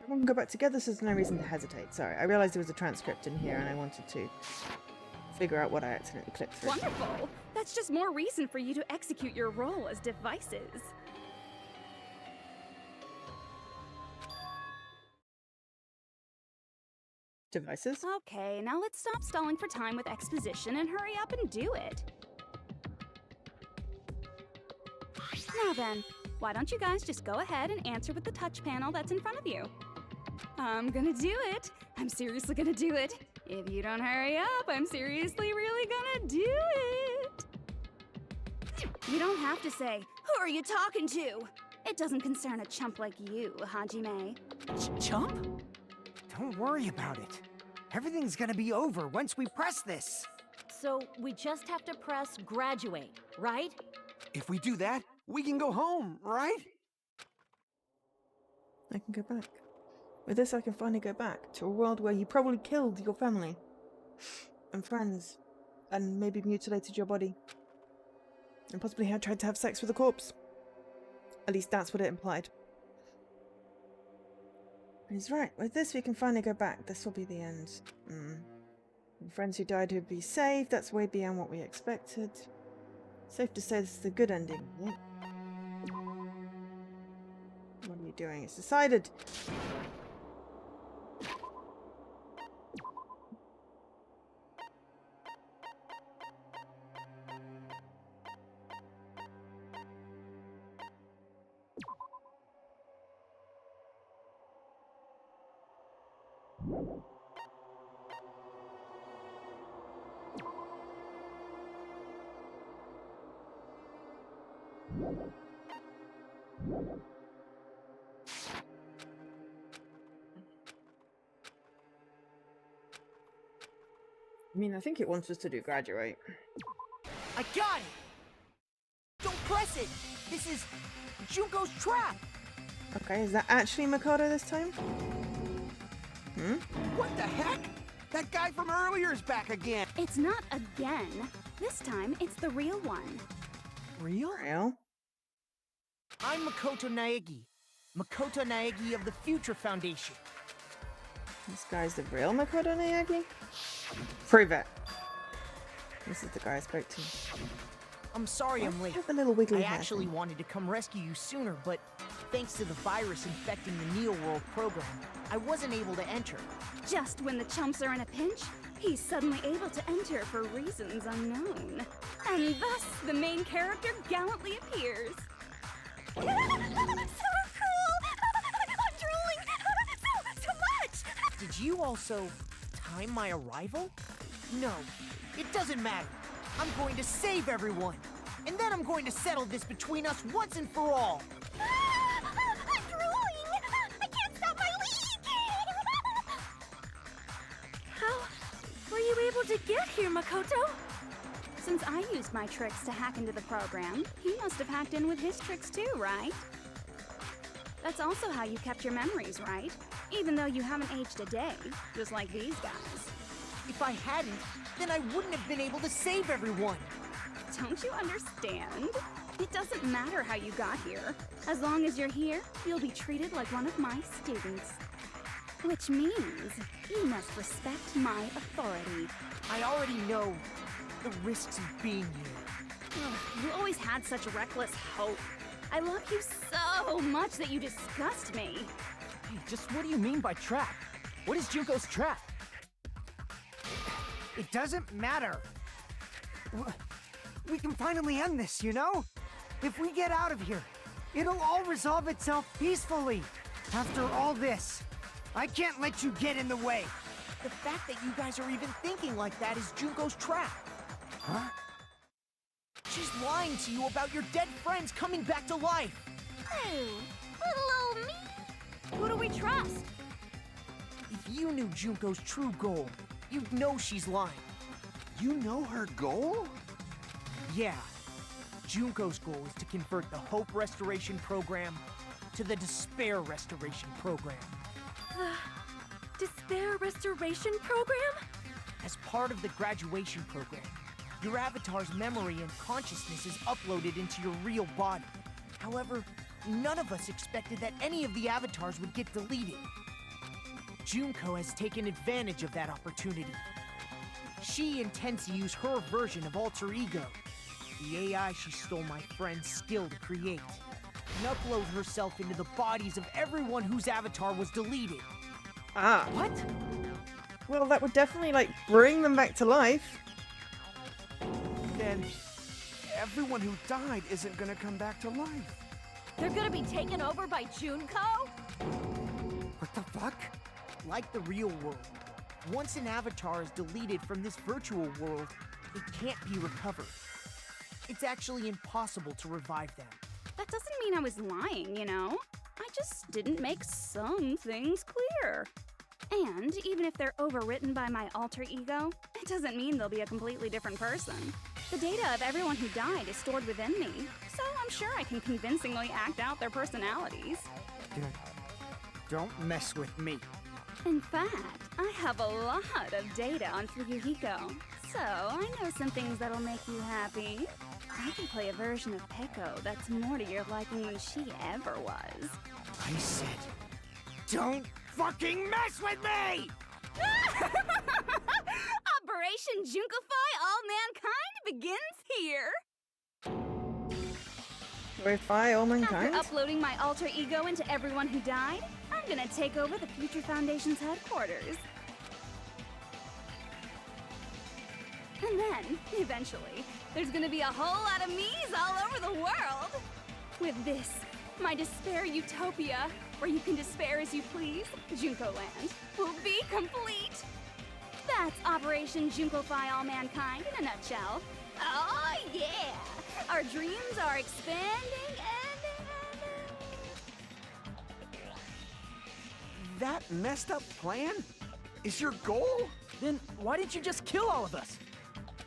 Speaker 1: We can go back together, so there's no reason to hesitate. Sorry, I realised there was a transcript in here and I wanted to figure out what I accidentally clicked through.
Speaker 9: Wonderful! That's just more reason for you to execute your role as devices.
Speaker 1: devices.
Speaker 9: Okay, now let's stop stalling for time with exposition and hurry up and do it. Now then, why don't you guys just go ahead and answer with the touch panel that's in front of you? I'm gonna do it. I'm seriously gonna do it. If you don't hurry up, I'm seriously really gonna do it. You don't have to say, who are you talking to? It doesn't concern a chump like you, Hajime.
Speaker 8: Chump?
Speaker 6: Don't worry about it. Everything's gonna be over once we press this.
Speaker 7: So we just have to press graduate, right?
Speaker 3: If we do that, we can go home, right?
Speaker 1: I can go back. With this, I can finally go back to a world where you probably killed your family and friends and maybe mutilated your body and possibly had tried to have sex with a corpse. At least that's what it implied. He's right. With this, we can finally go back. This will be the end. And friends who died would be saved. That's way beyond what we expected. Safe to say this is the good ending. Yeah. What are you doing? It's decided. I mean, I think it wants us to do graduate.
Speaker 8: I got it! Don't press it! This is Junko's trap!
Speaker 1: Okay, is that actually Makoto this time?
Speaker 3: What the heck? That guy from earlier is back again.
Speaker 9: It's not again. This time, it's the real one.
Speaker 8: Real?
Speaker 1: Real?
Speaker 8: I'm Makoto Naegi. Makoto Naegi of the Future Foundation.
Speaker 1: This guy's the real Makoto Naegi? Prove it. This is the guy I spoke to.
Speaker 8: I'm sorry I'm late.
Speaker 1: Have a little wiggly
Speaker 8: I
Speaker 1: hair
Speaker 8: actually
Speaker 1: thing.
Speaker 8: wanted to come rescue you sooner, but thanks to the virus infecting the Neo World program, I wasn't able to enter.
Speaker 9: Just when the chumps are in a pinch, he's suddenly able to enter for reasons unknown. And thus, the main character gallantly appears. So cool! I'm drooling! So much!
Speaker 8: Did you also time my arrival? No, it doesn't matter. I'm going to save everyone. And then I'm going to settle this between us once and for all.
Speaker 10: I'm drooling! I can't stop my leak!
Speaker 5: How were you able to get here, Makoto?
Speaker 9: Since I used my tricks to hack into the program, he must have hacked in with his tricks too, right? That's also how you kept your memories, right? Even though you haven't aged a day, just like these guys.
Speaker 8: If I hadn't, then I wouldn't have been able to save everyone.
Speaker 9: Don't you understand? It doesn't matter how you got here. As long as you're here, you'll be treated like one of my students. Which means you must respect my authority.
Speaker 8: I already know the risks of being here.
Speaker 9: You always had such reckless hope. I love you so much that you disgust me.
Speaker 4: Hey, just what do you mean by trap? What is Junko's trap?
Speaker 6: It doesn't matter. We can finally end this, you know? If we get out of here, it'll all resolve itself peacefully. After all this, I can't let you get in the way.
Speaker 8: The fact that you guys are even thinking like that is Junko's trap.
Speaker 6: Huh?
Speaker 8: She's lying to you about your dead friends coming back to life.
Speaker 10: Oh, little old me.
Speaker 9: Who do we trust?
Speaker 8: If you knew Junko's true goal, you'd know she's lying.
Speaker 3: You know her goal?
Speaker 8: Yeah. Junko's goal is to convert the Hope Restoration Program to the Despair Restoration Program.
Speaker 5: Despair Restoration Program?
Speaker 8: As part of the graduation program, your avatar's memory and consciousness is uploaded into your real body. However, none of us expected that any of the avatars would get deleted. Junko has taken advantage of that opportunity. She intends to use her version of Alter Ego, the AI she stole my friend's skill to create, and upload herself into the bodies of everyone whose avatar was deleted.
Speaker 1: Ah.
Speaker 8: What?
Speaker 1: Well, that would definitely, like, bring them back to life.
Speaker 3: Then everyone who died isn't gonna come back to life.
Speaker 7: They're gonna be taken over by Junko?
Speaker 6: What the fuck?
Speaker 8: Like the real world, once an avatar is deleted from this virtual world, it can't be recovered. It's actually impossible to revive them.
Speaker 9: That doesn't mean I was lying, you know? I just didn't make some things clear. And even if they're overwritten by my alter ego, it doesn't mean they'll be a completely different person. The data of everyone who died is stored within me, so I'm sure I can convincingly act out their personalities.
Speaker 6: Don't mess with me.
Speaker 9: In fact, I have a lot of data on Fuyuhiko, so I know some things that'll make you happy. I can play a version of Peko that's more to your liking than she ever was.
Speaker 6: I said, don't fucking mess with me!
Speaker 9: Operation Junkify All Mankind begins here!
Speaker 1: Glorify all mankind?
Speaker 9: After uploading my alter ego into everyone who died, I'm gonna take over the Future Foundation's headquarters. And then, eventually, there's gonna be a whole lot of me's all over the world! With this, my despair utopia, where you can despair as you please, Junko Land, will be complete! That's Operation Junkify All Mankind in a nutshell. Oh yeah! Our dreams are expanding and...
Speaker 3: That messed up plan is your goal?
Speaker 4: Then why didn't you just kill all of us?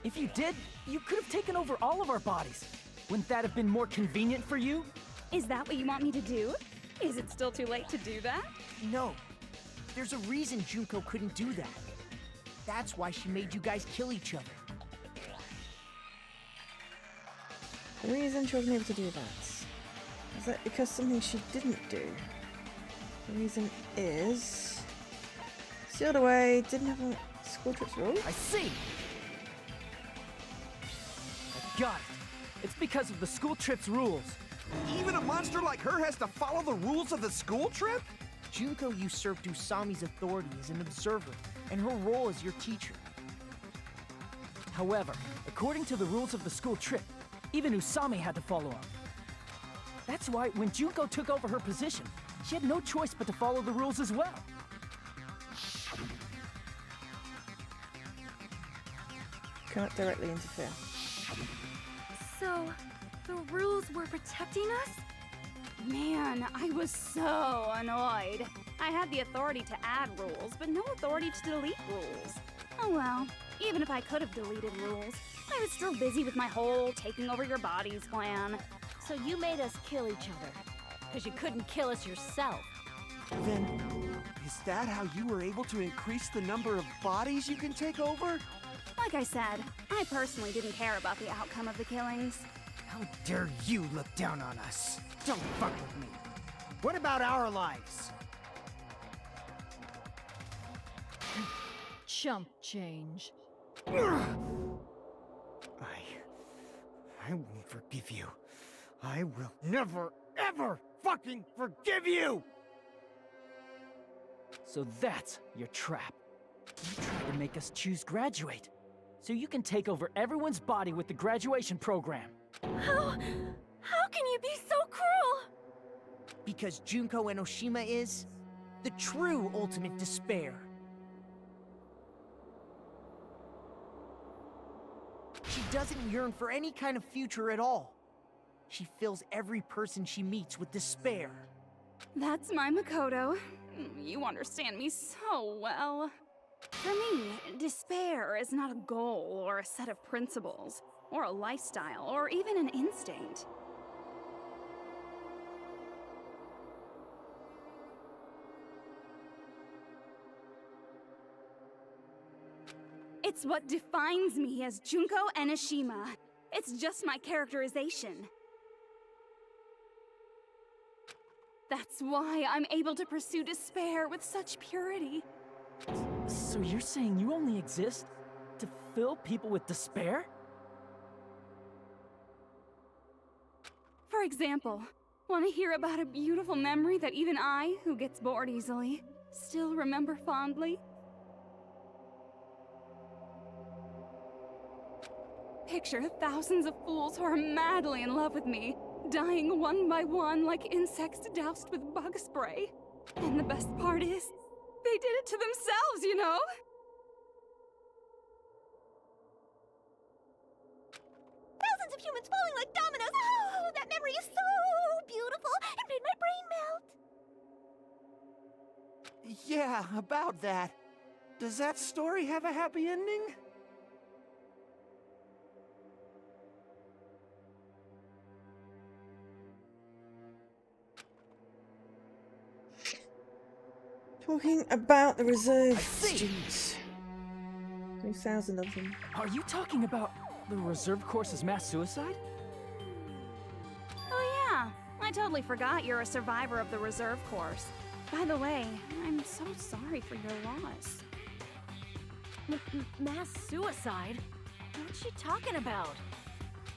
Speaker 4: If you did, you could have taken over all of our bodies. Wouldn't that have been more convenient for you?
Speaker 9: Is that what you want me to do? Is it still too late to do that?
Speaker 8: No. There's a reason Junko couldn't do that. That's why she made you guys kill each other.
Speaker 1: The reason she wasn't able to do that is that because something she didn't do. The reason is sealed away, didn't have a school trips rule.
Speaker 4: I see! I got it. It's because of the school trips rules.
Speaker 3: Even a monster like her has to follow the rules of the school trip?
Speaker 8: Junko usurped Usami's authority as an observer, and her role as your teacher.
Speaker 4: However, according to the rules of the school trip, even Usami had to follow them. That's why when Junko took over her position, she had no choice but to follow the rules as well.
Speaker 1: Cannot directly interfere.
Speaker 5: So, the rules were protecting us?
Speaker 9: Man, I was so annoyed. I had the authority to add rules, but no authority to delete rules. Oh well, even if I could have deleted rules, I was still busy with my whole taking over your bodies plan.
Speaker 7: So you made us kill each other. Because you couldn't kill us yourself.
Speaker 3: Then, is that how you were able to increase the number of bodies you can take over?
Speaker 9: Like I said, I personally didn't care about the outcome of the killings.
Speaker 6: How dare you look down on us? Don't fuck with me. What about our lives?
Speaker 11: Chump change.
Speaker 6: I won't forgive you. I will never, ever fucking forgive you!
Speaker 4: So that's your trap. You tried to make us choose graduate, so you can take over everyone's body with the graduation program.
Speaker 5: How can you be so cruel?
Speaker 8: Because Junko Enoshima is the true ultimate despair. She doesn't yearn for any kind of future at all. She fills every person she meets with despair.
Speaker 9: That's my Makoto. You understand me so well. For me, despair is not a goal or a set of principles, or a lifestyle, or even an instinct. It's what defines me as Junko Enoshima. It's just my characterization. That's why I'm able to pursue despair with such purity.
Speaker 4: So you're saying you only exist to fill people with despair?
Speaker 9: For example, want to hear about a beautiful memory that even I, who gets bored easily, still remember fondly? Picture thousands of fools who are madly in love with me, dying one by one like insects doused with bug spray. And the best part is, they did it to themselves, you know?
Speaker 10: Thousands of humans falling like dominoes. Oh, that memory is so beautiful. It made my brain melt.
Speaker 3: Yeah, about that. Does that story have a happy ending?
Speaker 1: Talking about the reserve students. 3,000 of them.
Speaker 4: Are you talking about the reserve course's mass suicide?
Speaker 9: Oh yeah, I totally forgot you're a survivor of the reserve course. By the way, I'm so sorry for your loss.
Speaker 7: Mass suicide? What's she talking about?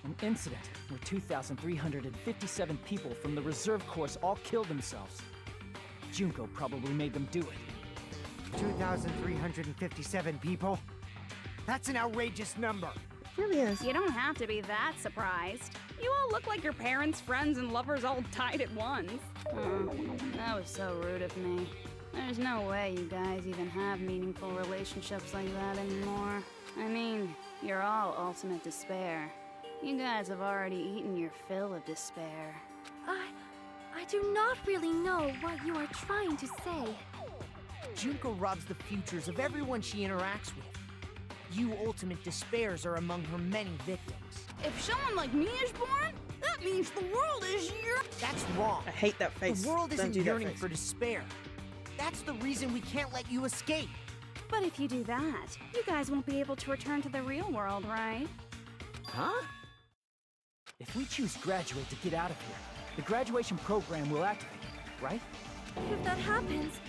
Speaker 4: An incident where 2,357 people from the reserve course all killed themselves. Junko probably made them do it.
Speaker 6: 2,357 people? That's an outrageous number.
Speaker 1: It really is.
Speaker 9: You don't have to be that surprised. You all look like your parents, friends, and lovers all died at once. Oh, that was so rude of me. There's no way you guys even have meaningful relationships like that anymore. I mean, you're all ultimate despair. You guys have already eaten your fill of despair.
Speaker 5: I do not really know what you are trying to say.
Speaker 8: Junko robs the futures of everyone she interacts with. You ultimate despairs are among her many victims.
Speaker 9: If someone like me is born, that means the world is your...
Speaker 8: That's wrong.
Speaker 1: I hate that face.
Speaker 8: The world
Speaker 1: Don't
Speaker 8: isn't
Speaker 1: do that
Speaker 8: yearning
Speaker 1: face.
Speaker 8: for despair. That's the reason we can't let you escape.
Speaker 9: But if you do that, you guys won't be able to return to the real world, right?
Speaker 4: Huh? If we choose graduate to get out of here, the graduation program will activate, right?
Speaker 5: If that happens,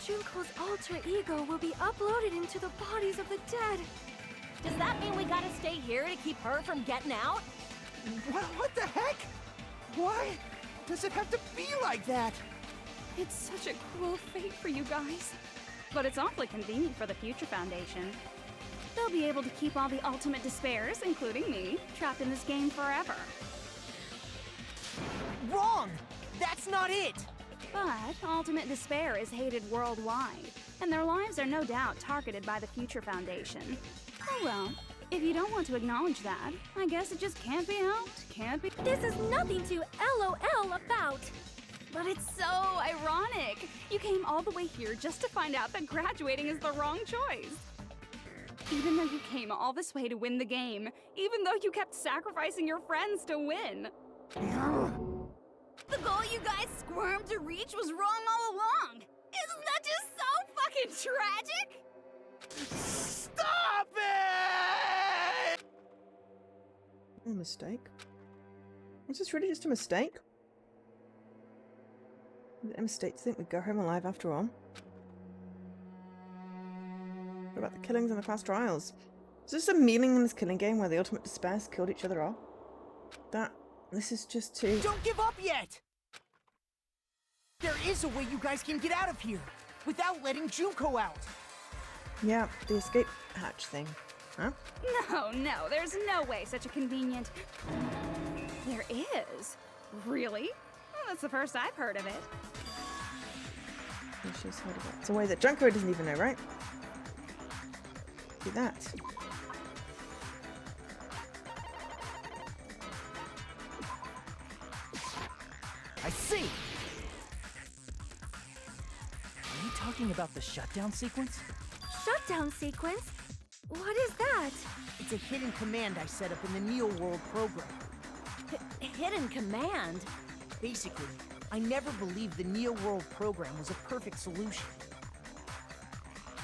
Speaker 5: Junko's alter ego will be uploaded into the bodies of the dead.
Speaker 7: Does that mean we gotta stay here to keep her from getting out?
Speaker 3: What the heck? Why does it have to be like that?
Speaker 9: It's such a cruel fate for you guys. But it's awfully convenient for the Future Foundation. They'll be able to keep all the ultimate despairs, including me, trapped in this game forever.
Speaker 8: Wrong! That's not it!
Speaker 9: But ultimate despair is hated worldwide, and their lives are no doubt targeted by the Future Foundation. Oh well, if you don't want to acknowledge that, I guess it just can't be helped, can't be...
Speaker 5: This is nothing to LOL about.
Speaker 9: But it's so ironic! You came all the way here just to find out that graduating is the wrong choice. Even though you came all this way to win the game, even though you kept sacrificing your friends to win.
Speaker 10: The goal you guys squirmed to reach was wrong all along. Isn't that just so fucking tragic?
Speaker 3: Stop it!
Speaker 1: A mistake? Was this really just a mistake? Was it a mistake to think we'd go home alive after all? What about the killings and the class trials? Is this a meaningless killing game where the ultimate despairs killed each other off? This is just too...
Speaker 8: Don't give up yet! There is a way you guys can get out of here, without letting Junko out.
Speaker 1: Yeah, the escape hatch thing. Huh?
Speaker 9: No, there's no way such a convenient... There is? Really? Well, that's the first I've heard of it.
Speaker 1: She's heard of it. It's a way that Junko doesn't even know, right? Do that.
Speaker 8: I see!
Speaker 4: Are you talking about the shutdown sequence?
Speaker 5: Shutdown sequence? What is that?
Speaker 8: It's a hidden command I set up in the Neo World program.
Speaker 7: Hidden command?
Speaker 8: Basically, I never believed the Neo World program was a perfect solution.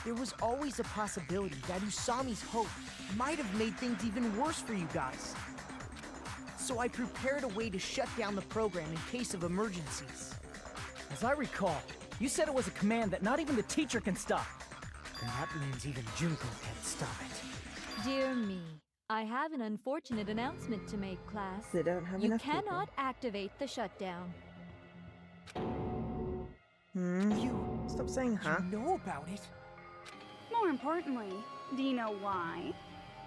Speaker 8: There was always a possibility that Usami's hope might have made things even worse for you guys. So I prepared a way to shut down the program in case of emergencies.
Speaker 4: As I recall, you said it was a command that not even the teacher can stop.
Speaker 6: And that means even Junko can't stop it.
Speaker 11: Dear me, I have an unfortunate announcement to make, class.
Speaker 1: They don't have
Speaker 11: You
Speaker 1: enough
Speaker 11: cannot activate the shutdown.
Speaker 1: people. Stop saying huh.
Speaker 8: You know about it?
Speaker 9: More importantly, do you know why?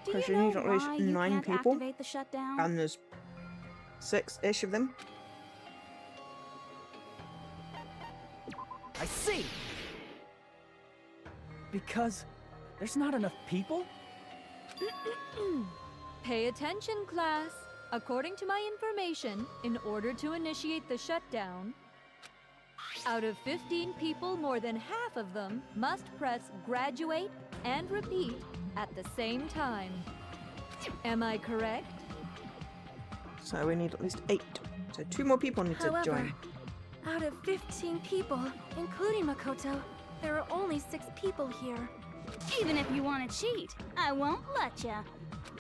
Speaker 9: Do
Speaker 1: Because
Speaker 9: you
Speaker 1: you
Speaker 9: know
Speaker 1: need at least
Speaker 9: why you
Speaker 1: 9
Speaker 9: can't
Speaker 1: people.
Speaker 9: activate the shutdown?
Speaker 1: And there's 6-ish of them.
Speaker 4: I see! Because there's not enough people?
Speaker 11: Pay attention, class. According to my information, in order to initiate the shutdown, out of 15 people, more than half of them must press graduate and repeat at the same time. Am I correct?
Speaker 1: So we need at least 8. So 2 more people need to
Speaker 5: However,
Speaker 1: join.
Speaker 5: out of 15 people, including Makoto, there are only 6 people here.
Speaker 9: Even if you want to cheat, I won't let ya.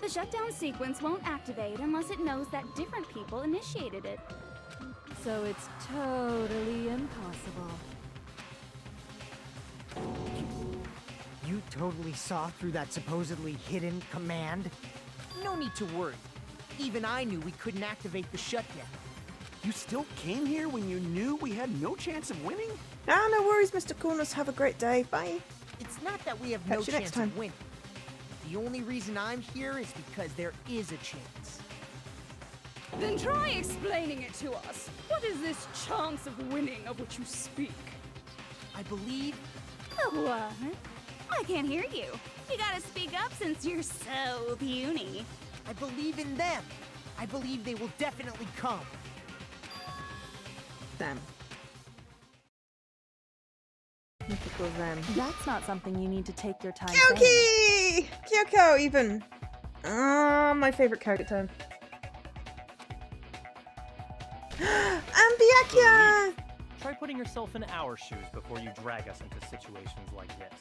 Speaker 9: The shutdown sequence won't activate unless it knows that different people initiated it.
Speaker 11: So it's totally impossible.
Speaker 6: You totally saw through that supposedly hidden command?
Speaker 8: No need to worry. Even I knew we couldn't activate the shutdown.
Speaker 3: You still came here when you knew we had no chance of winning?
Speaker 1: Ah, no worries, Mr. Coolness. Have a great day. Bye.
Speaker 8: It's not that we have no
Speaker 1: Catch you next
Speaker 8: chance
Speaker 1: time.
Speaker 8: of winning. The only reason I'm here is because there is a chance.
Speaker 7: Then try explaining it to us. What is this chance of winning of which you speak?
Speaker 8: I believe
Speaker 9: What? I can't hear you. You gotta speak up since you're so puny.
Speaker 8: I believe in them. I believe they will definitely come.
Speaker 1: Them. Mythical them.
Speaker 7: That's not something you need to take your time
Speaker 1: Kyoki! Kyoko, even. Ah, my favorite character term. And Byakuya!
Speaker 12: Try putting yourself in our shoes before you drag us into situations like this.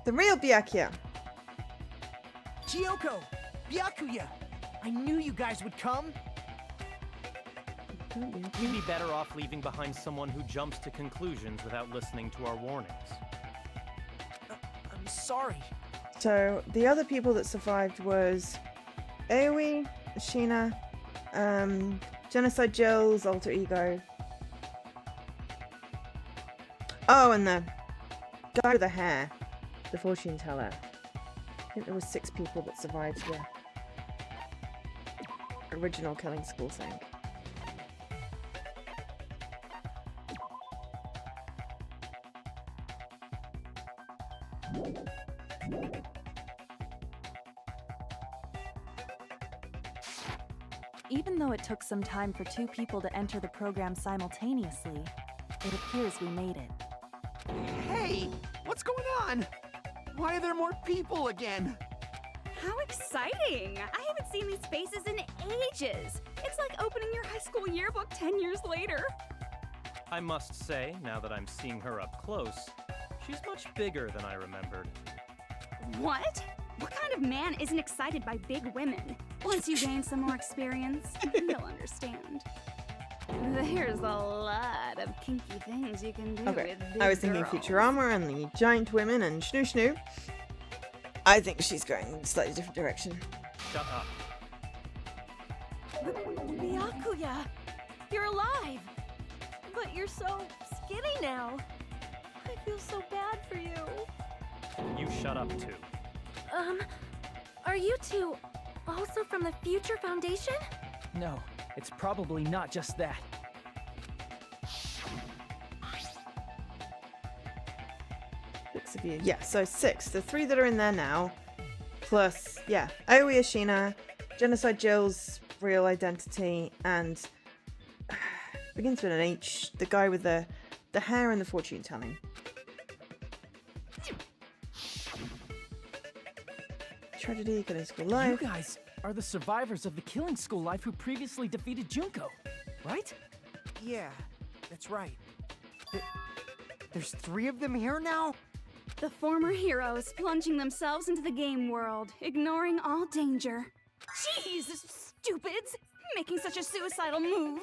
Speaker 1: The real Byakuya.
Speaker 8: Kyoko! Byakuya! I knew you guys would come!
Speaker 12: You'd be better off leaving behind someone who jumps to conclusions without listening to our warnings.
Speaker 8: I'm sorry.
Speaker 1: So, the other people that survived was Aoi, Ashina, Genocide Jill's alter ego. Oh, and the guy with the hair, the fortune teller. I think there was 6 people that survived the original killing school thing.
Speaker 7: Even though it took some time for 2 people to enter the program simultaneously, it appears we made it.
Speaker 3: Hey, what's going on? Why are there more people again?
Speaker 9: How exciting! I haven't seen these faces in ages. It's like opening your high school yearbook 10 years later.
Speaker 12: I must say, now that I'm seeing her up close, she's much bigger than I remembered.
Speaker 9: What? What kind of man isn't excited by big women? Once you gain some more experience, you'll understand. There's a lot of kinky things you can do
Speaker 1: Okay,
Speaker 9: with big
Speaker 1: I was thinking
Speaker 9: girls.
Speaker 1: Futurama and the giant women and Snoo Snoo. I think she's going in a slightly different direction.
Speaker 12: Shut up.
Speaker 7: Byakuya! You're alive! But you're so skinny now. I feel so bad for you.
Speaker 12: You shut up too.
Speaker 5: Are you two also from the Future Foundation?
Speaker 4: No, it's probably not just that.
Speaker 1: 6 of you. Yeah, so 6. The 3 that are in there now. Plus, yeah, Aoi Ashina, Genocide Jill's real identity, and begins with an H, the guy with the hair and the fortune telling. Tragedy, killing school
Speaker 4: You
Speaker 1: life.
Speaker 4: guys are the survivors of the killing school life who previously defeated Junko, right?
Speaker 8: Yeah, that's right.
Speaker 6: There's 3 of them here now?
Speaker 9: The former heroes plunging themselves into the game world, ignoring all danger. Jeez, stupids! Making such a suicidal move.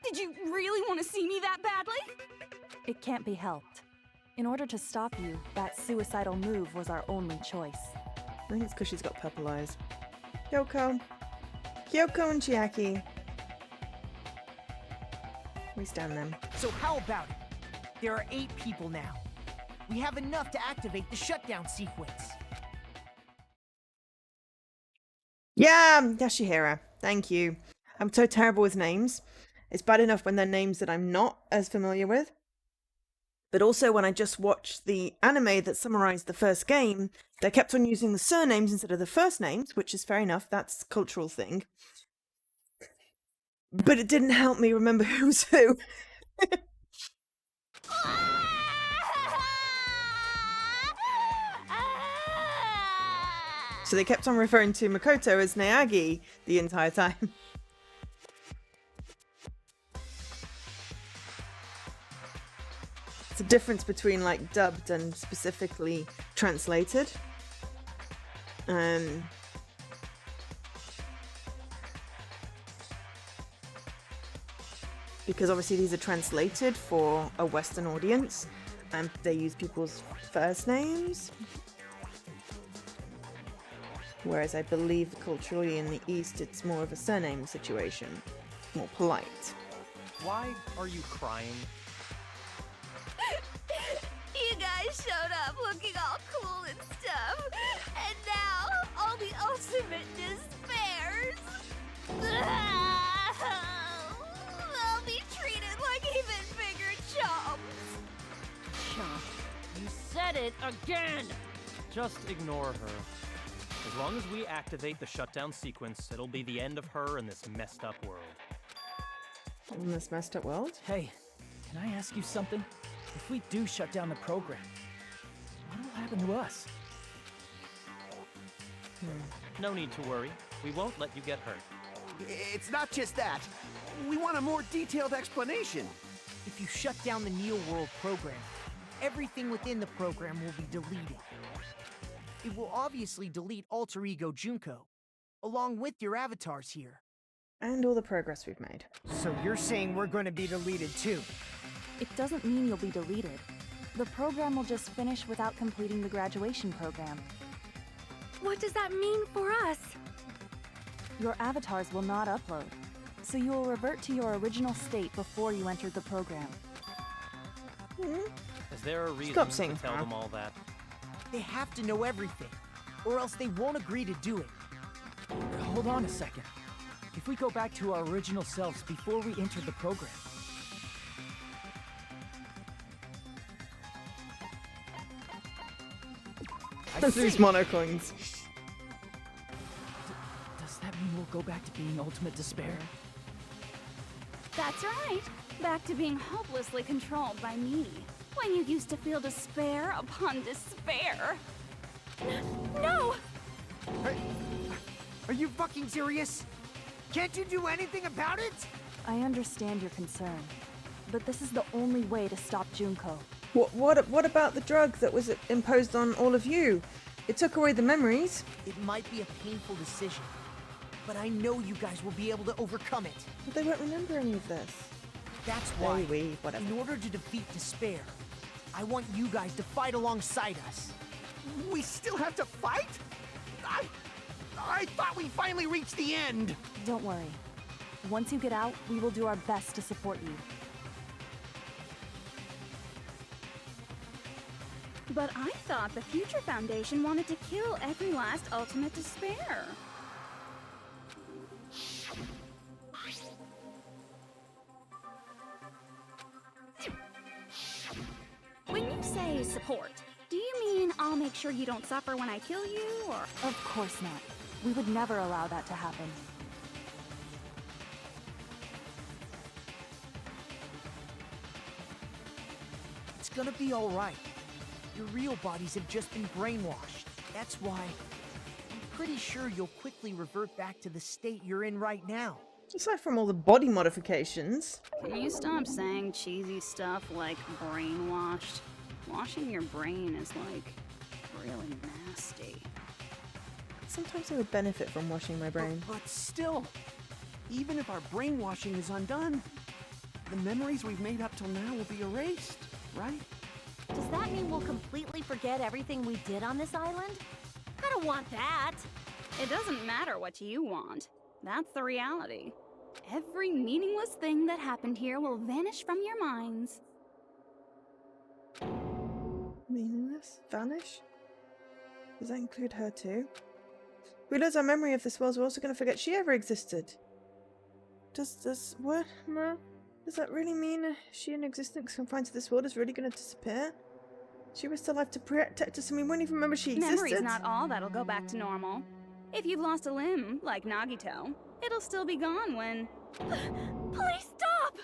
Speaker 9: Did you really want to see me that badly?
Speaker 7: It can't be helped. In order to stop you, that suicidal move was our only choice.
Speaker 1: I think it's because she's got purple eyes. Kyoko and Chiaki. We stand them.
Speaker 8: So how about it? There are 8 people now. We have enough to activate the shutdown sequence.
Speaker 1: Yeah, Yashihira. Thank you. I'm so terrible with names. It's bad enough when they're names that I'm not as familiar with. But also when I just watched the anime that summarized the first game, they kept on using the surnames instead of the first names, which is fair enough. That's a cultural thing. But it didn't help me remember who's who. So they kept on referring to Makoto as Naagi the entire time. It's a difference between like dubbed and specifically translated. Because obviously these are translated for a Western audience and they use people's first names. Whereas I believe culturally in the East it's more of a surname situation, more polite.
Speaker 12: Why are you crying?
Speaker 9: You guys showed up looking all cool and stuff, and now all the ultimate despairs. They'll be treated like even bigger chumps.
Speaker 4: Chump, you said it again!
Speaker 12: Just ignore her. As long as we activate the shutdown sequence, it'll be the end of her in this messed up world.
Speaker 1: In this messed up world?
Speaker 4: Hey, can I ask you something? If we do shut down the program, what will happen to us?
Speaker 12: No need to worry. We won't let you get hurt.
Speaker 3: It's not just that. We want a more detailed explanation.
Speaker 8: If you shut down the Neo World program, everything within the program will be deleted. It will obviously delete Alter Ego Junko, along with your avatars here.
Speaker 1: And all the progress we've made.
Speaker 6: So you're saying we're going to be deleted too?
Speaker 7: It doesn't mean you'll be deleted. The program will just finish without completing the graduation program.
Speaker 5: What does that mean for us?
Speaker 7: Your avatars will not upload, so you will revert to your original state before you entered the program.
Speaker 12: Is there a reason
Speaker 1: Stop
Speaker 12: to
Speaker 1: saying
Speaker 12: tell
Speaker 1: that.
Speaker 12: them all that?
Speaker 8: They have to know everything, or else they won't agree to do it.
Speaker 4: Hold on a second. If we go back to our original selves before we entered the program,
Speaker 1: These monocoins.
Speaker 4: does that mean we'll go back to being ultimate despair?
Speaker 9: That's right. Back to being hopelessly controlled by me. When you used to feel despair upon despair.
Speaker 7: No!
Speaker 6: Are you fucking serious? Can't you do anything about it?
Speaker 7: I understand your concern, but this is the only way to stop Junko.
Speaker 1: What about the drug that was imposed on all of you? It took away the memories.
Speaker 8: It might be a painful decision, but I know you guys will be able to overcome it.
Speaker 1: But they won't remember any of this.
Speaker 8: That's why,
Speaker 1: Whatever.
Speaker 8: in order to defeat despair, I want you guys to fight alongside us.
Speaker 3: We still have to fight? I thought we finally reached the end.
Speaker 7: Don't worry. Once you get out, we will do our best to support you.
Speaker 9: But I thought the Future Foundation wanted to kill every last ultimate despair. When you say support, do you mean I'll make sure you don't suffer when I kill you, or?
Speaker 7: Of course not. We would never allow that to happen.
Speaker 8: It's gonna be alright. Your real bodies have just been brainwashed. That's why I'm pretty sure you'll quickly revert back to the state you're in right now.
Speaker 1: Aside from all the body modifications.
Speaker 9: Can you stop saying cheesy stuff like brainwashed? Washing your brain is like really nasty.
Speaker 1: Sometimes I would benefit from washing my brain.
Speaker 3: But still, even if our brainwashing is undone, the memories we've made up till now will be erased, right?
Speaker 13: Does that mean we'll completely forget everything we did on this island? I don't want that.
Speaker 9: It doesn't matter what you want. That's the reality. Every meaningless thing that happened here will vanish from your minds.
Speaker 1: Meaningless? Vanish? Does that include her too? we lose our memory of this world, we're also going to forget she ever existed. Does what? No? Does that really mean she in existence confined to this world is really going to disappear? She was still alive to protect us and we won't even remember she existed?
Speaker 9: Memory's not all that'll go back to normal. If you've lost a limb, like Nagito, it'll still be gone when...
Speaker 7: Please stop!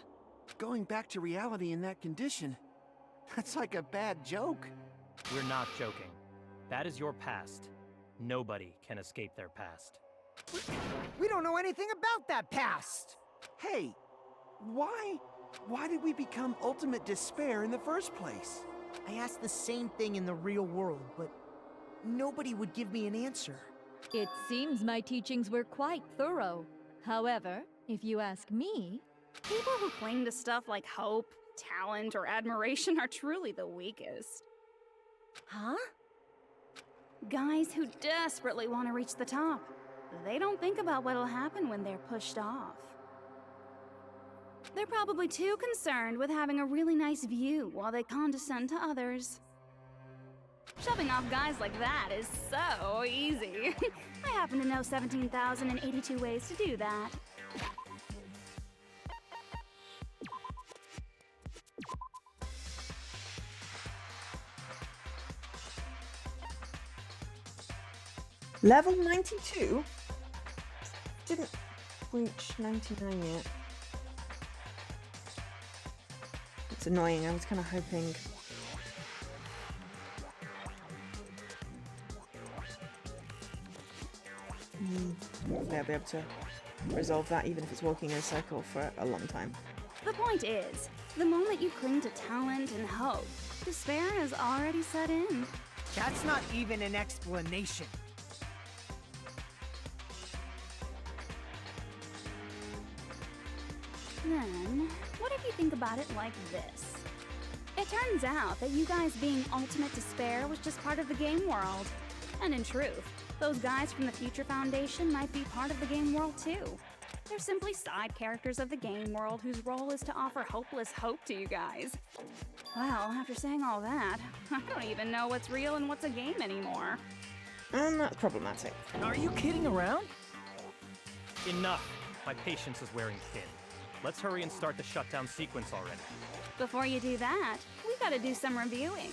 Speaker 3: Going back to reality in that condition, that's like a bad joke.
Speaker 12: We're not joking. That is your past. Nobody can escape their past.
Speaker 6: We don't know anything about that past!
Speaker 3: Hey, why did we become ultimate despair in the first place?
Speaker 8: I asked the same thing in the real world, but nobody would give me an answer.
Speaker 11: It seems my teachings were quite thorough. However, if you ask me...
Speaker 9: People who cling to stuff like hope, talent, or admiration are truly the weakest.
Speaker 13: Huh?
Speaker 9: Guys who desperately want to reach the top. They don't think about what'll happen when they're pushed off. They're probably too concerned with having a really nice view while they condescend to others. Shoving off guys like that is so easy. I happen to know 17,082 ways to do that.
Speaker 1: Level 92? Didn't reach 99 yet. It's annoying, I was kind of hoping... I'll be able to resolve that even if it's walking in a circle for a long time.
Speaker 9: The point is, the moment you cling to talent and hope, despair has already set in.
Speaker 6: That's not even an explanation.
Speaker 9: Then, what if you think about it like this? It turns out that you guys being ultimate despair was just part of the game world. And in truth, those guys from the Future Foundation might be part of the game world too. They're simply side characters of the game world whose role is to offer hopeless hope to you guys. Well, after saying all that, I don't even know what's real and what's a game anymore.
Speaker 1: And that's problematic.
Speaker 12: Are you kidding around? Enough. My patience is wearing thin. Let's hurry and start the shutdown sequence already.
Speaker 9: Before you do that, we gotta do some reviewing.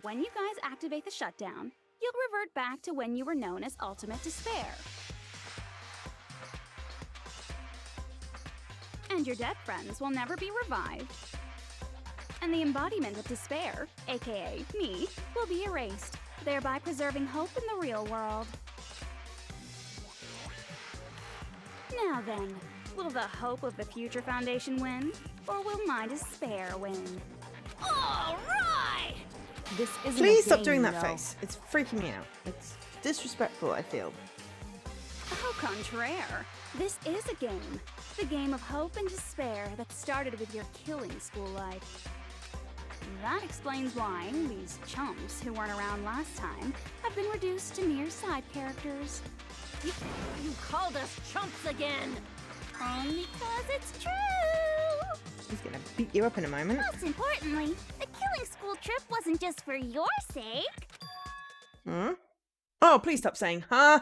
Speaker 9: When you guys activate the shutdown, you'll revert back to when you were known as Ultimate Despair. And your dead friends will never be revived. And the embodiment of despair, aka me, will be erased, thereby preserving hope in the real world. Now then, will the hope of the Future Foundation win, or will my despair win? All right!
Speaker 13: This isn't
Speaker 1: Please
Speaker 13: a
Speaker 1: stop
Speaker 13: game,
Speaker 1: doing
Speaker 13: you
Speaker 1: that
Speaker 13: know.
Speaker 1: face. It's freaking me out. It's disrespectful, I feel.
Speaker 9: Au contraire, this is a game. The game of hope and despair that started with your killing school life. That explains why these chumps who weren't around last time have been reduced to mere side characters.
Speaker 13: You called us chumps again!
Speaker 10: Only 'cause it's true!
Speaker 1: He's gonna beat you up in a moment.
Speaker 10: Most importantly, the killing school trip wasn't just for your sake.
Speaker 1: Hmm? Oh, please stop saying, huh?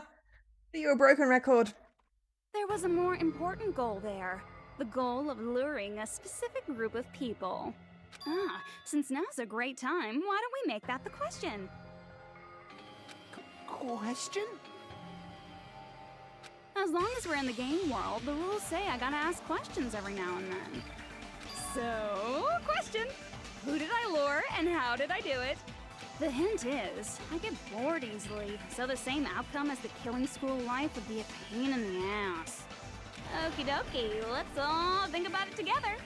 Speaker 1: You're a broken record.
Speaker 9: There was a more important goal there. The goal of luring a specific group of people. Since now's a great time, why don't we make that the question?
Speaker 3: Question?
Speaker 9: As long as we're in the game world, the rules say I gotta ask questions every now and then. So, question. Who did I lure and how did I do it? The hint is, I get bored easily, so the same outcome as the killing school life would be a pain in the ass. Okie dokie, let's all think about it together.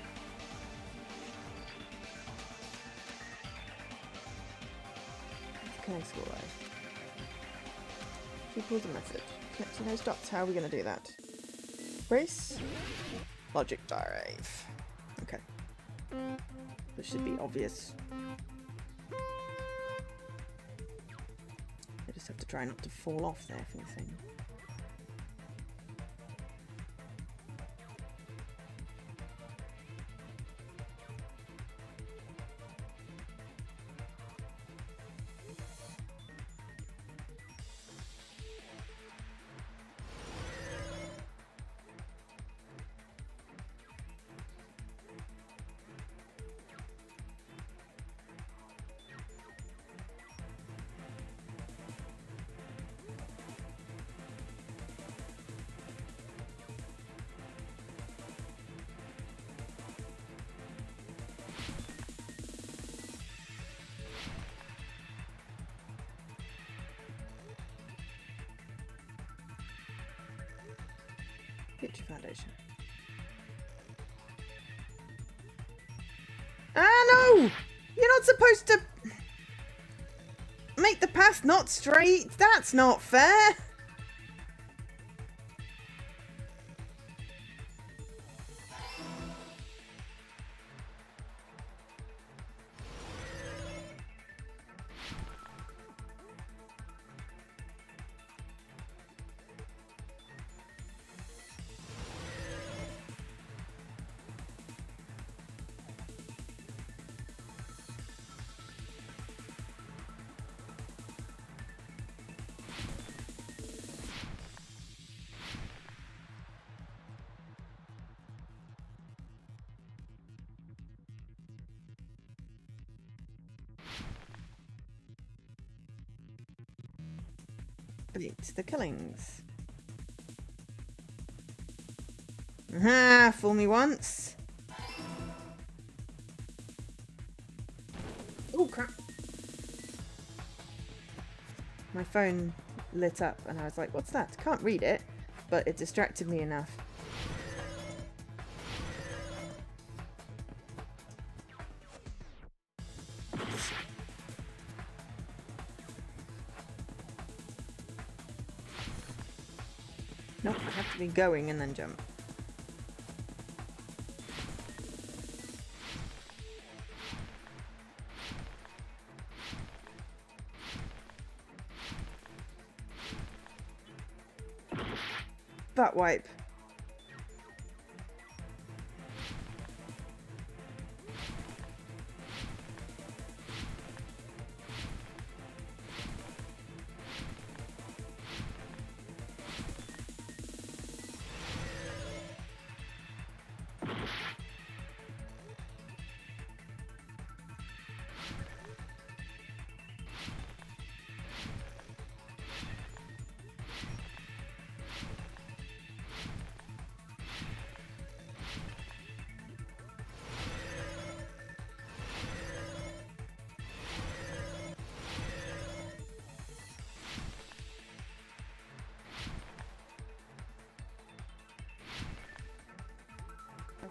Speaker 1: Killing school life. Equals a method. Connecting those dots. How are we going to do that? Brace. Logic drive. Okay. This should be obvious. I just have to try not to fall off there for anything. Future Foundation. Ah, no! You're not supposed to make the path not straight. That's not fair. Beat the killings. Aha, fool me once. Oh crap. My phone lit up and I was like, what's that? Can't read it, but it distracted me enough. Nope, I have to be going and then jump. Butt wipe.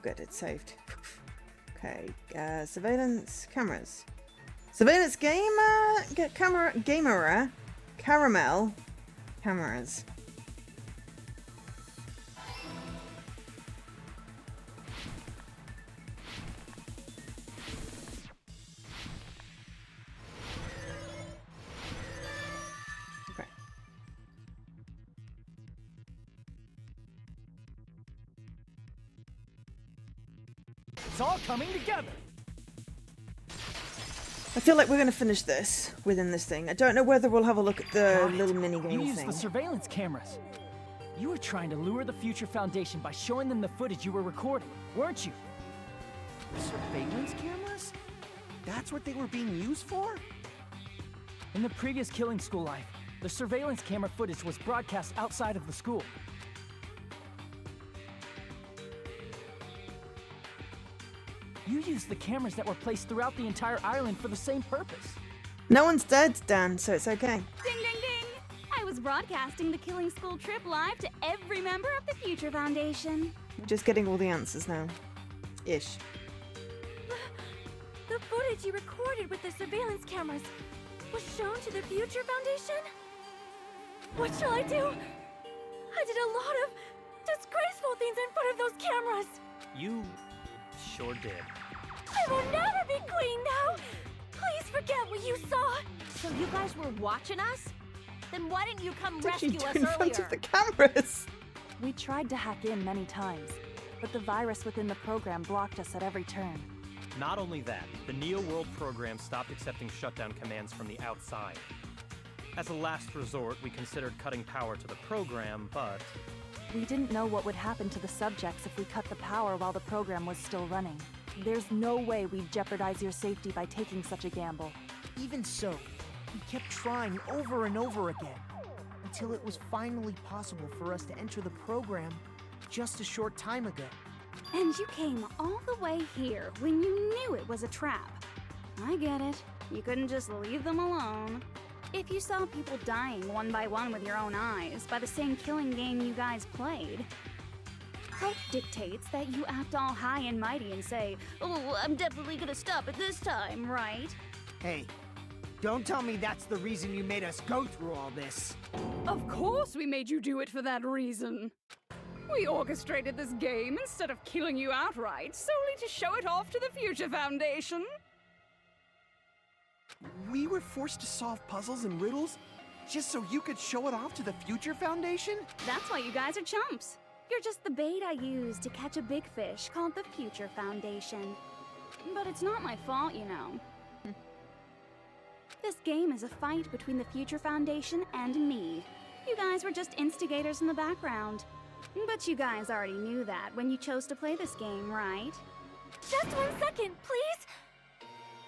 Speaker 1: Good, it's saved. Okay, surveillance cameras. Surveillance gamer, caramel cameras. Okay.
Speaker 4: It's all coming together.
Speaker 1: I feel like we're going to finish this within this thing. I don't know whether we'll have a look at the little mini game
Speaker 4: You used
Speaker 1: thing.
Speaker 4: the surveillance cameras. You were trying to lure the Future Foundation by showing them the footage you were recording, weren't you?
Speaker 3: Surveillance cameras? That's what they were being used for?
Speaker 4: In the previous Killing School life, the surveillance camera footage was broadcast outside of the school. You used the cameras that were placed throughout the entire island for the same purpose.
Speaker 1: No one's dead, Dan, so it's okay.
Speaker 9: Ding, ding, ding! I was broadcasting the Killing School trip live to every member of the Future Foundation.
Speaker 1: We're just getting all the answers now. Ish.
Speaker 5: The footage you recorded with the surveillance cameras was shown to the Future Foundation? What shall I do? I did a lot of disgraceful things in front of those cameras.
Speaker 12: You sure did.
Speaker 5: I will never be queen now. Please forget what you saw.
Speaker 13: So you guys were watching us? Then why didn't you come
Speaker 1: What did
Speaker 13: rescue
Speaker 1: you do
Speaker 13: us
Speaker 1: in front
Speaker 13: earlier?
Speaker 1: of the cameras?
Speaker 7: We tried to hack in many times, but the virus within the program blocked us at every turn.
Speaker 12: Not only that, the Neo World program stopped accepting shutdown commands from the outside. As a last resort, we considered cutting power to the program, but
Speaker 7: We didn't know what would happen to the subjects if we cut the power while the program was still running. There's no way we'd jeopardize your safety by taking such a gamble.
Speaker 8: Even so, we kept trying over and over again, until it was finally possible for us to enter the program just a short time ago.
Speaker 9: And you came all the way here when you knew it was a trap. I get it. You couldn't just leave them alone. If you saw people dying one by one with your own eyes by the same killing game you guys played, Hope dictates that you act all high and mighty and say, "Oh, I'm definitely gonna stop it this time," right?
Speaker 6: Hey, don't tell me that's the reason you made us go through all this.
Speaker 7: Of course we made you do it for that reason. We orchestrated this game instead of killing you outright, solely to show it off to the Future Foundation.
Speaker 3: We were forced to solve puzzles and riddles just so you could show it off to the Future Foundation?
Speaker 9: That's why you guys are chumps. You're just the bait I use to catch a big fish called the Future Foundation. But it's not my fault, you know. This game is a fight between the Future Foundation and me. You guys were just instigators in the background. But you guys already knew that when you chose to play this game, right?
Speaker 5: Just 1 second, please!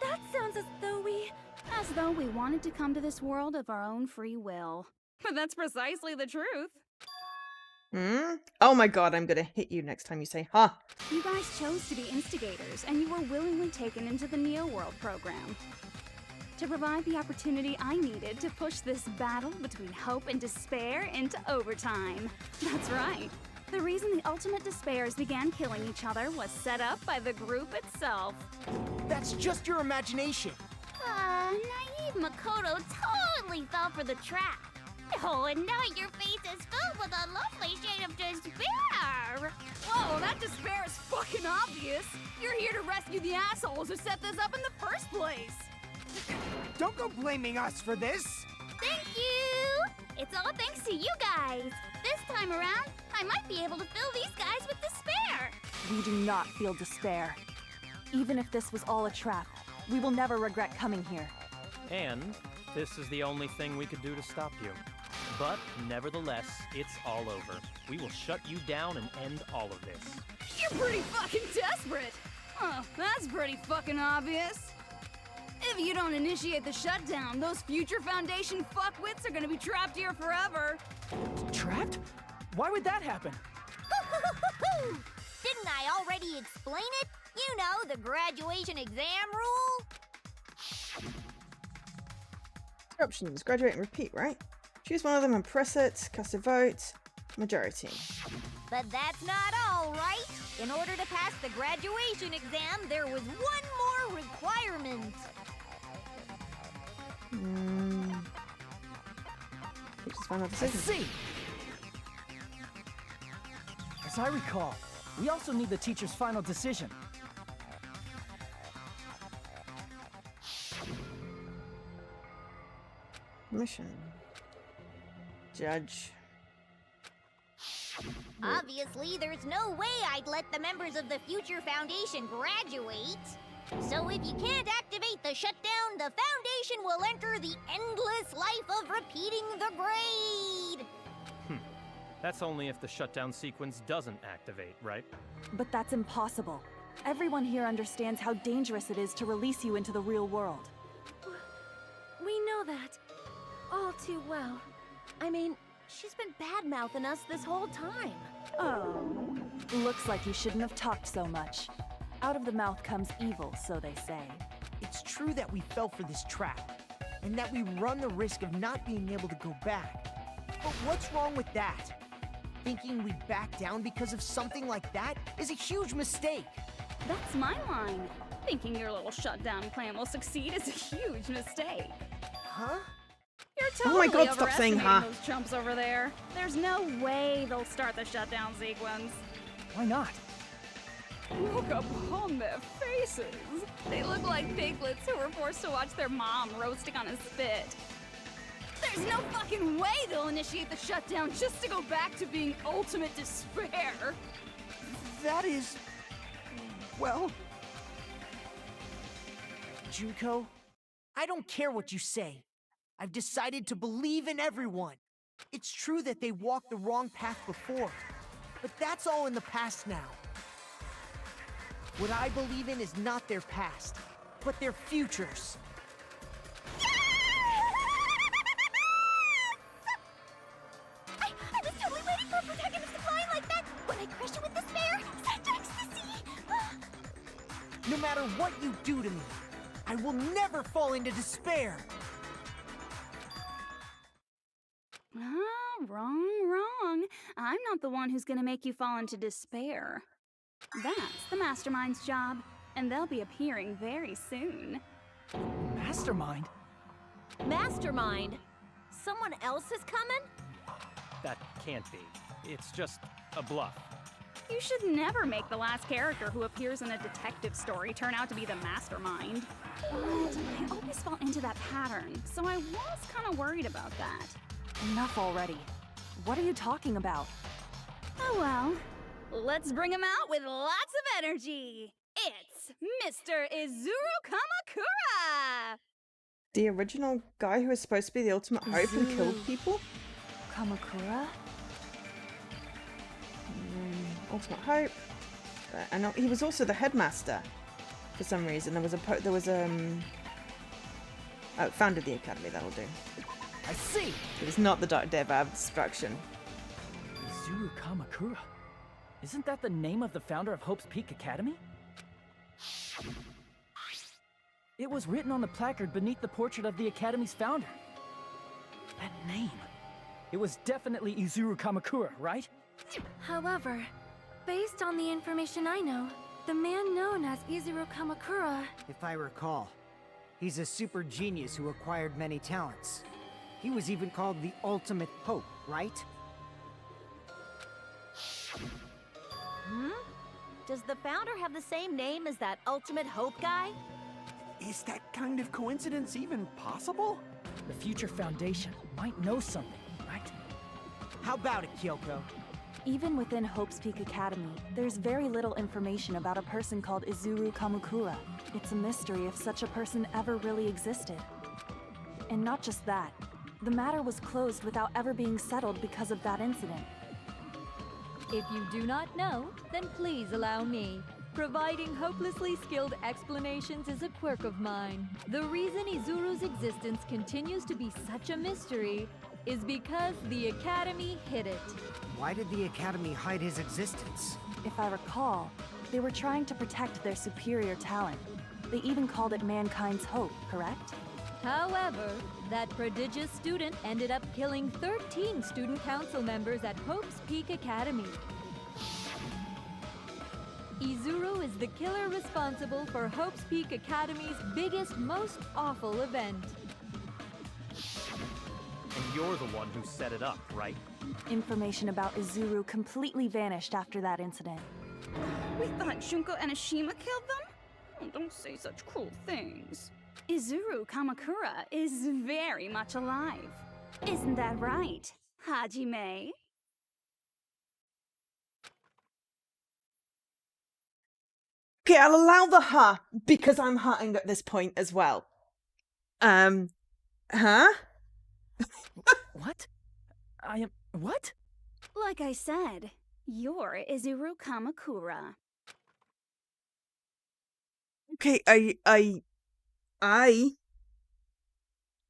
Speaker 5: That sounds as though we...
Speaker 9: As though we wanted to come to this world of our own free will.
Speaker 7: But that's precisely the truth.
Speaker 1: Oh my god, I'm gonna hit you next time you say ha.
Speaker 9: You guys chose to be instigators, and you were willingly taken into the Neo World program. To provide the opportunity I needed to push this battle between hope and despair into overtime. That's right. The reason the ultimate despairs began killing each other was set up by the group itself.
Speaker 8: That's just your imagination.
Speaker 10: Naive Makoto totally fell for the trap. Oh, and now your face is filled with a lovely shade of despair.
Speaker 7: Whoa, that despair is fucking obvious. You're here to rescue the assholes who set this up in the first place.
Speaker 6: Don't go blaming us for this!
Speaker 10: Thank you! It's all thanks to you guys. This time around, I might be able to fill these guys with despair.
Speaker 14: We do not feel despair. Even if this was all a trap, we will never regret coming here.
Speaker 12: And this is the only thing we could do to stop you. But nevertheless, it's all over. We will shut you down and end all of this.
Speaker 7: You're pretty fucking desperate. Oh, that's pretty fucking obvious. If you don't initiate the shutdown, those Future Foundation fuckwits are gonna be trapped here forever.
Speaker 4: Trapped? Why would that happen?
Speaker 10: Didn't I already explain it? You know, the graduation exam rule?
Speaker 1: Options, graduate and repeat, right? Choose one of them and press it, cast a vote, majority.
Speaker 10: But that's not all, right? In order to pass the graduation exam, there was one more requirement.
Speaker 1: Teacher's final
Speaker 4: I
Speaker 1: decision.
Speaker 4: see. As I recall, we also need the teacher's final decision.
Speaker 1: Mission. Judge.
Speaker 10: Obviously, there's no way I'd let the members of the Future Foundation graduate. So if you can't activate the shutdown, the Foundation will enter the endless life of repeating the grade.
Speaker 12: That's only if the shutdown sequence doesn't activate, right?
Speaker 14: But that's impossible. Everyone here understands how dangerous it is to release you into the real world.
Speaker 13: We know that. All too well. I mean, she's been bad-mouthing us this whole time.
Speaker 14: Oh. Looks like you shouldn't have talked so much. Out of the mouth comes evil, so they say.
Speaker 8: It's true that we fell for this trap, and that we run the risk of not being able to go back. But what's wrong with that? Thinking we'd back down because of something like that is a huge mistake.
Speaker 9: That's my line. Thinking your little shutdown plan will succeed is a huge mistake.
Speaker 8: Huh?
Speaker 9: You're
Speaker 1: Oh my
Speaker 9: totally
Speaker 1: God, stop saying
Speaker 9: overestimating
Speaker 1: huh.
Speaker 9: those chumps over there. There's no way they'll start the shutdown sequence.
Speaker 4: Why not?
Speaker 7: Look upon their faces.
Speaker 9: They look like piglets who were forced to watch their mom roasting on a spit.
Speaker 7: There's no fucking way they'll initiate the shutdown just to go back to being ultimate despair.
Speaker 3: That is... well...
Speaker 8: Junko, I don't care what you say. I've decided to believe in everyone. It's true that they walked the wrong path before, but that's all in the past now. What I believe in is not their past, but their futures.
Speaker 10: I was totally waiting for a protagonist to fly like that when I crushed you with despair. Such ecstasy!
Speaker 8: No matter what you do to me, I will never fall into despair.
Speaker 9: Wrong. I'm not not the one who's gonna make you fall into despair. That's the Mastermind's job, and they'll be appearing very soon.
Speaker 4: Mastermind?
Speaker 13: Mastermind? Someone else is coming?
Speaker 12: That can't be. It's just a bluff.
Speaker 9: You should never make the last character who appears in a detective story turn out to be the mastermind. But I always fall into that pattern, so I was kind of worried about that.
Speaker 14: Enough already. What are you talking about?
Speaker 9: Oh well. Let's bring him out with lots of energy. It's Mr. Izuru Kamakura!
Speaker 1: The original guy who was supposed to be the ultimate hope and killed people?
Speaker 14: Kamakura?
Speaker 1: Ultimate hope. I know he was also the headmaster for some reason. Founded the academy. That'll do.
Speaker 4: I see.
Speaker 1: It was not the Dark Dev Abstraction.
Speaker 4: Izuru Kamakura. Isn't that the name of the founder of Hope's Peak Academy? It was written on the placard beneath the portrait of the Academy's founder. That name. It was definitely Izuru Kamakura, right?
Speaker 5: However, based on the information I know, the man known as Izuru Kamakura...
Speaker 6: If I recall, he's a super genius who acquired many talents. He was even called the Ultimate Hope, right?
Speaker 13: Does the founder have the same name as that Ultimate Hope guy?
Speaker 3: Is that kind of coincidence even possible?
Speaker 4: The future foundation might know something, right?
Speaker 8: How about it, Kyoko?
Speaker 14: Even within Hope's Peak Academy, there's very little information about a person called Izuru Kamakura. It's a mystery if such a person ever really existed. And not just that, the matter was closed without ever being settled because of that incident.
Speaker 11: If you do not know, then please allow me. Providing hopelessly skilled explanations is a quirk of mine. The reason Izuru's existence continues to be such a mystery is because the Academy hid it.
Speaker 6: Why did the Academy hide his existence?
Speaker 14: If I recall, they were trying to protect their superior talent. They even called it mankind's hope, correct?
Speaker 11: However, that prodigious student ended up killing 13 student council members at Hope's Peak Academy. Izuru is the killer responsible for Hope's Peak Academy's biggest, most awful event.
Speaker 12: And you're the one who set it up, right?
Speaker 14: Information about Izuru completely vanished after that incident.
Speaker 9: We thought Junko Enoshima killed them? Oh, don't say such cruel things. Izuru Kamakura is very much alive. Isn't that right, Hajime?
Speaker 1: Okay, I'll allow the huh, because I'm hutting at this point as well. Huh?
Speaker 4: What? I am... what?
Speaker 9: Like I said, you're Izuru Kamakura.
Speaker 1: Okay, I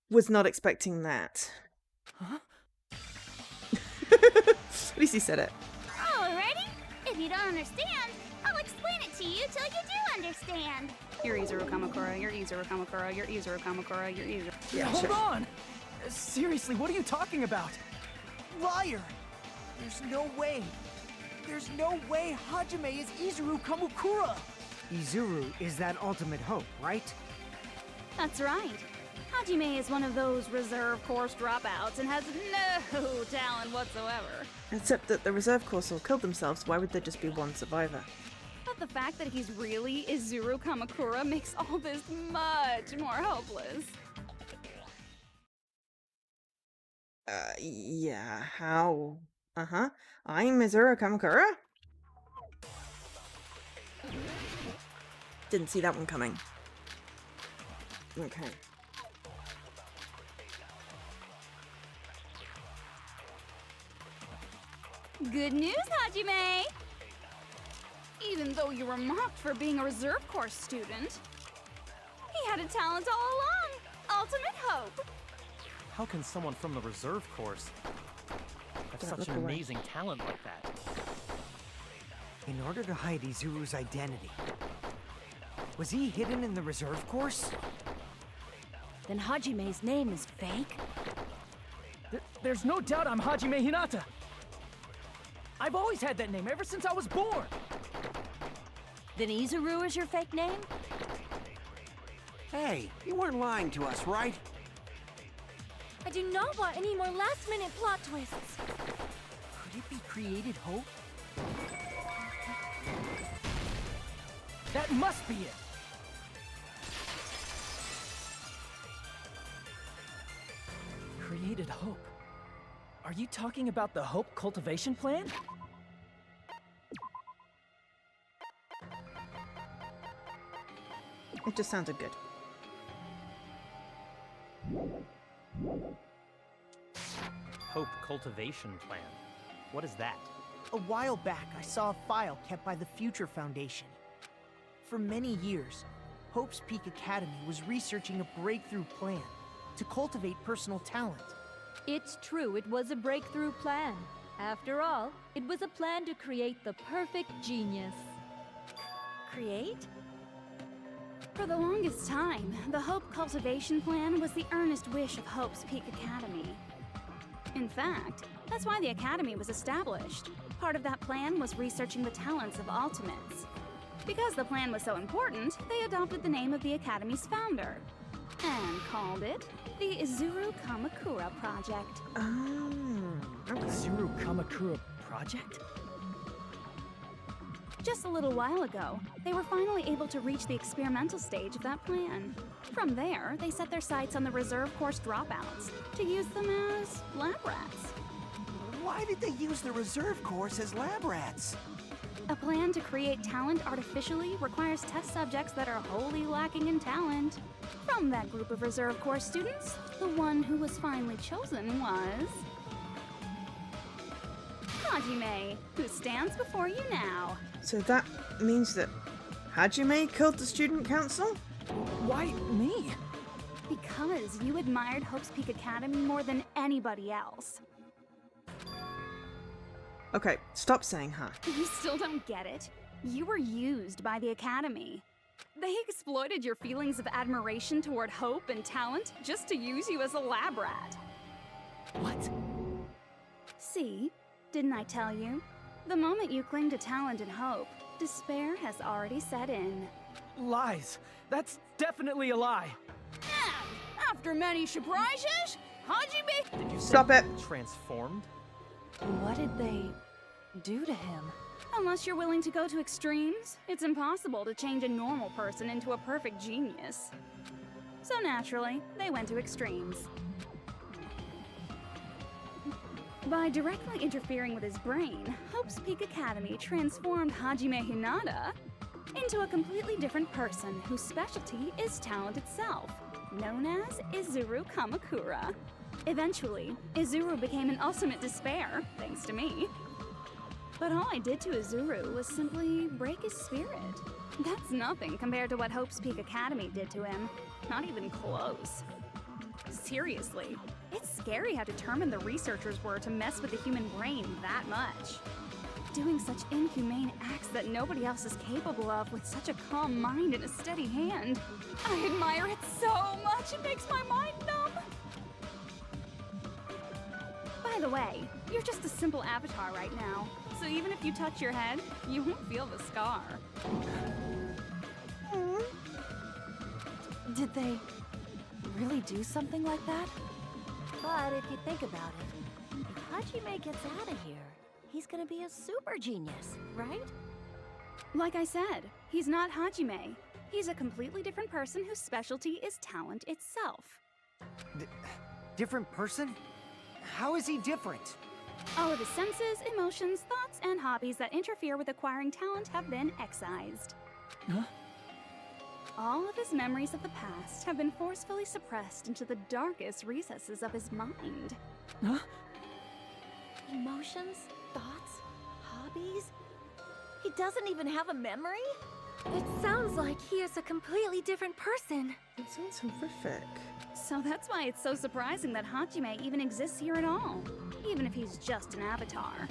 Speaker 1: was not expecting that.
Speaker 4: Huh?
Speaker 1: At least he said it.
Speaker 10: Alrighty? If you don't understand, I'll explain it to you till you do understand.
Speaker 9: You're Izuru Kamakura, you're Izuru Kamakura, you're Izuru Kamakura, you're Izuru...
Speaker 1: Yeah,
Speaker 4: Hold on! Seriously, what are you talking about?
Speaker 8: Liar! There's no way. There's no way Hajime is Izuru Kamakura!
Speaker 6: Izuru is that Ultimate Hope, right?
Speaker 9: That's right. Hajime is one of those reserve course dropouts and has no talent whatsoever.
Speaker 1: Except that the reserve course all killed themselves, why would there just be one survivor?
Speaker 9: But the fact that he's really Izuru Kamakura makes all this much more hopeless.
Speaker 1: Yeah, how? Uh-huh. I'm Izuru Kamakura? Didn't see that one coming. Okay.
Speaker 9: Good news, Hajime! Even though you were mocked for being a reserve course student, he had a talent all along! Ultimate Hope!
Speaker 12: How can someone from the reserve course have
Speaker 1: Don't
Speaker 12: such
Speaker 1: look
Speaker 12: an
Speaker 1: away.
Speaker 12: amazing talent like that?
Speaker 6: In order to hide Izuru's identity, was he hidden in the reserve course?
Speaker 13: Then Hajime's name is fake?
Speaker 4: There's no doubt I'm Hajime Hinata! I've always had that name ever since I was born.
Speaker 13: Then Izuru is your fake name?
Speaker 15: Hey, you weren't lying to us, right?
Speaker 5: I do not want any more last-minute plot twists.
Speaker 8: Could it be Created Hope?
Speaker 4: That must be it. Created Hope. Are you talking about the Hope cultivation plan?
Speaker 1: It just sounded good.
Speaker 12: Hope cultivation plan. What is that?
Speaker 8: A while back, I saw a file kept by the Future Foundation. For many years, Hope's Peak Academy was researching a breakthrough plan to cultivate personal talent.
Speaker 11: It's true, it was a breakthrough plan. After all, it was a plan to create the perfect genius.
Speaker 13: Create?
Speaker 9: For the longest time, the Hope Cultivation Plan was the earnest wish of Hope's Peak Academy. In fact, that's why the Academy was established. Part of that plan was researching the talents of Ultimates. Because the plan was so important, they adopted the name of the Academy's founder and called it the Izuru Kamakura Project.
Speaker 4: Izuru Kamakura Project?
Speaker 9: Just a little while ago, they were finally able to reach the experimental stage of that plan. From there, they set their sights on the reserve course dropouts to use them as lab rats.
Speaker 3: Why did they use the reserve course as lab rats?
Speaker 9: A plan to create talent artificially requires test subjects that are wholly lacking in talent. From that group of reserve course students, the one who was finally chosen was Hajime, who stands before you now.
Speaker 1: So that means that Hajime killed the student council?
Speaker 4: Why me?
Speaker 9: Because you admired Hope's Peak Academy more than anybody else.
Speaker 1: Okay, stop saying huh.
Speaker 9: You still don't get it? You were used by the Academy. They exploited your feelings of admiration toward hope and talent just to use you as a lab rat.
Speaker 4: What?
Speaker 9: See? Didn't I tell you? The moment you cling to talent and hope, despair has already set in.
Speaker 4: Lies. That's definitely a lie.
Speaker 9: And after many surprises, Hajime...
Speaker 12: Did you say
Speaker 1: Stop it.
Speaker 12: Transformed?
Speaker 14: What did they do to him?
Speaker 9: Unless you're willing to go to extremes, it's impossible to change a normal person into a perfect genius. So naturally, they went to extremes. By directly interfering with his brain, Hope's Peak Academy transformed Hajime Hinata into a completely different person whose specialty is talent itself, known as Izuru Kamakura. Eventually, Izuru became an ultimate despair, thanks to me. But all I did to Izuru was simply break his spirit. That's nothing compared to what Hope's Peak Academy did to him. Not even close. Seriously, it's scary how determined the researchers were to mess with the human brain that much. Doing such inhumane acts that nobody else is capable of with such a calm mind and a steady hand. I admire it so much, it makes my mind numb. By the way, you're just a simple avatar right now, so even if you touch your head, you won't feel the scar.
Speaker 14: Did they really do something like that?
Speaker 13: But if you think about it, if Hajime gets out of here, he's gonna be a super genius, right?
Speaker 9: Like I said, he's not Hajime. He's a completely different person whose specialty is talent itself.
Speaker 6: Different person? How is he different?
Speaker 9: All of his senses, emotions, thoughts, and hobbies that interfere with acquiring talent have been excised.
Speaker 4: Huh?
Speaker 9: All of his memories of the past have been forcefully suppressed into the darkest recesses of his mind.
Speaker 4: Huh?
Speaker 13: Emotions, thoughts, hobbies? He doesn't even have a memory?
Speaker 5: It sounds like he is a completely different person.
Speaker 1: It sounds horrific.
Speaker 9: So that's why it's so surprising that Hajime even exists here at all, even if he's just an avatar.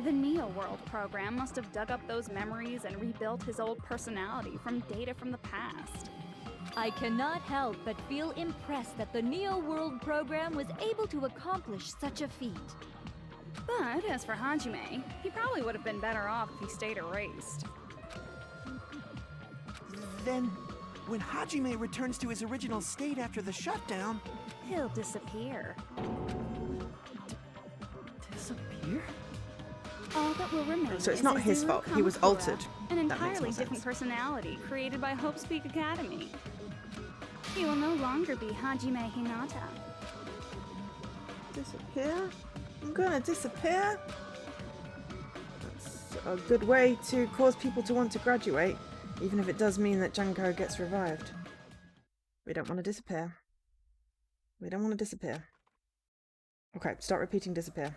Speaker 9: The Neo World program must have dug up those memories and rebuilt his old personality from data from the past.
Speaker 11: I cannot help but feel impressed that the Neo World program was able to accomplish such a feat.
Speaker 9: But as for Hajime, he probably would have been better off if he stayed erased.
Speaker 15: Then, when Hajime returns to his original state after the shutdown,
Speaker 9: He'll disappear.
Speaker 4: Disappear?
Speaker 9: All that will remain
Speaker 1: So it's
Speaker 9: is
Speaker 1: not his
Speaker 9: Izuru
Speaker 1: fault. He was
Speaker 9: Kamakura,
Speaker 1: altered.
Speaker 9: An
Speaker 1: That makes
Speaker 9: entirely
Speaker 1: more
Speaker 9: different
Speaker 1: sense.
Speaker 9: personality created by Hope's Peak Academy. He will no longer be Hajime Hinata.
Speaker 1: Disappear? I'm gonna disappear? That's a good way to cause people to want to graduate, even if it does mean that Janko gets revived. We don't want to disappear. We don't want to disappear. Okay, start repeating disappear.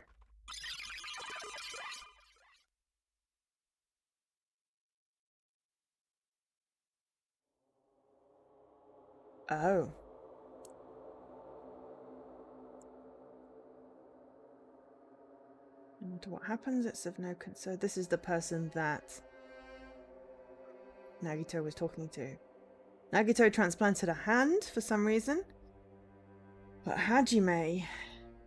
Speaker 1: Oh. No matter what happens, it's of no concern. This is the person that Nagito was talking to. Nagito transplanted a hand for some reason. But Hajime,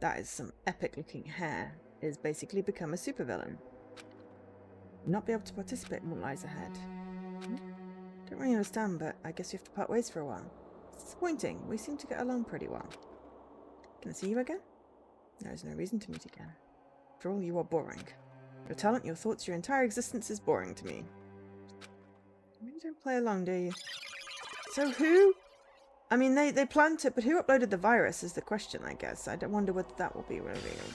Speaker 1: that is some epic looking hair, is basically become a supervillain. Not be able to participate in what lies ahead. Don't really understand, but I guess you have to part ways for a while. It's disappointing. We seem to get along pretty well. Can I see you again? There is no reason to meet again. After all, you are boring. Your talent, your thoughts, your entire existence is boring to me. You really don't play along, do you? So who? I mean, they planned it, but who uploaded the virus is the question, I guess. I don't wonder whether that will be revealed.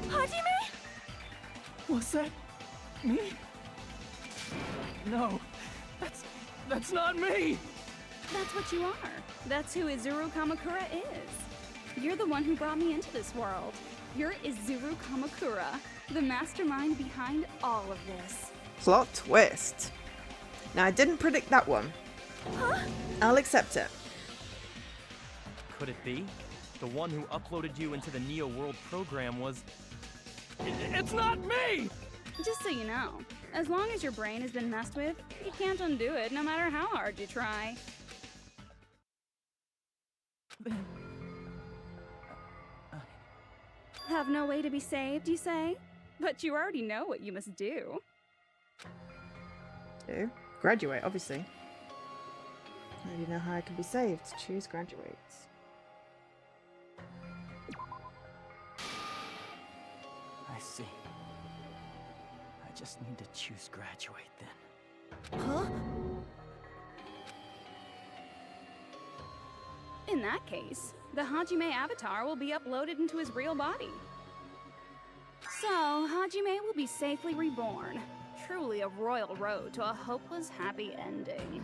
Speaker 13: Hajime?
Speaker 4: Was that me? No, that's not me!
Speaker 9: That's what you are. That's who Izuru Kamakura is. You're the one who brought me into this world. You're Izuru Kamakura, the mastermind behind all of this.
Speaker 1: Plot twist. Now, I didn't predict that one.
Speaker 9: Huh?
Speaker 1: I'll accept it.
Speaker 12: Could it be? The one who uploaded you into the Neo World program was...
Speaker 4: It's not me!
Speaker 9: Just so you know, as long as your brain has been messed with, you can't undo it no matter how hard you try. Have no way to be saved, you say? But you already know what you must do.
Speaker 1: Do? Graduate, obviously. I already know how I can be saved. Choose graduate.
Speaker 4: I see. I just need to choose graduate then.
Speaker 13: Huh?
Speaker 9: In that case, the Hajime avatar will be uploaded into his real body. So, Hajime will be safely reborn. Truly a royal road to a hopeless happy ending.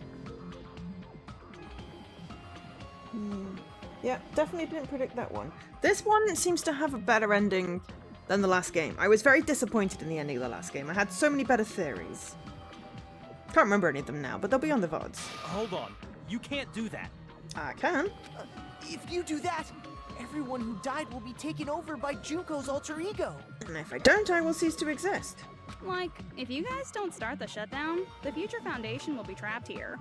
Speaker 1: Yeah, definitely didn't predict that one. This one seems to have a better ending than the last game. I was very disappointed in the ending of the last game. I had so many better theories. Can't remember any of them now, but they'll be on the VODs.
Speaker 12: Hold on. You can't do that.
Speaker 1: I can.
Speaker 8: If you do that, everyone who died will be taken over by Junko's alter ego.
Speaker 1: And if I don't, I will cease to exist.
Speaker 9: Like, if you guys don't start the shutdown, the Future Foundation will be trapped here.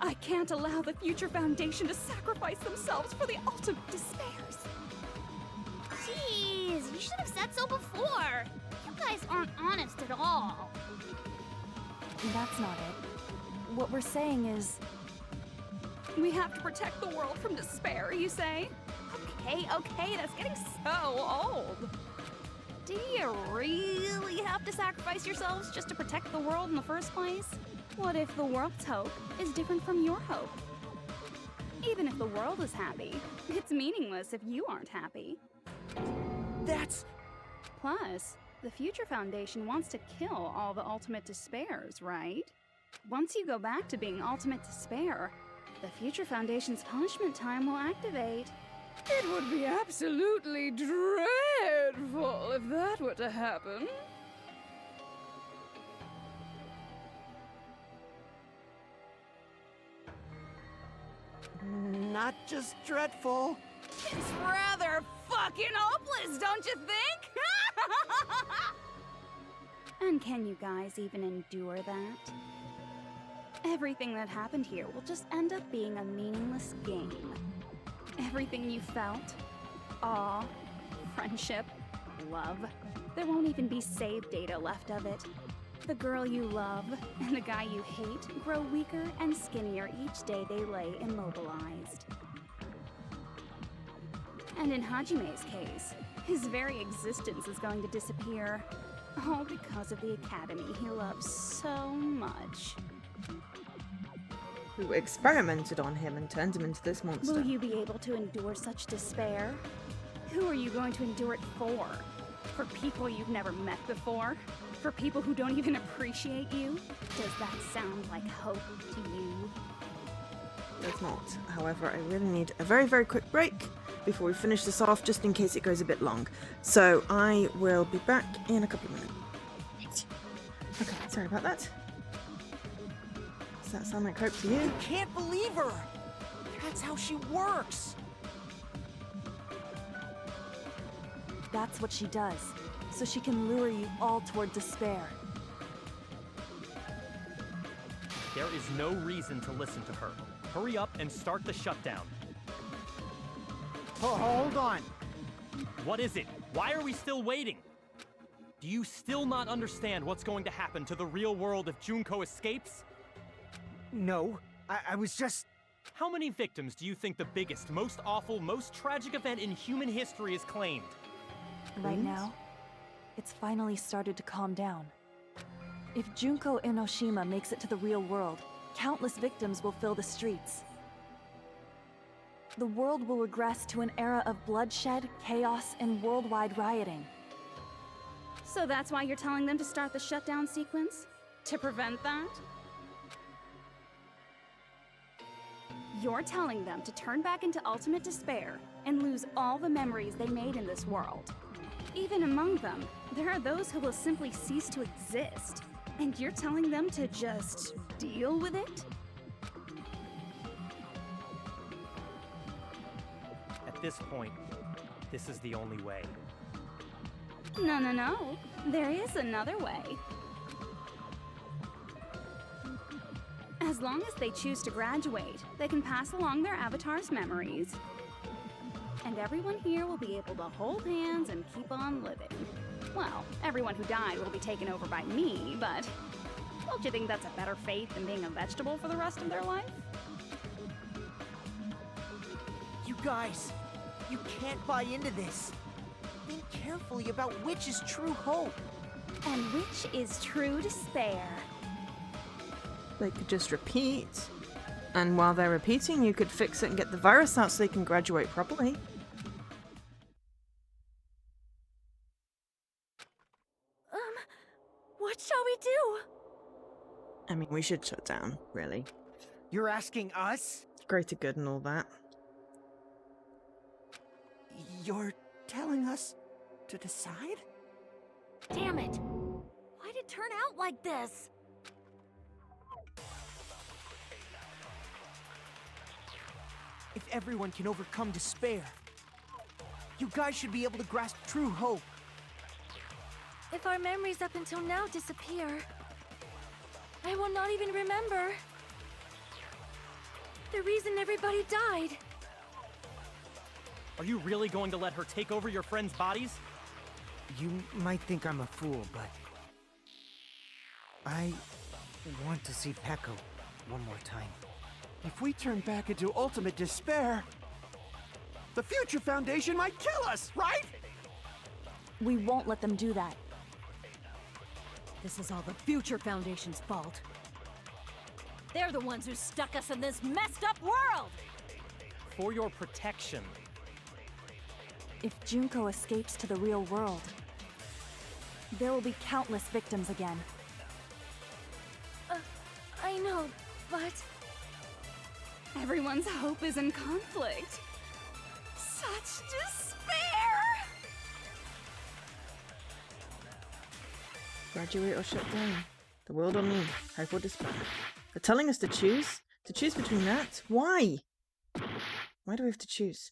Speaker 9: I can't allow the Future Foundation to sacrifice themselves for the ultimate despairs.
Speaker 10: Jeez, you should have said so before. You guys aren't honest at all.
Speaker 14: That's not it. What we're saying is...
Speaker 9: We have to protect the world from despair, you say? Okay, that's getting so old. Do you really have to sacrifice yourselves just to protect the world in the first place? What if the world's hope is different from your hope? Even if the world is happy, it's meaningless if you aren't happy.
Speaker 8: That's...
Speaker 9: Plus, the Future Foundation wants to kill all the ultimate despairs, right? Once you go back to being ultimate despair, the Future Foundation's punishment time will activate. It would be absolutely dreadful if that were to happen.
Speaker 15: Not just dreadful.
Speaker 9: It's rather fucking hopeless, don't you think? And can you guys even endure that? Everything that happened here will just end up being a meaningless game. Everything you felt, awe, friendship, love, there won't even be save data left of it. The girl you love and the guy you hate grow weaker and skinnier each day they lay immobilized. And in Hajime's case, his very existence is going to disappear. All because of the academy he loves so much.
Speaker 1: Who experimented on him and turned him into this monster.
Speaker 9: Will you be able to endure such despair? Who are you going to endure it for? For people you've never met before? For people who don't even appreciate you? Does that sound like hope to you?
Speaker 1: Does not. However, I really need a very, very quick break before we finish this off, just in case it goes a bit long. So I will be back in a couple of minutes. Okay, sorry about that. Does that sound like hope to you?
Speaker 8: You can't believe her! That's how she works!
Speaker 14: That's what she does, so she can lure you all toward despair.
Speaker 12: There is no reason to listen to her. Hurry up and start the shutdown.
Speaker 6: Oh, hold on.
Speaker 12: What is it? Why are we still waiting? Do you still not understand what's going to happen to the real world if Junko escapes?
Speaker 6: No, I was just...
Speaker 12: How many victims do you think the biggest, most awful, most tragic event in human history has claimed?
Speaker 14: Right now, it's finally started to calm down. If Junko Enoshima makes it to the real world, countless victims will fill the streets. The world will regress to an era of bloodshed, chaos, and worldwide rioting.
Speaker 9: So that's why you're telling them to start the shutdown sequence? To prevent that? You're telling them to turn back into ultimate despair and lose all the memories they made in this world. Even among them, there are those who will simply cease to exist. And you're telling them to just deal with it?
Speaker 12: At this point, this is the only way.
Speaker 9: No. There is another way. As long as they choose to graduate, they can pass along their avatar's memories. And everyone here will be able to hold hands and keep on living. Well, everyone who died will be taken over by me, but don't you think that's a better fate than being a vegetable for the rest of their life?
Speaker 8: You guys, you can't buy into this. Think carefully about which is true hope.
Speaker 9: And which is true despair.
Speaker 1: They could just repeat, and while they're repeating, you could fix it and get the virus out so they can graduate properly.
Speaker 13: What shall we do?
Speaker 1: I mean, we should shut down, really.
Speaker 6: You're asking us?
Speaker 1: Greater good and all that.
Speaker 15: You're telling us to decide?
Speaker 13: Damn it! Why'd it turn out like this?
Speaker 8: If everyone can overcome despair, you guys should be able to grasp true hope.
Speaker 5: If our memories up until now disappear, I will not even remember the reason everybody died.
Speaker 12: Are you really going to let her take over your friends' bodies?
Speaker 6: You might think I'm a fool, but... I want to see Peko one more time.
Speaker 15: If we turn back into ultimate despair, the Future Foundation might kill us, right?
Speaker 14: We won't let them do that.
Speaker 13: This is all the Future Foundation's fault. They're the ones who stuck us in this messed up world!
Speaker 12: For your protection.
Speaker 14: If Junko escapes to the real world, there will be countless victims again.
Speaker 5: I know, but...
Speaker 9: Everyone's hope is in conflict. Such despair!
Speaker 1: Graduate or shut down. The world or me. Hope or despair. They're telling us to choose? To choose between that? Why? Why do we have to choose?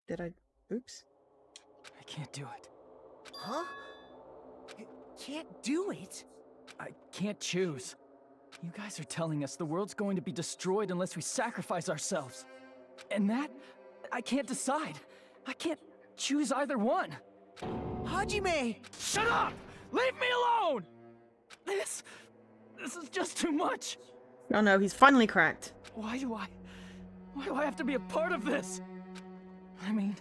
Speaker 1: Did I? Oops.
Speaker 4: I can't do it.
Speaker 8: Huh? You can't do it?
Speaker 4: I can't choose. You guys are telling us the world's going to be destroyed unless we sacrifice ourselves. And that, I can't decide. I can't choose either one.
Speaker 8: Hajime!
Speaker 4: Shut up! Leave me alone! This is just too much.
Speaker 1: Oh no, he's finally cracked.
Speaker 4: Why do I have to be a part of this? I mean,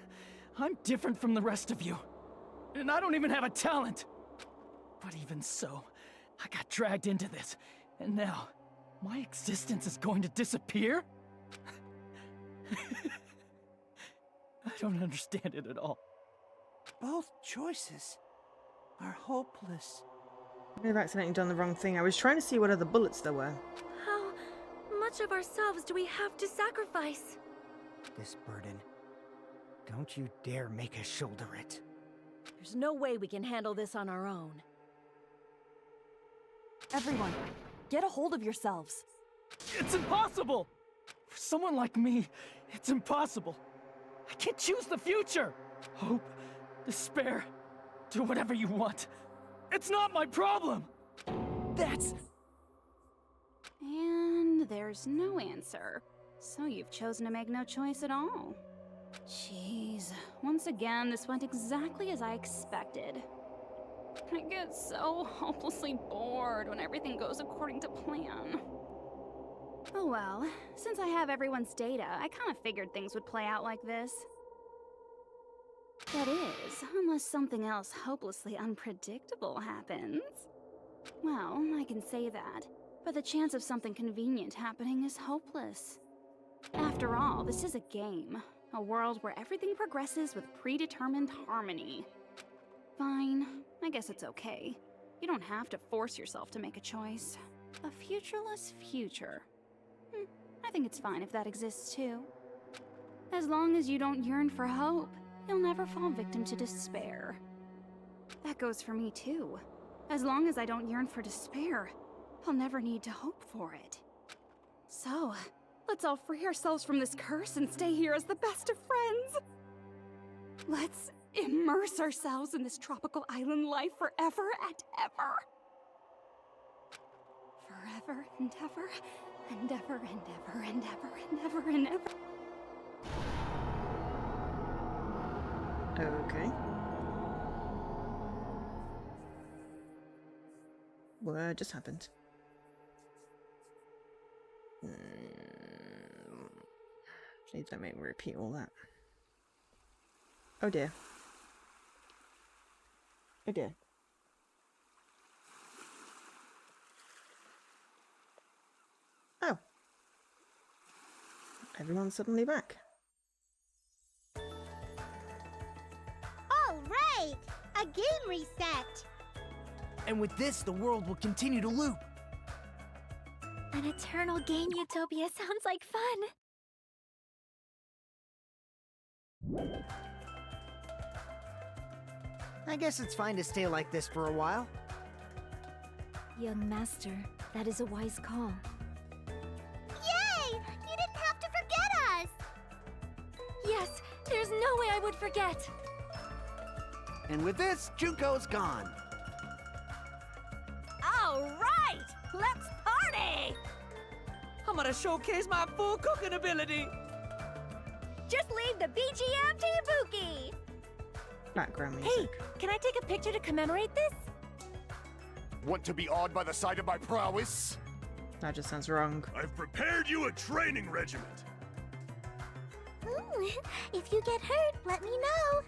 Speaker 4: I'm different from the rest of you. And I don't even have a talent. But even so, I got dragged into this. And now, my existence is going to disappear? I don't understand it at all.
Speaker 15: Both choices are hopeless.
Speaker 1: I may have accidentally done the wrong thing. I was trying to see what other bullets there were.
Speaker 5: How much of ourselves do we have to sacrifice?
Speaker 6: This burden. Don't you dare make us shoulder it.
Speaker 7: There's no way we can handle this on our own.
Speaker 14: Everyone, get a hold of yourselves.
Speaker 4: It's impossible! For someone like me, it's impossible. I can't choose the future. Hope, despair, do whatever you want. It's not my problem.
Speaker 14: That's...
Speaker 9: And there's no answer. So you've chosen to make no choice at all. Jeez, once again, this went exactly as I expected. I get so hopelessly bored when everything goes according to plan. Oh well, since I have everyone's data, I kind of figured things would play out like this. That is, unless something else hopelessly unpredictable happens. Well, I can say that, but the chance of something convenient happening is hopeless. After all, this is a game. A world where everything progresses with predetermined harmony. Fine, I guess it's okay. You don't have to force yourself to make a choice. A futureless future. I think it's fine if that exists too. As long as you don't yearn for hope, you'll never fall victim to despair. That goes for me too. As long as I don't yearn for despair, I'll never need to hope for it. So, let's all free ourselves from this curse and stay here as the best of friends. Let's immerse ourselves in this tropical island life forever and ever. Forever and ever, and ever and ever and ever and ever and ever.
Speaker 1: Okay. What just happened? Please don't make me repeat all that. Oh dear. Oh dear. Oh. Everyone's suddenly back.
Speaker 10: All right! A game reset!
Speaker 8: And with this, the world will continue to loop.
Speaker 5: An eternal game utopia sounds like fun.
Speaker 6: I guess it's fine to stay like this for a while.
Speaker 5: Young master, that is a wise call.
Speaker 10: Yay! You didn't have to forget us!
Speaker 5: Yes, there's no way I would forget.
Speaker 15: And with this, Junko's gone.
Speaker 7: All right! Let's party!
Speaker 16: I'm gonna showcase my full cooking ability.
Speaker 10: Just leave the BGM to Ibuki!
Speaker 1: Background music.
Speaker 13: Hey, can I take a picture to commemorate this?
Speaker 17: Want to be awed by the sight of my prowess?
Speaker 1: That just sounds wrong.
Speaker 17: I've prepared you a training regiment.
Speaker 10: Ooh, if you get hurt, let me know.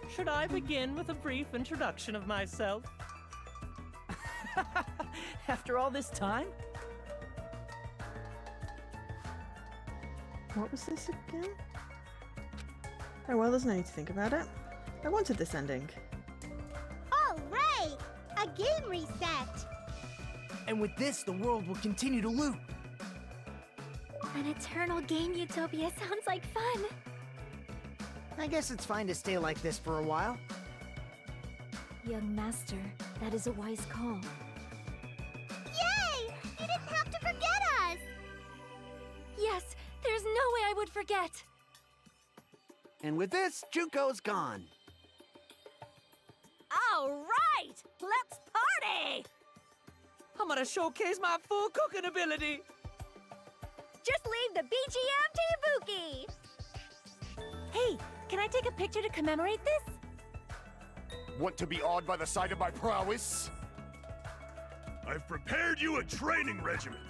Speaker 16: Should I begin with a brief introduction of myself?
Speaker 4: After all this time?
Speaker 1: What was this again? Oh well, there's no need to think about it. I wanted this ending.
Speaker 10: All right! A game reset!
Speaker 8: And with this, the world will continue to loop.
Speaker 5: An eternal game utopia sounds like fun.
Speaker 6: I guess it's fine to stay like this for a while.
Speaker 5: Young master, that is a wise call.
Speaker 10: Yay! You didn't have to forget us!
Speaker 5: Yes, there's no way I would forget.
Speaker 15: And with this, Juko's gone.
Speaker 7: All right, let's party!
Speaker 4: I'm gonna showcase my full cooking ability.
Speaker 7: Just leave the BGM to Ibuki!
Speaker 13: Hey, can I take a picture to commemorate this?
Speaker 17: Want to be awed by the sight of my prowess?
Speaker 18: I've prepared you a training regiment.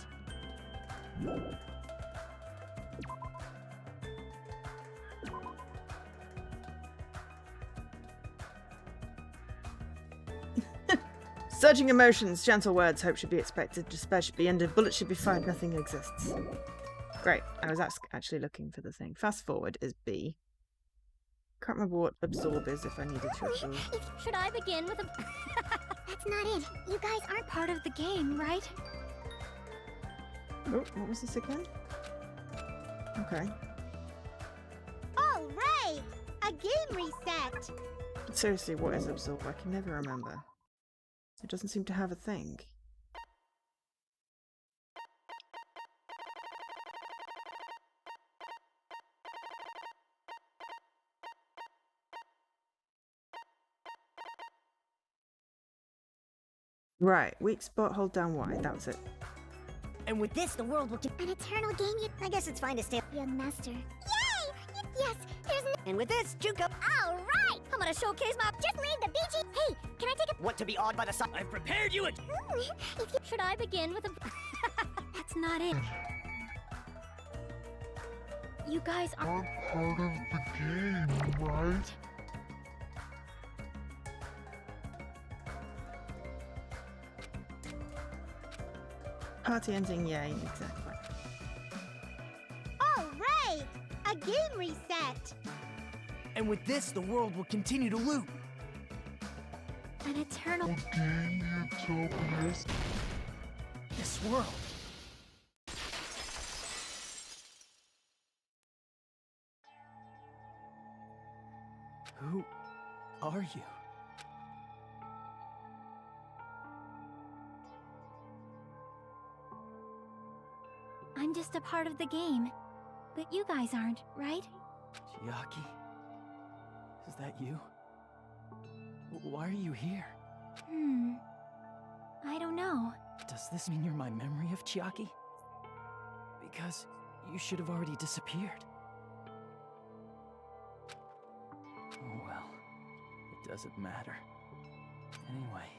Speaker 1: Surging emotions, gentle words, hope should be expected, despair should be ended, bullets should be fired, nothing exists. Great, I was actually looking for the thing. Fast forward is B. Can't remember what absorb is if I needed to absorb.
Speaker 10: Should I begin with a... That's not it. You guys aren't part of the game, right?
Speaker 1: Oh, what was this again? Okay.
Speaker 10: All right! A game reset!
Speaker 1: But seriously, what is absorb? I can never remember. It doesn't seem to have a thing. Right, weak spot, hold down Y, that was it.
Speaker 10: And with this, the world will... An eternal game, I guess it's fine to stay... Young master. Yay! Yes, there's...
Speaker 6: And with this, Juko...
Speaker 10: All right! I'm gonna showcase my... Just leave the BG... Hey, can I take a...
Speaker 6: Want to be awed by the sight...
Speaker 4: I've prepared you a...
Speaker 10: Should I begin with a...
Speaker 5: That's not it. You guys aren't
Speaker 18: part of the game, right?
Speaker 1: Party ending, yay, exactly.
Speaker 10: All right! A game reset!
Speaker 8: And with this, the world will continue to loop.
Speaker 5: an eternal
Speaker 18: game utopias.
Speaker 4: This world. Who are you?
Speaker 5: I'm just a part of the game. But you guys aren't, right?
Speaker 4: Chiaki? Is that you? Why are you here?
Speaker 5: I don't know.
Speaker 4: Does this mean you're my memory of Chiaki? Because you should have already disappeared. Oh well, it doesn't matter. Anyway,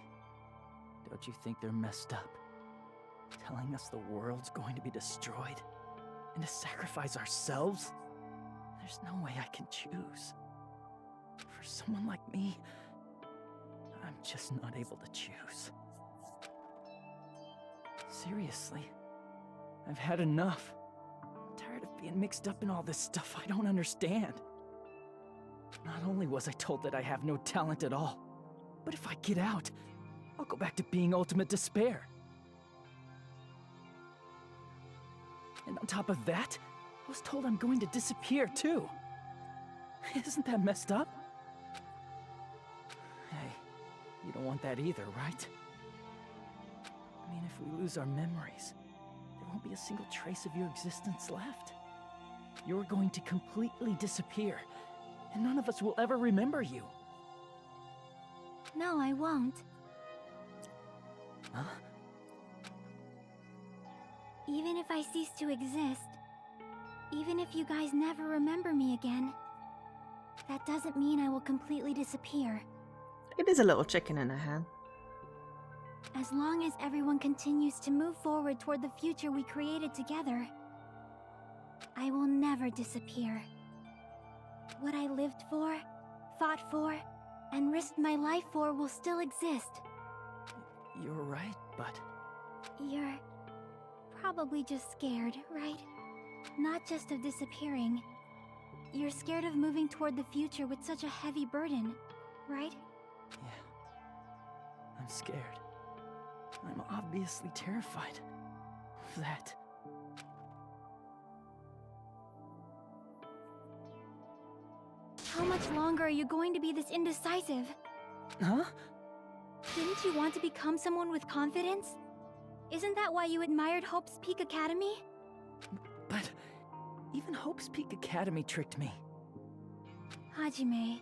Speaker 4: don't you think they're messed up? Telling us the world's going to be destroyed? And to sacrifice ourselves? There's no way I can choose. For someone like me, I'm just not able to choose. Seriously, I've had enough. I'm tired of being mixed up in all this stuff I don't understand. Not only was I told that I have no talent at all, but if I get out, I'll go back to being ultimate despair. And on top of that, I was told I'm going to disappear too. Isn't that messed up? Hey, you don't want that either, right? I mean, if we lose our memories, there won't be a single trace of your existence left. You're going to completely disappear, and none of us will ever remember you.
Speaker 5: No, I won't.
Speaker 4: Huh?
Speaker 5: Even if I cease to exist, even if you guys never remember me again, that doesn't mean I will completely disappear.
Speaker 1: It is a little chicken in a hen.
Speaker 5: As long as everyone continues to move forward toward the future we created together, I will never disappear. What I lived for, fought for, and risked my life for will still exist.
Speaker 4: You're right, but...
Speaker 5: You're probably just scared, right? Not just of disappearing. You're scared of moving toward the future with such a heavy burden, right?
Speaker 4: Yeah. I'm scared. I'm obviously terrified of that.
Speaker 5: How much longer are you going to be this indecisive?
Speaker 4: Huh?
Speaker 5: Didn't you want to become someone with confidence? Isn't that why you admired Hope's Peak Academy?
Speaker 4: But even Hope's Peak Academy tricked me.
Speaker 5: Hajime,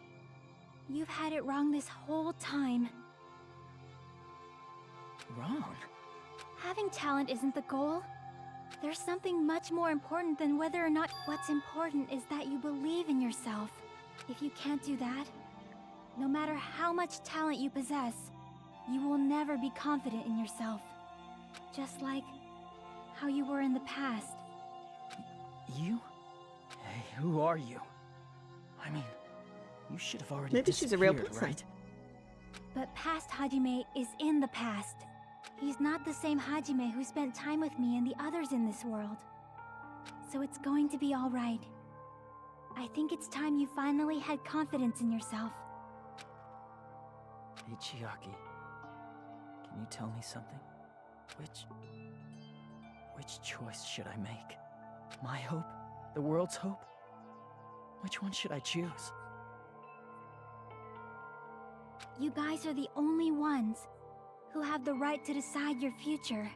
Speaker 5: you've had it wrong this whole time.
Speaker 4: Wrong?
Speaker 5: Having talent isn't the goal. There's something much more important than whether or not... What's important is that you believe in yourself. If you can't do that, no matter how much talent you possess, you will never be confident in yourself. Just like how you were in the past.
Speaker 4: You? Hey, who are you? I mean, you should have already
Speaker 1: Maybe she's a real
Speaker 4: disappeared,
Speaker 1: person.
Speaker 4: right?
Speaker 5: But past Hajime is in the past. He's not the same Hajime who spent time with me and the others in this world. So it's going to be alright. I think it's time you finally had confidence in yourself.
Speaker 4: Hey, Chiaki. Can you tell me something? Which choice should I make? My hope? The world's hope? Which one should I choose?
Speaker 5: You guys are the only ones who have the right to decide your future.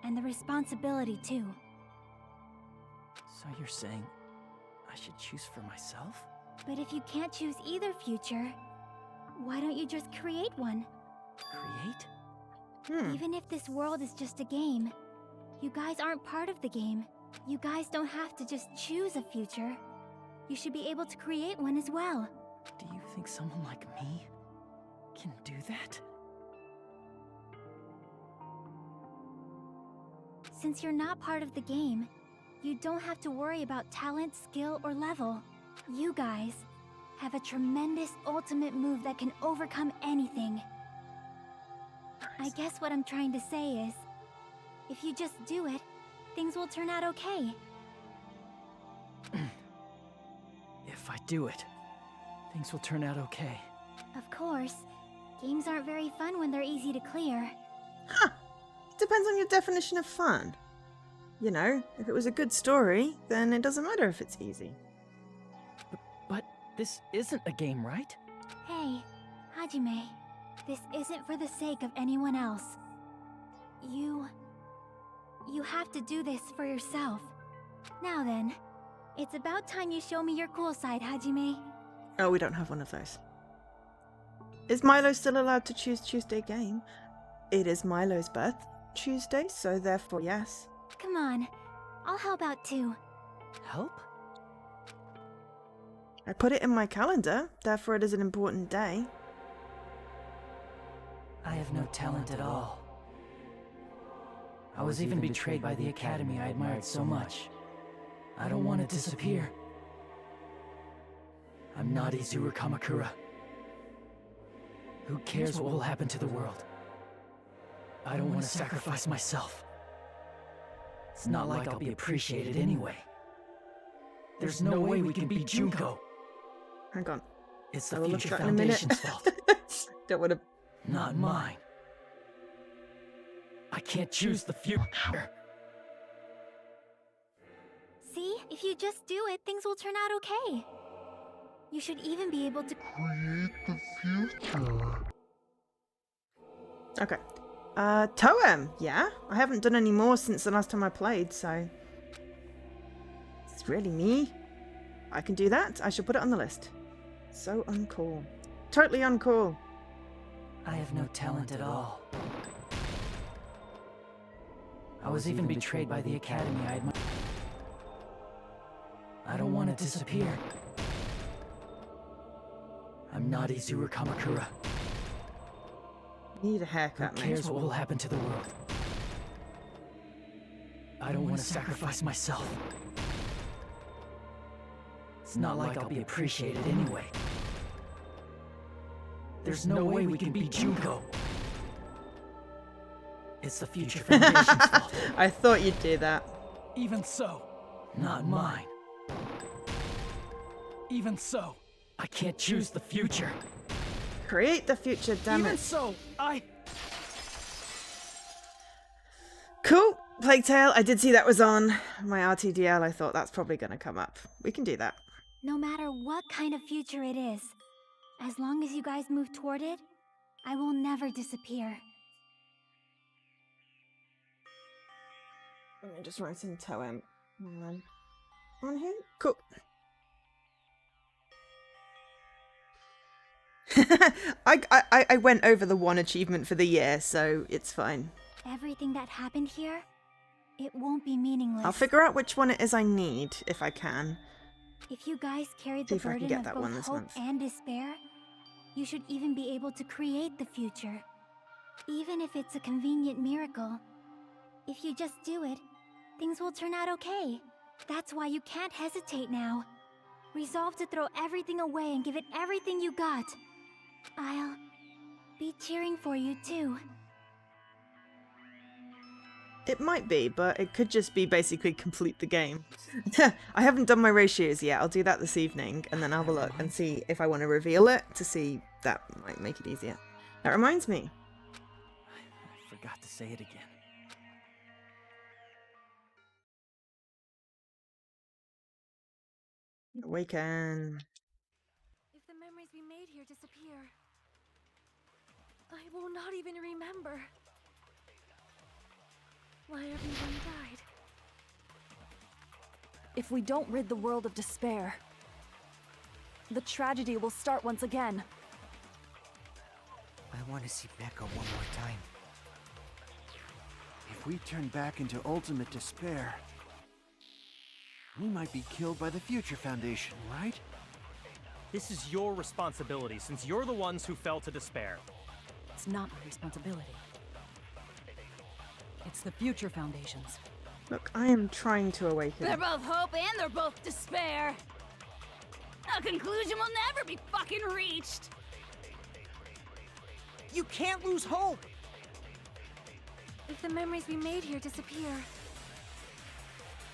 Speaker 5: And the responsibility, too.
Speaker 4: So you're saying I should choose for myself?
Speaker 5: But if you can't choose either future, why don't you just create one?
Speaker 4: Create?
Speaker 5: Even if this world is just a game, you guys aren't part of the game. You guys don't have to just choose a future. You should be able to create one as well.
Speaker 4: Do you think someone like me can do that?
Speaker 5: Since you're not part of the game, you don't have to worry about talent, skill, or level. You guys have a tremendous ultimate move that can overcome anything. I guess what I'm trying to say is, if you just do it, things will turn out okay.
Speaker 4: If I do it, things will turn out okay.
Speaker 5: Of course, games aren't very fun when they're easy to clear.
Speaker 1: Depends on your definition of fun. You know, if it was a good story, then it doesn't matter if it's easy.
Speaker 4: But this isn't a game, right?
Speaker 5: Hey, Hajime, this isn't for the sake of anyone else. You have to do this for yourself. Now then, it's about time you show me your cool side, Hajime.
Speaker 1: Oh, we don't have one of those. Is Milo still allowed to choose Tuesday game? It is Milo's birth Tuesday, so therefore yes.
Speaker 5: Come on, I'll help out too.
Speaker 4: Help?
Speaker 1: I put it in my calendar, therefore it is an important day.
Speaker 4: I have no talent at all. I was even betrayed by the academy I admired so much. I don't want to disappear. I'm not Izuru Kamakura. Who cares what will happen to the world? I don't want to sacrifice myself. It's not like I'll be appreciated anyway. There's no way we can beat Junko.
Speaker 1: Hang on.
Speaker 4: It's
Speaker 1: I
Speaker 4: the
Speaker 1: will look
Speaker 4: Future
Speaker 1: at that in a minute.
Speaker 4: Foundation's fault.
Speaker 1: Don't want to...
Speaker 4: Not mine. I can't choose the future.
Speaker 5: See, if you just do it, things will turn out okay. You should even be able to
Speaker 17: create the future.
Speaker 1: Okay. Toem, yeah? I haven't done any more since the last time I played, so... It's really me. I can do that. I shall put it on the list. So uncool. Totally uncool.
Speaker 4: I have no talent at all. I was even betrayed by the academy I admired. I don't want to disappear. I'm not Izuru Kamakura.
Speaker 1: Need a haircut,
Speaker 4: Who cares what will happen to the world? I don't want to sacrifice myself. It's not like I'll be appreciated anyway. There's no way we can beat Junko. It's the Future Foundation's fault.
Speaker 1: I thought you'd do that.
Speaker 4: Even so, not mine. Even so, I can't choose the future.
Speaker 1: Create the future, damn
Speaker 4: Even
Speaker 1: it.
Speaker 4: so,
Speaker 1: Cool. Plague Tale, I did see that was on my RTDL. I thought that's probably going to come up. We can do that.
Speaker 5: No matter what kind of future it is, as long as you guys move toward it, I will never disappear.
Speaker 1: Let me just write in Toem. On here? Cool. I went over the one achievement for the year, so it's fine.
Speaker 5: Everything that happened here, it won't be meaningless.
Speaker 1: I'll figure out which one it is I need, if I can.
Speaker 5: If you guys carried
Speaker 1: See
Speaker 5: the
Speaker 1: if I can
Speaker 5: burden
Speaker 1: get
Speaker 5: of
Speaker 1: that
Speaker 5: both
Speaker 1: one this
Speaker 5: hope
Speaker 1: month.
Speaker 5: and despair, you should even be able to create the future. Even if it's a convenient miracle. If you just do it, things will turn out okay. That's why you can't hesitate now. Resolve to throw everything away and give it everything you got. I'll be cheering for you too.
Speaker 1: It might be, but it could just be basically complete the game. I haven't done my ratios yet. I'll do that this evening, and then I'll have a look and see if I want to reveal it to see that might make it easier. That reminds me.
Speaker 4: I forgot to say it again.
Speaker 1: Awaken.
Speaker 5: If the memories we made here disappear, I will not even remember why everyone died.
Speaker 14: If we don't rid the world of despair, the tragedy will start once again.
Speaker 6: I want to see Becca one more time.
Speaker 15: If we turn back into ultimate despair, we might be killed by the Future Foundation, right?
Speaker 12: This is your responsibility, since you're the ones who fell to despair.
Speaker 14: It's not my responsibility. It's the Future Foundation's.
Speaker 1: Look, I am trying to awaken.
Speaker 9: They're both hope and they're both despair. A conclusion will never be fucking reached.
Speaker 8: You can't lose hope!
Speaker 5: If the memories we made here disappear,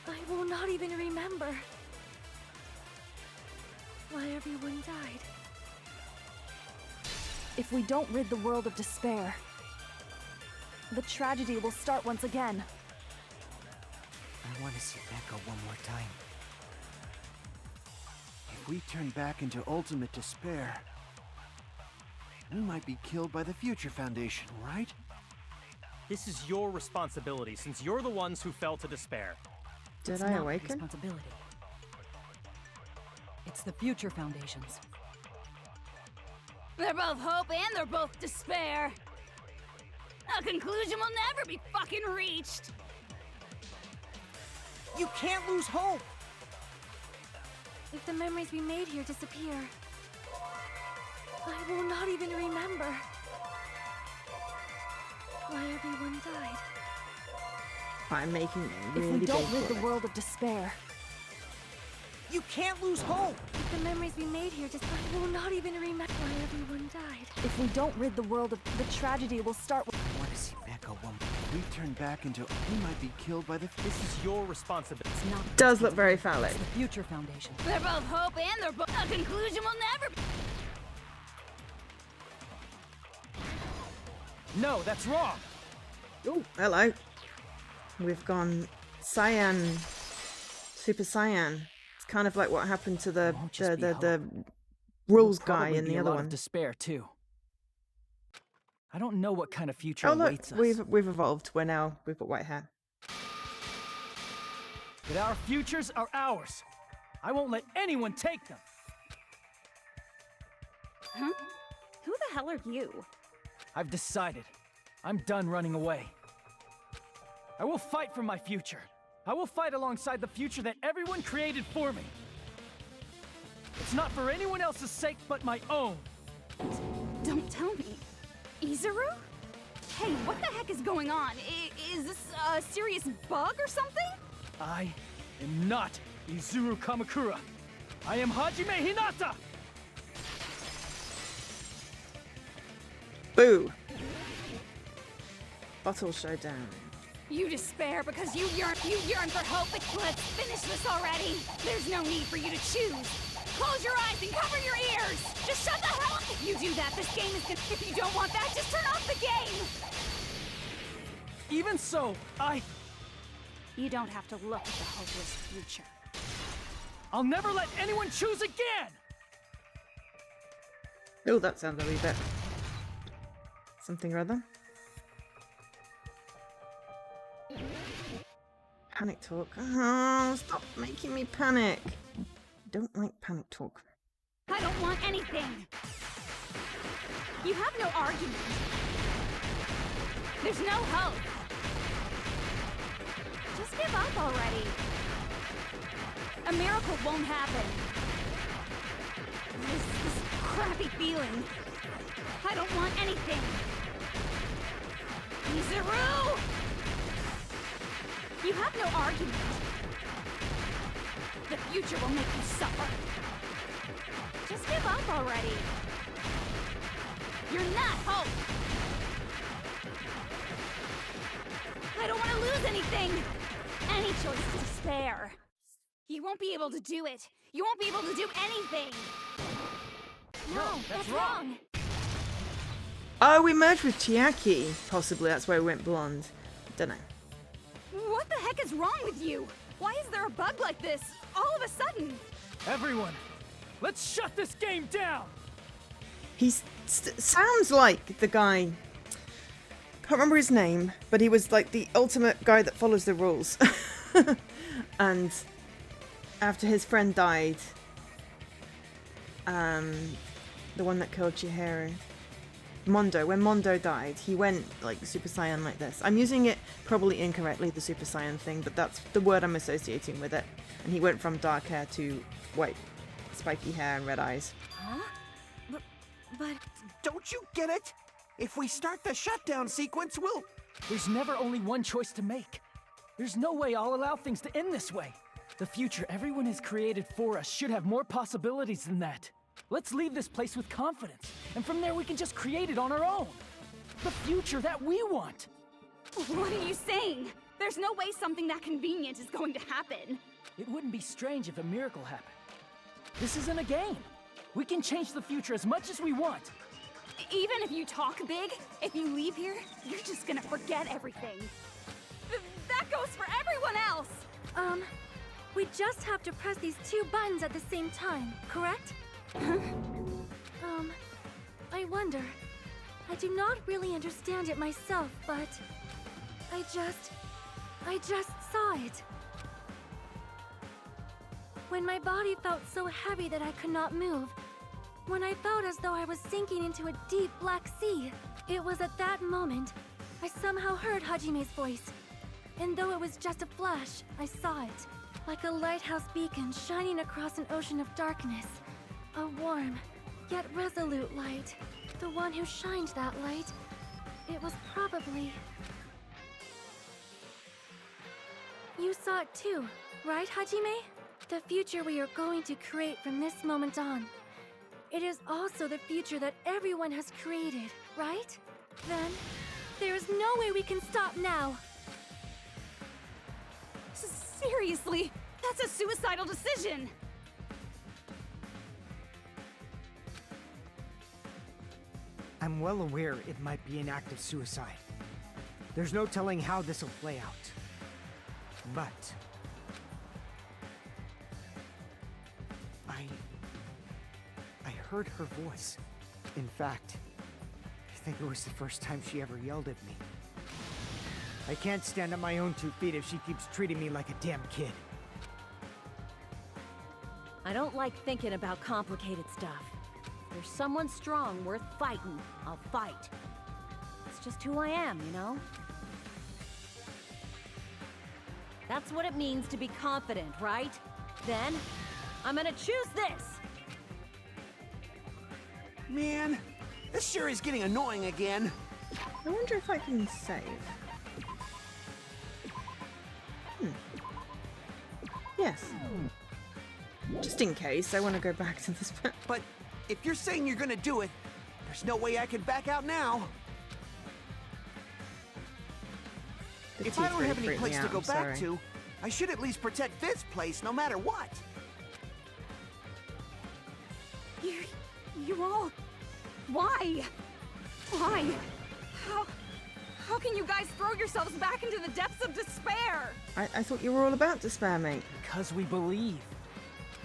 Speaker 5: I will not even remember why everyone died.
Speaker 14: If we don't rid the world of despair, the tragedy will start once again.
Speaker 6: I want to see Becca one more time.
Speaker 15: If we turn back into ultimate despair, we might be killed by the Future Foundation, right?
Speaker 12: This is your responsibility, since you're the ones who fell to despair.
Speaker 1: Did I awaken?
Speaker 14: Responsibility. It's the Future Foundation's.
Speaker 9: They're both hope and they're both despair. A conclusion will never be fucking reached.
Speaker 8: You can't lose hope!
Speaker 5: If the memories we made here disappear, I will not even remember why everyone died.
Speaker 1: I'm making it really
Speaker 14: If we don't
Speaker 1: big
Speaker 14: rid
Speaker 1: for
Speaker 14: the
Speaker 1: it.
Speaker 14: world of despair,
Speaker 8: You can't lose hope!
Speaker 5: If the memories we made here just I will not even remember why everyone died.
Speaker 14: if we don't rid the world of the tragedy will start.
Speaker 6: I want to see Becca one more.
Speaker 15: If we turn back into, we might be killed by the.
Speaker 12: This is your responsibility.
Speaker 14: It's not
Speaker 1: Does look very phallic.
Speaker 14: It's the Future Foundation.
Speaker 9: They're both hope and they're both. A conclusion will never be.
Speaker 4: No, that's wrong!
Speaker 1: Oh, hello. We've gone Cyan, Super Cyan. It's kind of like what happened to the rules guy
Speaker 4: Probably
Speaker 1: in
Speaker 4: be
Speaker 1: the
Speaker 4: a
Speaker 1: other
Speaker 4: lot
Speaker 1: one.
Speaker 4: of despair too. I don't know what kind of future
Speaker 1: Oh look,
Speaker 4: awaits us.
Speaker 1: we've evolved. We've got white hair.
Speaker 4: But our futures are ours. I won't let anyone take them.
Speaker 9: Huh? Who the hell are you?
Speaker 4: I've decided. I'm done running away. I will fight for my future. I will fight alongside the future that everyone created for me. It's not for anyone else's sake but my own.
Speaker 9: Don't tell me. Izuru? Hey, what the heck is going on? Is this a serious bug or something?
Speaker 4: I am not Izuru Kamakura. I am Hajime Hinata!
Speaker 1: Boo! Bottle showdown.
Speaker 9: You despair because you yearn for hope. Let's finish this already. There's no need for you to choose. Close your eyes and cover your ears. Just shut the hell up. If you do that, this game is gonna. If you don't want that, just turn off the game.
Speaker 4: Even so,
Speaker 9: You don't have to look at the hopeless future.
Speaker 4: I'll never let anyone choose again!
Speaker 1: Oh, that sounds a wee bit. Something or other. Panic talk. Oh, stop making me panic. Don't like panic talk.
Speaker 9: I don't want anything. You have no argument. There's no hope. Just give up already. A miracle won't happen. This crappy feeling. I don't want anything. Yuzuru! You have no argument. The future will make you suffer. Just give up already. You're not hope. I don't want to lose anything. Any choice is despair. You won't be able to do it. You won't be able to do anything. No, that's wrong.
Speaker 1: Oh, we merged with Chiaki. Possibly that's why we went blonde. Don't know.
Speaker 9: What the heck is wrong with you? Why is there a bug like this all of a sudden?
Speaker 4: Everyone, let's shut this game down!
Speaker 1: He sounds like the guy. Can't remember his name, but he was like the ultimate guy that follows the rules. And after his friend died, the one that killed Chihiro, Mondo, when Mondo died, he went like Super Saiyan like this. I'm using it probably incorrectly, the Super Saiyan thing, but that's the word I'm associating with it. And he went from dark hair to white, spiky hair and red eyes.
Speaker 13: Huh? But...
Speaker 15: Don't you get it? If we start the shutdown sequence, we'll...
Speaker 4: There's never only one choice to make. There's no way I'll allow things to end this way. The future everyone has created for us should have more possibilities than that. Let's leave this place with confidence, and from there we can just create it on our own. The future that we want.
Speaker 9: What are you saying? There's no way something that convenient is going to happen.
Speaker 4: It wouldn't be strange if a miracle happened. This isn't a game. We can change the future as much as we want.
Speaker 9: Even if you talk big, if you leave here, you're just gonna forget everything. That goes for everyone else!
Speaker 5: We just have to press these 2 buttons at the same time, correct? I wonder. I do not really understand it myself, but... I just saw it. When my body felt so heavy that I could not move, when I felt as though I was sinking into a deep black sea, it was at that moment I somehow heard Hajime's voice. And though it was just a flash, I saw it. Like a lighthouse beacon shining across an ocean of darkness. A warm, yet resolute light. The one who shined that light, it was probably... You saw it too, right, Hajime? The future we are going to create from this moment on. It is also the future that everyone has created, right? Then, there is no way we can stop now.
Speaker 9: Seriously, that's a suicidal decision!
Speaker 6: I'm well aware it might be an act of suicide. There's no telling how this will play out. But... I heard her voice. In fact, I think it was the first time she ever yelled at me. I can't stand on my own 2 feet if she keeps treating me like a damn kid.
Speaker 13: I don't like thinking about complicated stuff. If there's someone strong worth fighting, I'll fight. It's just who I am, you know? That's what it means to be confident, right? Then, I'm gonna choose this!
Speaker 15: Man, this sure is getting annoying again.
Speaker 1: I wonder if I can save. Yes. Just in case, I want to go back to this bit.
Speaker 15: But if you're saying you're gonna do it, there's no way I can back out now. If I don't have any place to go back to, I should at least protect this place no matter what.
Speaker 9: You all... Why? Why? How can you guys throw yourselves back into the depths of despair?
Speaker 1: I thought you were all about despair, mate.
Speaker 4: Because we believe.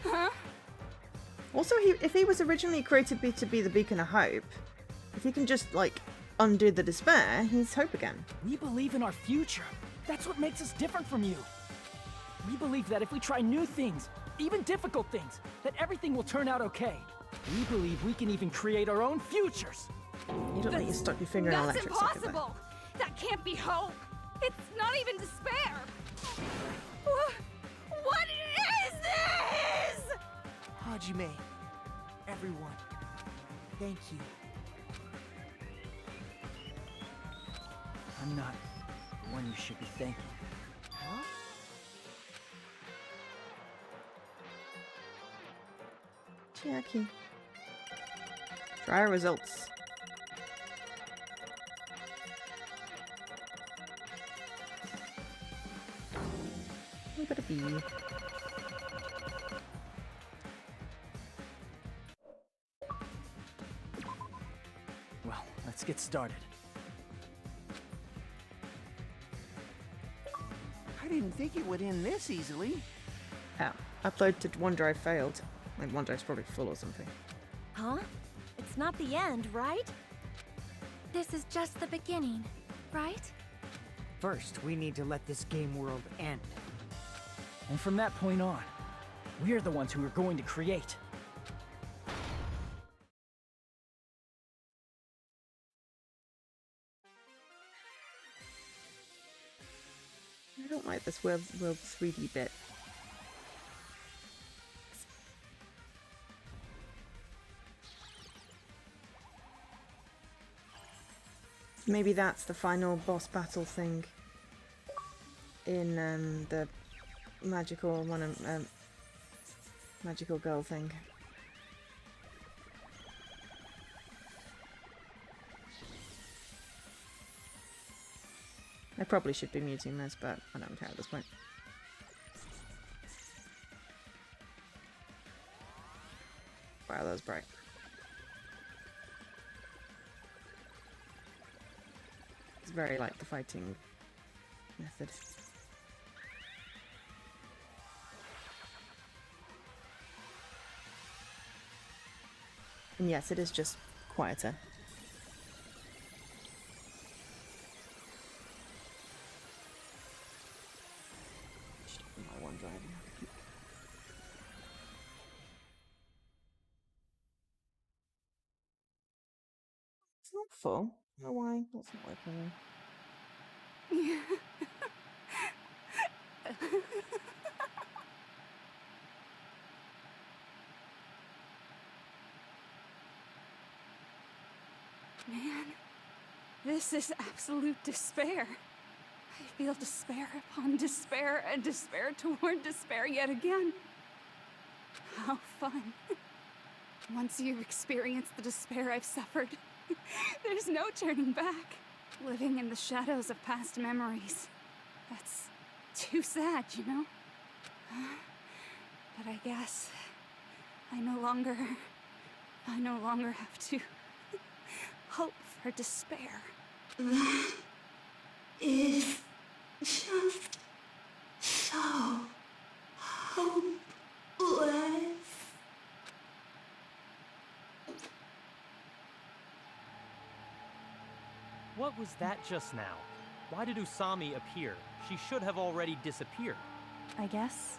Speaker 9: Huh?
Speaker 1: Also, if he was originally created to be the beacon of hope, if he can just, like, undo the despair, he's hope again.
Speaker 4: We believe in our future. That's what makes us different from you. We believe that if we try new things, even difficult things, that everything will turn out okay. We believe we can even create our own futures.
Speaker 1: You don't think you stuck your finger in an electric socket there.
Speaker 7: That's impossible! That can't be hope! It's not even despair! What is this?
Speaker 8: Hajime, everyone, thank you.
Speaker 4: I'm not the one you should be thanking.
Speaker 8: Huh?
Speaker 1: Jackie. Trial results. We got a B.
Speaker 4: Well, let's get started.
Speaker 3: I didn't think it would end this easily.
Speaker 1: Oh, upload to OneDrive failed. Like OneDrive's probably full or something.
Speaker 13: Huh? It's not the end, right?
Speaker 5: This is just the beginning, right?
Speaker 6: First, we need to let this game world end.
Speaker 4: And from that point on, we're the ones who are going to create.
Speaker 1: I don't like this world 3D bit. Maybe that's the final boss battle thing in the magical magical girl thing. I probably should be muting this, but I don't care at this point. Wow, that was bright. It's very like the fighting method. And yes, it is just quieter. My OneDrive. It's not full. I don't know why that's not working.
Speaker 7: Man, this is absolute despair. I feel despair upon despair and despair toward despair yet again. How fun. Once you've experienced the despair I've suffered, there's no turning back. Living in the shadows of past memories. That's too sad, you know? But I guess I no longer have to hope for despair.
Speaker 19: That is just so hopeless.
Speaker 12: What was that just now? Why did Usami appear? She should have already disappeared.
Speaker 14: I guess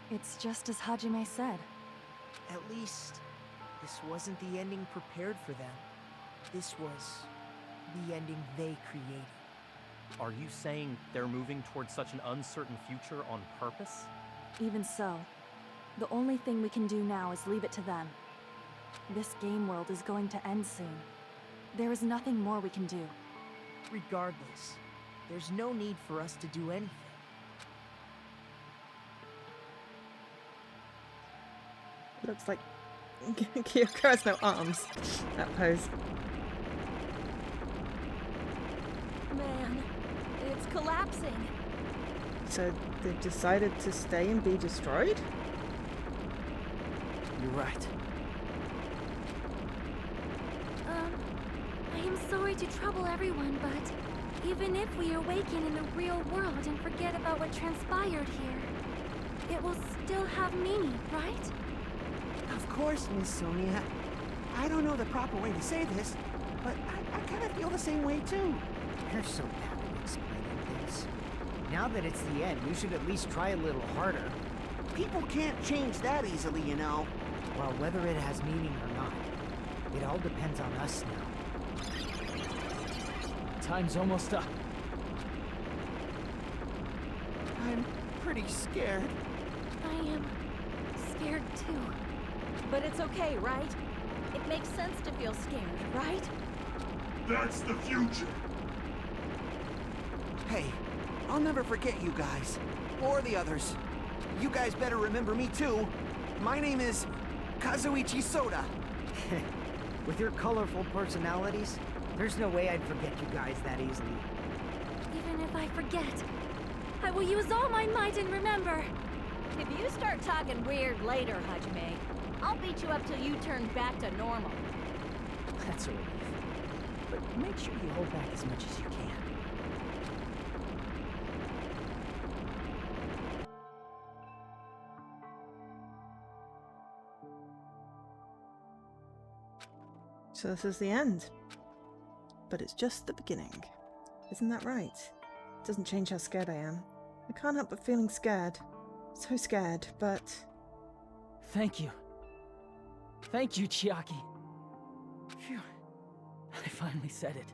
Speaker 14: it's just as Hajime said.
Speaker 8: At least, this wasn't the ending prepared for them. This was the ending they created.
Speaker 12: Are you saying they're moving towards such an uncertain future on purpose?
Speaker 14: Even so, the only thing we can do now is leave it to them. This game world is going to end soon. There is nothing more we can do.
Speaker 8: Regardless, there's no need for us to do anything.
Speaker 1: Looks like Kyoko has no arms. That pose.
Speaker 13: Man, it's collapsing.
Speaker 1: So they've decided to stay and be destroyed?
Speaker 4: You're right.
Speaker 5: I am sorry to trouble everyone, but even if we awaken in the real world and forget about what transpired here, it will still have meaning, right?
Speaker 15: Of course, Miss Sonia. I don't know the proper way to say this, but I kind of feel the same way too.
Speaker 6: You're so bad at explaining things. Now that it's the end, you should at least try a little harder.
Speaker 15: People can't change that easily, you know.
Speaker 6: Well, whether it has meaning or not, it all depends on us now.
Speaker 4: time's almost up.
Speaker 3: I'm pretty scared.
Speaker 5: I am scared too.
Speaker 13: But it's okay, right? It makes sense to feel scared, right?
Speaker 18: That's the future.
Speaker 3: Hey, I'll never forget you guys. Or the others. You guys better remember me too. My name is Kazuichi Soda.
Speaker 6: With your colorful personalities, there's no way I'd forget you guys that easily.
Speaker 5: Even if I forget, I will use all my might and remember.
Speaker 13: If you start talking weird later, Hajime, I'll beat you up till you turn back to normal.
Speaker 8: That's a relief. But make sure you hold back as much as you can.
Speaker 1: So this is the end. But it's just the beginning. Isn't that right? It doesn't change how scared I am. I can't help but feeling scared. So scared, but...
Speaker 4: Thank you. Thank you, Chiaki. Phew. I finally said it.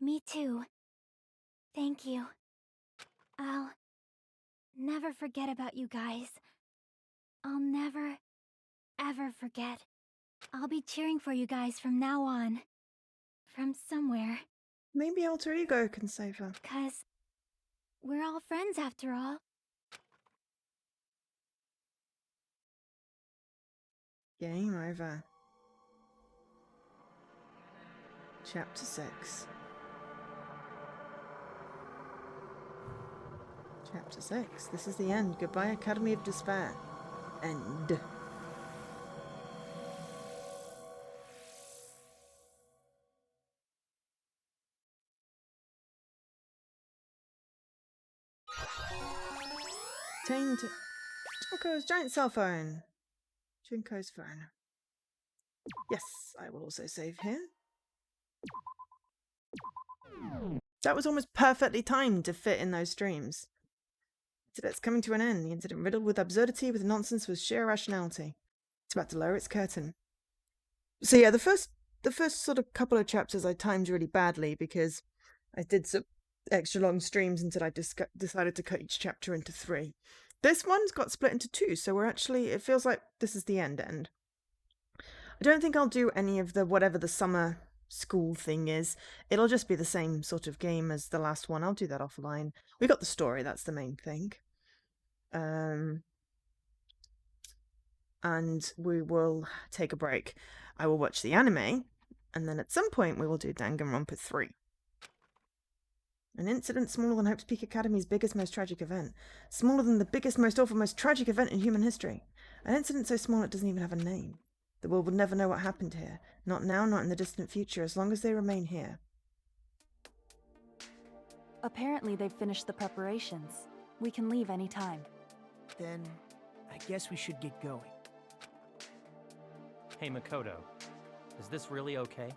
Speaker 5: Me too. Thank you. I'll never forget about you guys. I'll never, ever forget. I'll be cheering for you guys from now on. From somewhere.
Speaker 1: Maybe Alter Ego can save her.
Speaker 5: 'Cause we're all friends after all.
Speaker 1: Game over. Chapter 6. Chapter 6. This is the end. Goodbye, Academy of Despair. End. Obtained Junko's giant cell phone. Junko's phone. Yes, I will also save here. That was almost perfectly timed to fit in those streams. It's coming to an end. The incident riddled with absurdity, with nonsense, with sheer rationality. It's about to lower its curtain. So yeah, the first sort of couple of chapters I timed really badly because I did some extra long streams until I decided to cut each chapter into 3. This one's got split into 2, so it feels like this is the end. I don't think I'll do any of the whatever the summer school thing is. It'll just be the same sort of game as the last one. I'll do that offline. We got the story, that's the main thing. And we will take a break. I will watch the anime, and then at some point we will do Danganronpa 3. An incident smaller than Hope's Peak Academy's biggest, most tragic event. Smaller than the biggest, most awful, most tragic event in human history. An incident so small it doesn't even have a name. The world would never know what happened here. Not now, not in the distant future, as long as they remain here.
Speaker 14: Apparently they've finished the preparations. We can leave any time.
Speaker 8: Then, I guess we should get going.
Speaker 12: Hey, Makoto. Is this really okay?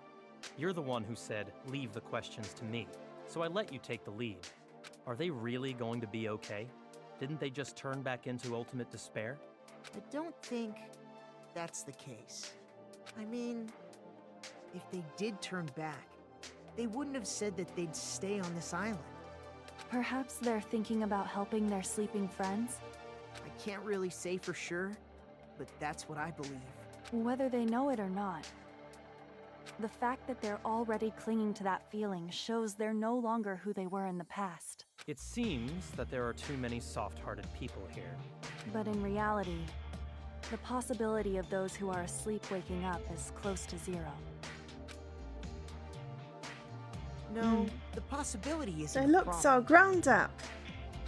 Speaker 12: You're the one who said, leave the questions to me. So I let you take the lead. Are they really going to be okay? Didn't they just turn back into ultimate despair?
Speaker 8: I don't think that's the case. I mean, if they did turn back, they wouldn't have said that they'd stay on this island.
Speaker 14: Perhaps they're thinking about helping their sleeping friends?
Speaker 8: I can't really say for sure, but that's what I believe.
Speaker 14: Whether they know it or not, the fact that they're already clinging to that feeling shows they're no longer who they were in the past.
Speaker 12: It seems that there are too many soft-hearted people here.
Speaker 14: But in reality, the possibility of those who are asleep waking up is close to 0.
Speaker 8: No, the possibility isn't
Speaker 1: They
Speaker 8: a
Speaker 1: look
Speaker 8: problem.
Speaker 1: so ground up.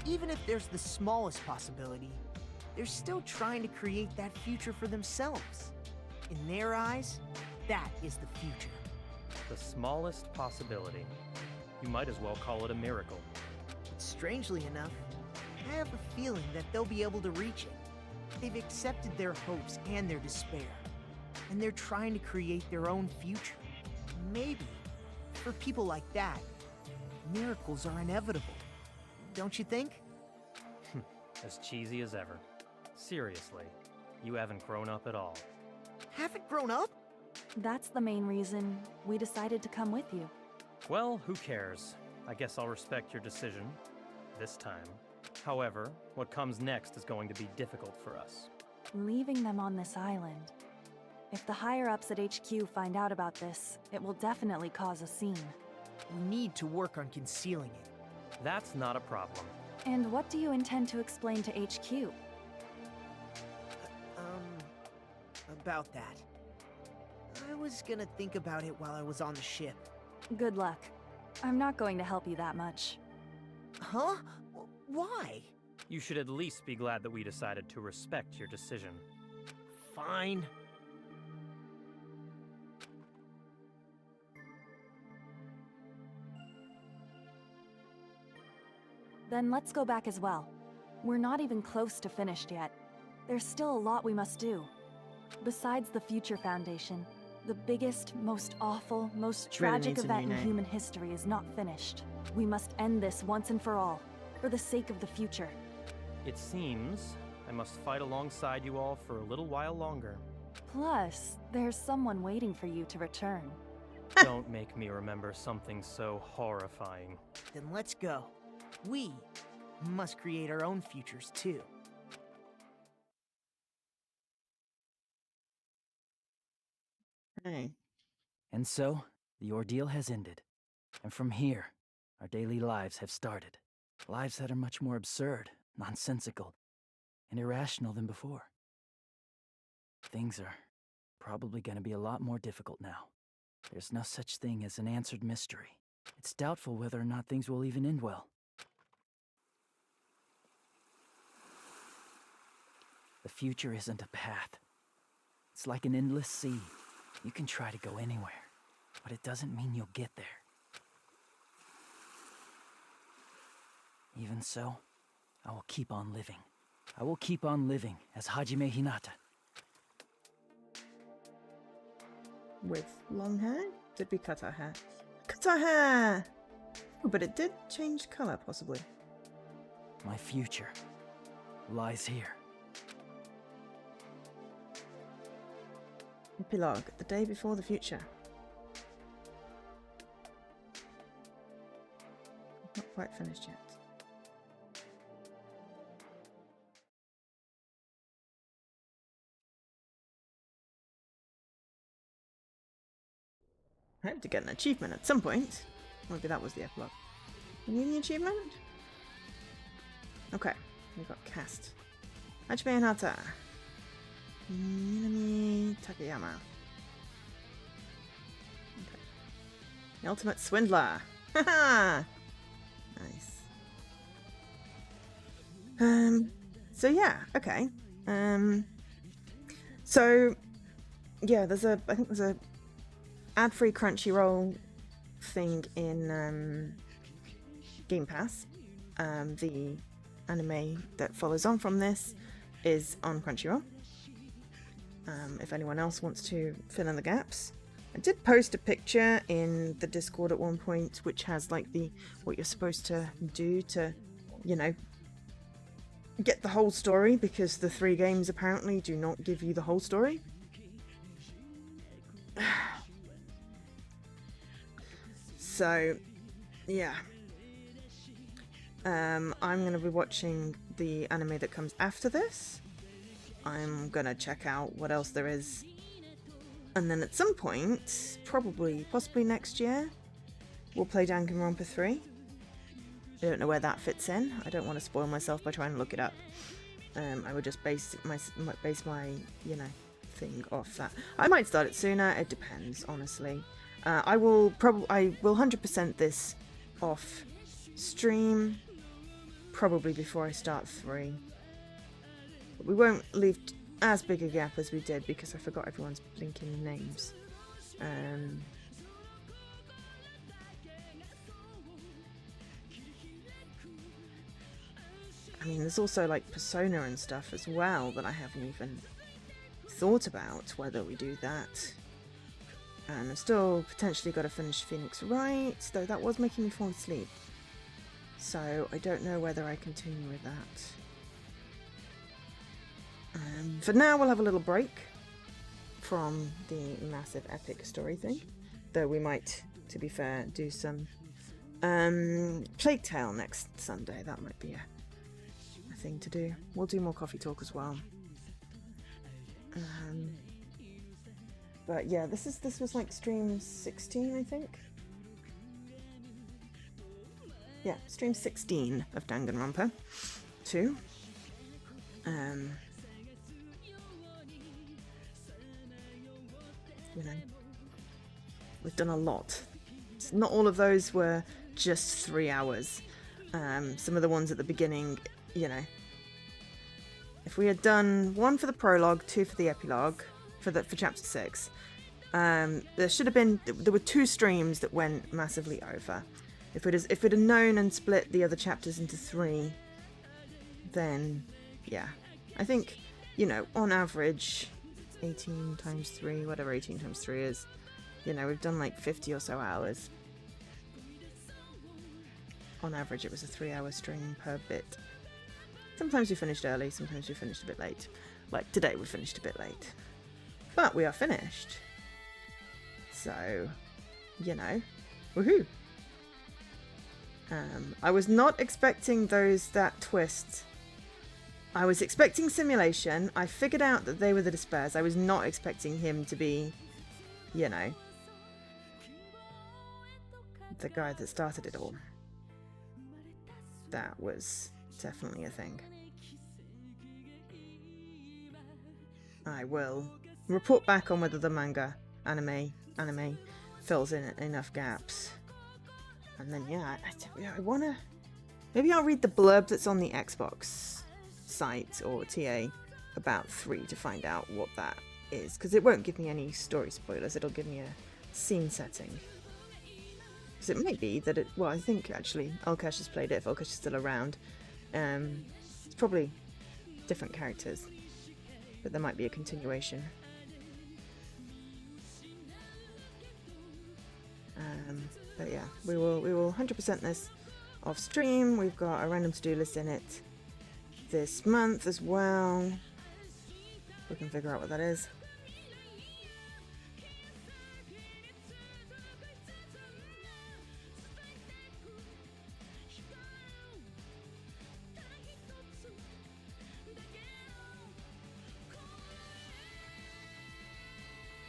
Speaker 8: Even if there's the smallest possibility, they're still trying to create that future for themselves. In their eyes, that is the future.
Speaker 12: The smallest possibility. You might as well call it a miracle.
Speaker 8: But strangely enough, I have a feeling that they'll be able to reach it. They've accepted their hopes and their despair, and they're trying to create their own future. Maybe, for people like that, miracles are inevitable. Don't you think?
Speaker 12: As cheesy as ever. Seriously, you haven't grown up at all.
Speaker 8: Haven't grown up?
Speaker 14: That's the main reason we decided to come with you.
Speaker 12: Well, who cares? I guess I'll respect your decision. This time. However, what comes next is going to be difficult for us.
Speaker 14: Leaving them on this island. If the higher-ups at HQ find out about this, it will definitely cause a scene.
Speaker 8: We need to work on concealing it.
Speaker 12: That's not a problem.
Speaker 14: And what do you intend to explain to HQ?
Speaker 8: About that. I was gonna think about it while I was on the ship.
Speaker 14: Good luck. I'm not going to help you that much.
Speaker 8: Huh? Why?
Speaker 12: You should at least be glad that we decided to respect your decision.
Speaker 8: Fine.
Speaker 14: Then let's go back as well. We're not even close to finished yet. There's still a lot we must do. Besides the Future Foundation, the biggest, most awful, most tragic event in human history is not finished. We must end this once and for all, for the sake of the future.
Speaker 12: It seems I must fight alongside you all for a little while longer.
Speaker 14: Plus, there's someone waiting for you to return.
Speaker 12: Don't make me remember something so horrifying.
Speaker 8: Then let's go. We must create our own futures too.
Speaker 1: Hey.
Speaker 4: And so, the ordeal has ended. And from here, our daily lives have started. Lives that are much more absurd, nonsensical, and irrational than before. Things are probably going to be a lot more difficult now. There's no such thing as an answered mystery. It's doubtful whether or not things will even end well. The future isn't a path. It's like an endless sea. You can try to go anywhere, but it doesn't mean you'll get there. Even so, I will keep on living. I will keep on living as Hajime Hinata.
Speaker 1: With long hair? Did we cut our hair? Cut our hair! Oh, but it did change colour, possibly.
Speaker 4: My future lies here.
Speaker 1: Epilogue, the day before the future. Not quite finished yet. I hope to get an achievement at some point. Maybe that was the epilogue. You need the achievement? Okay, we got cast. Hajime Hinata. Minami Takayama. Okay. The ultimate swindler. Haha! Nice. So yeah, okay. So yeah, I think there's a ad-free Crunchyroll thing in Game Pass. The anime that follows on from this is on Crunchyroll. If anyone else wants to fill in the gaps. I did post a picture in the Discord at one point, which has like what you're supposed to do to, you know, get the whole story, because the 3 games apparently do not give you the whole story. So, yeah. I'm going to be watching the anime that comes after this. I'm going to check out what else there is. And then at some point, possibly next year, we'll play Danganronpa 3. I don't know where that fits in. I don't want to spoil myself by trying to look it up. I would just base my thing off that. I might start it sooner. It depends, honestly. I will 100% this off stream, probably before I start 3. But we won't leave as big a gap as we did, because I forgot everyone's blinking names. I mean, there's also like Persona and stuff as well that I haven't even thought about whether we do that. And I've still potentially got to finish Phoenix Wright, though that was making me fall asleep. So I don't know whether I continue with that. For now, we'll have a little break from the massive epic story thing. Though we might, to be fair, do some Plague Tale next Sunday. That might be a thing to do. We'll do more coffee talk as well. But yeah, this was like stream 16, I think. Yeah, stream 16 of Danganronpa 2. You know, we've done a lot. Not all of those were just 3 hours. Some of the ones at the beginning, you know, if we had done 1 for the prologue, 2 for the epilogue, for chapter 6, there were 2 streams that went massively over. If we'd have known and split the other chapters into 3, then yeah, I think, you know, on average, 18 times 3, whatever 18 times 3 is, you know, we've done like 50 or so hours. On average, it was a 3-hour stream per bit. Sometimes we finished early, sometimes we finished a bit late. Like today, we finished a bit late. But we are finished. So, you know, woohoo! I was not expecting that twist. I was expecting simulation. I figured out that they were the Despairs. I was not expecting him to be, you know, the guy that started it all. That was definitely a thing. I will report back on whether the manga anime fills in enough gaps. And then, yeah, I want to... Maybe I'll read the blurb that's on the Xbox site or TA about 3 to find out what that is. Because it won't give me any story spoilers. It'll give me a scene setting. Because it might be that it... Well, I think, actually, Alkesh has played it, if Alkesh is still around. It's probably different characters. But there might be a continuation. But yeah, we will 100% this off stream. We've got a random to-do list in it this month as well. We can figure out what that is.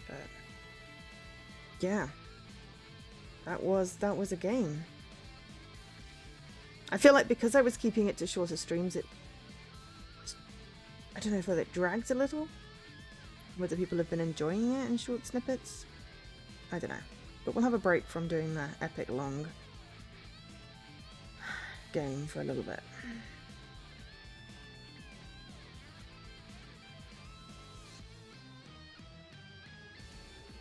Speaker 1: But yeah. That was a game. I feel like because I was keeping it to shorter streams, I don't know whether it dragged a little, whether people have been enjoying it in short snippets. I don't know. But we'll have a break from doing the epic long game for a little bit.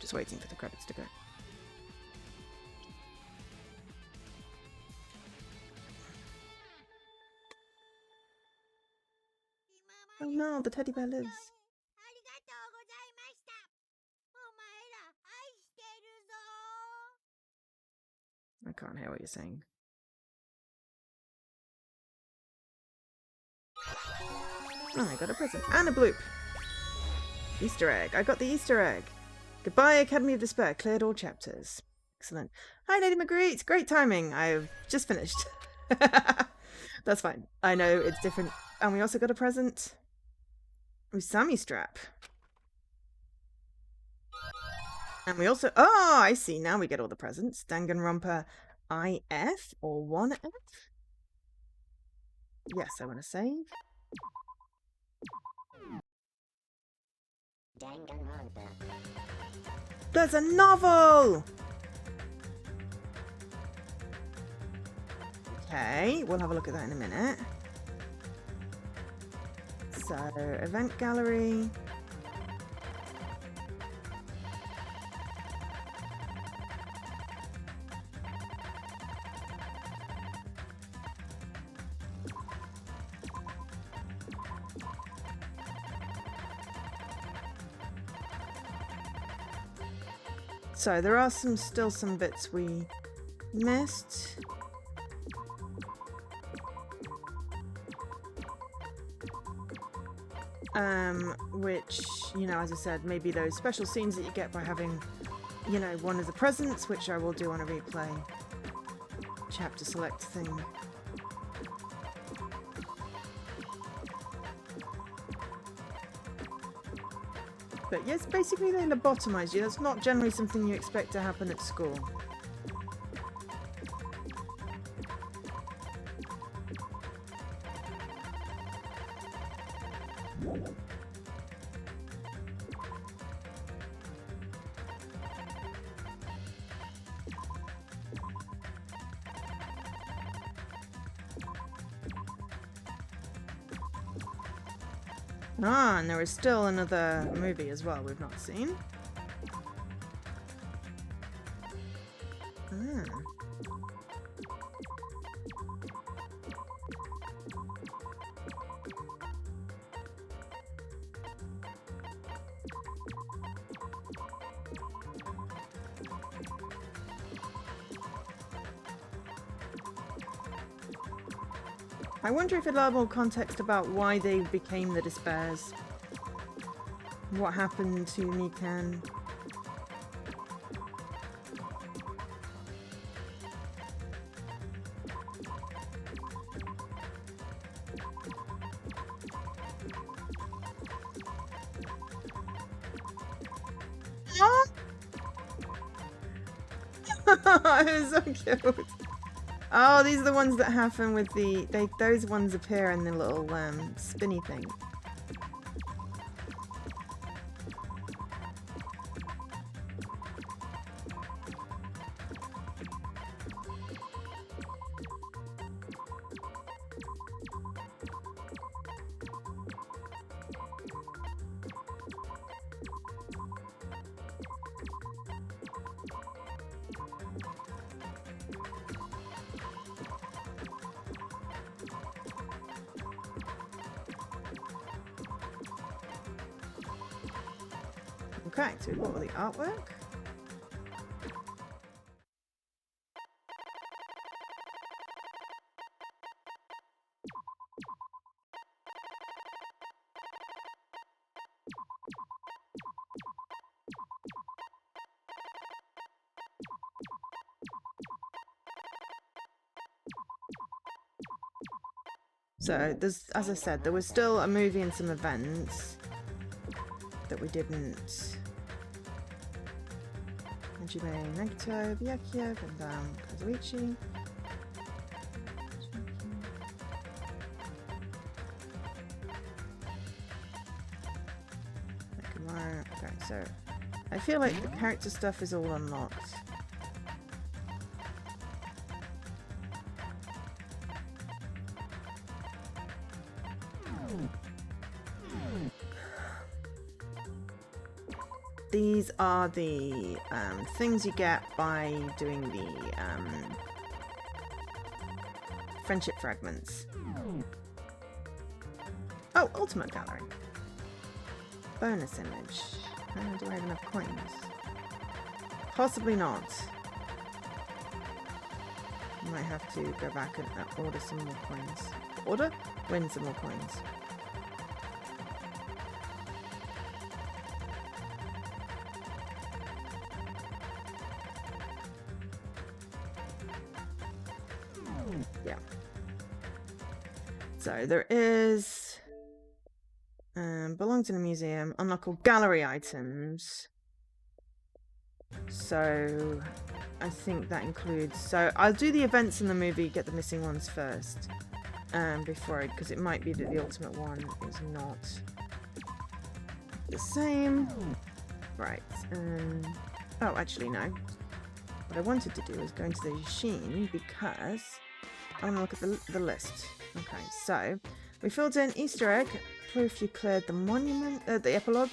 Speaker 1: Just waiting for the credits to go. Oh no, the teddy bear lives. I can't hear what you're saying. Oh, I got a present. And a bloop. Easter egg. I got the Easter egg. Goodbye, Academy of Despair. Cleared all chapters. Excellent. Hi, Lady Magritte. Great timing. I've just finished. That's fine. I know it's different. And we also got a present. Usami strap. And we also... Oh, I see. Now we get all the presents. Danganronpa IF or 1F? Yes, I want to save. Danganronpa. There's a novel! Okay, we'll have a look at that in a minute. So, event gallery. So, there are still some bits we missed. which, you know, as I said, maybe those special scenes that you get by having, you know, one of the presents, which I will do on a replay chapter select thing. But yes, basically they lobotomize you. That's not generally something you expect to happen at school. Ah, and there is still another movie as well we've not seen. Ah. I wonder if it'll have more context about why they became the Despairs. What happened to Nikan. It was so cute. Oh, these are the ones that happen with the... those ones appear in the little spinny thing. Okay, so we've got all the artwork. So there's, as I said, there was still a movie and some events that we didn't. Hajime, Nagito, Byakuya, Gundam, Kazuichi. Nakamura. Okay, so I feel like the character stuff is all unlocked. These are the things you get by doing the friendship fragments. Oh, ultimate gallery. Bonus image. Do I have enough coins? Possibly not. I might have to go back and order some more coins. Order? Win some more coins. Yeah. So there is belongs in a museum, unlock all gallery items. So I think that includes, so I'll do the events in the movie, get the missing ones first. Before I, because it might be that the ultimate one is not the same. Right. Oh, actually no. What I wanted to do is go into the machine because I want to look at the list. Okay, so we filled in Easter egg, proof you cleared the monument, the epilogue.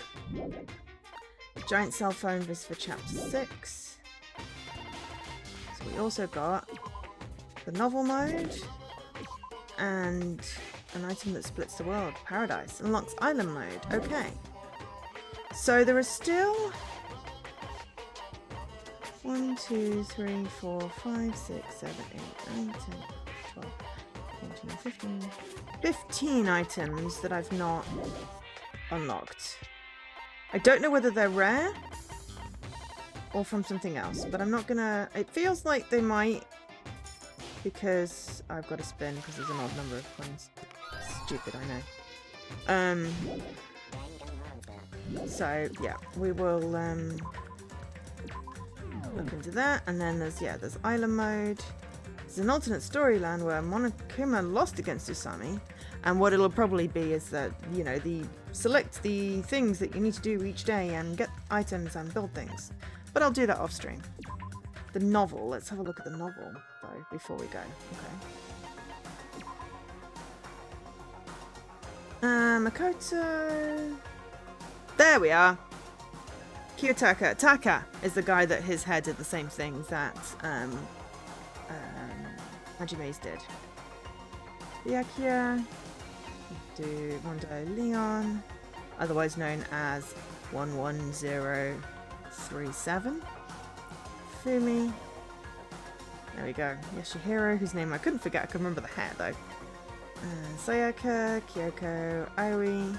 Speaker 1: Giant cell phone was for chapter 6. So we also got the novel mode and an item that splits the world, Paradise, unlocks island mode. Okay. So there are still 1, 2, 3, 4, 5, 6, 7, 8, 9, 10, 12, 14, 15 items that I've not unlocked. I don't know whether they're rare or from something else, but I'm not gonna... It feels like they might, because I've got to spin because there's an odd number of coins. Stupid, I know. So, yeah, we will look into that. And then there's island mode. There's an alternate storyline where Monokuma lost against Usami. And what it'll probably be is that, you know, select the things that you need to do each day and get items and build things. But I'll do that off stream. The novel, let's have a look at the novel, though, before we go. Okay. Makoto... There we are! Kiyotaka. Taka is the guy that his hair did the same thing that Hajime's did. Byakuya. Do Mondo Leon, otherwise known as 11037. Fumi. There we go. Yoshihiro, whose name I couldn't forget. I can remember the hair though. Sayaka, Kyoko, Aoi.